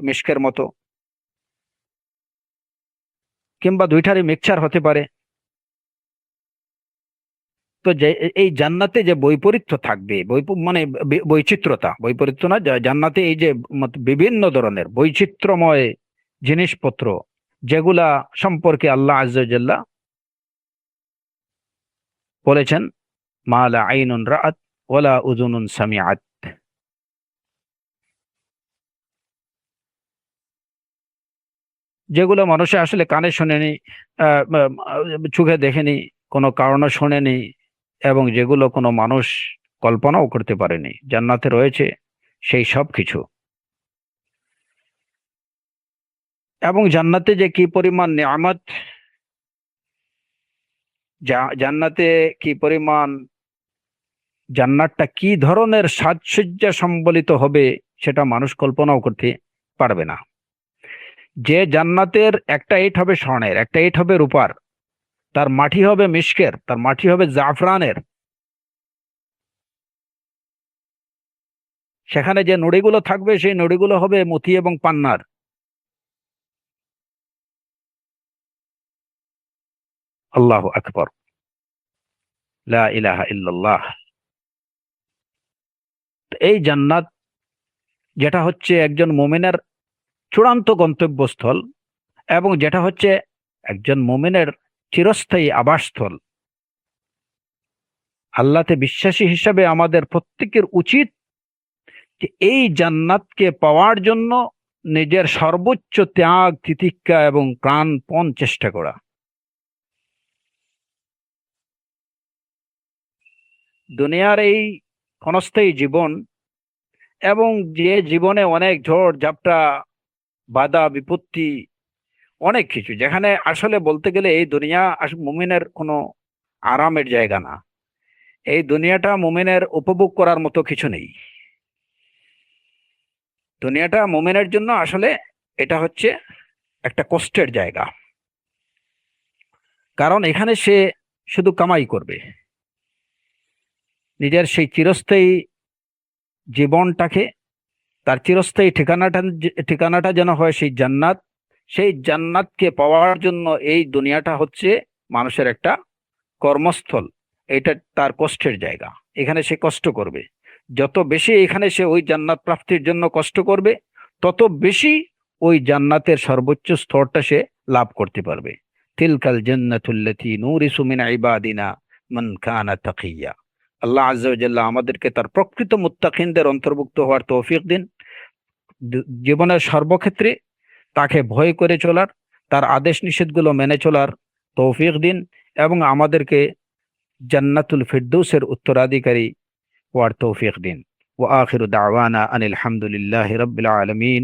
মিশকের মতো, কিংবা দুইটারই মিক্সচার হতে পারে। তো যে এই জান্নাতে যে বৈপরীত্য থাকবে, মানে বৈচিত্র্যতা, বৈপরীত্য না, জান্নাতে এই যে বিভিন্ন ধরনের বৈচিত্র্যময় জিনিসপত্র, যেগুলা সম্পর্কে আল্লাহ আযজা ওয়া জাল্লা বলেছেন মা লা আইনুন রাআত ওয়ালা উযুনুন সামিআত, যেগুলো মানুষে আসলে কানে শোনেনি, চোখে দেখেনি, কোনো কারণে শোনেনি, এবং যেগুলো কোনো মানুষ কল্পনাও করতে পারেনি, জান্নাতে রয়েছে সেই সব কিছু। এবং জান্নাতে যে কি পরিমাণ নিয়ামত, জান্নাতে কি পরিমাণ, জান্নাতটা কি ধরনের সাজসজ্জা সম্বলিত হবে সেটা মানুষ কল্পনাও করতে পারবে না। যে জান্নাতের একটা ইট হবে স্বর্ণের, একটা ইট হবে রূপার, তার মাটি হবে মিশকের, তার মাটি হবে জাফরানের, সেখানে যে নুড়িগুলো থাকবে সেই নুড়িগুলো হবে মতি এবং পান্নার। আল্লাহু আকবার, লা ইলাহা ইল্লাল্লাহ। এই জান্নাত, যেটা হচ্ছে একজন মুমিনের চূড়ান্ত গন্তব্যস্থল, এবং যেটা হচ্ছে একজন মুমিনের চিরস্থায়ী আবাসস্থল, আল্লাহতে বিশ্বাসী হিসাবে আমাদের প্রত্যেকের উচিত যে এই জান্নাতকে পাওয়ার জন্য নিজের সর্বোচ্চ ত্যাগ তিতিক্ষা এবং প্রাণপণ চেষ্টা করা। দুনিয়ার এই ক্ষণস্থায়ী জীবন, এবং যে জীবনে অনেক ঝড় ঝাপটা, বাধা বিপত্তি, অনেক কিছু, যেখানে আসলে বলতে গেলে এই দুনিয়া মুমিনের কোনো আরামের জায়গা না। এই দুনিয়াটা মুমিনের উপভোগ করার মতো কিছু নেই। দুনিয়াটা মুমিনের জন্য আসলে এটা হচ্ছে একটা কষ্টের জায়গা। কারণ এখানে সে শুধু কামাই করবে, নিজের সেই চিরস্থায়ী জীবনটাকে, তার চিরস্থায়ী ঠিকানাটা যেন হয় সেই জান্নাত। সেই জান্নাতকে পাওয়ার জন্য এই দুনিয়াটা হচ্ছে মানুষের একটা কর্মস্থল, এটা তার কষ্টের জায়গা। এখানে সে কষ্ট করবে, যত বেশি এখানে সে ওই জান্নাত প্রাপ্তির জন্য কষ্ট করবে, তত বেশি ওই জান্নাতের সর্বোচ্চ স্তরটা সে লাভ করতে পারবে। তিলকাল জান্নাতুল্লাতী নূরিসু মিন ইবাদিনা মান কানা তাকিয়া। আল্লাহ আযজা ওয়া জাল্লা আমাদেরকে তার প্রকৃত মুত্তাকিনদের অন্তর্ভুক্ত হওয়ার তৌফিক দিন। জীবনের সর্বক্ষেত্রে তাকে ভয় করে চলার, তার আদেশ নিষেধগুলো মেনে চলার তৌফিক দিন, এবং আমাদেরকে জান্নাতুল ফিরদৌসের উত্তরাধিকারী হওয়ার তৌফিক দিন। ওয়া আখিরু দাওয়ানা আনিল হামদুলিল্লাহি রাব্বিল আলামিন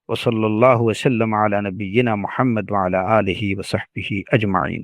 ওয়া সাল্লাল্লাহু ওয়া সাল্লাম আলা নাবিয়্যিনা মুহাম্মদ ওয়া আলা আলিহি ওয়া সাহবিহি আজমাইন।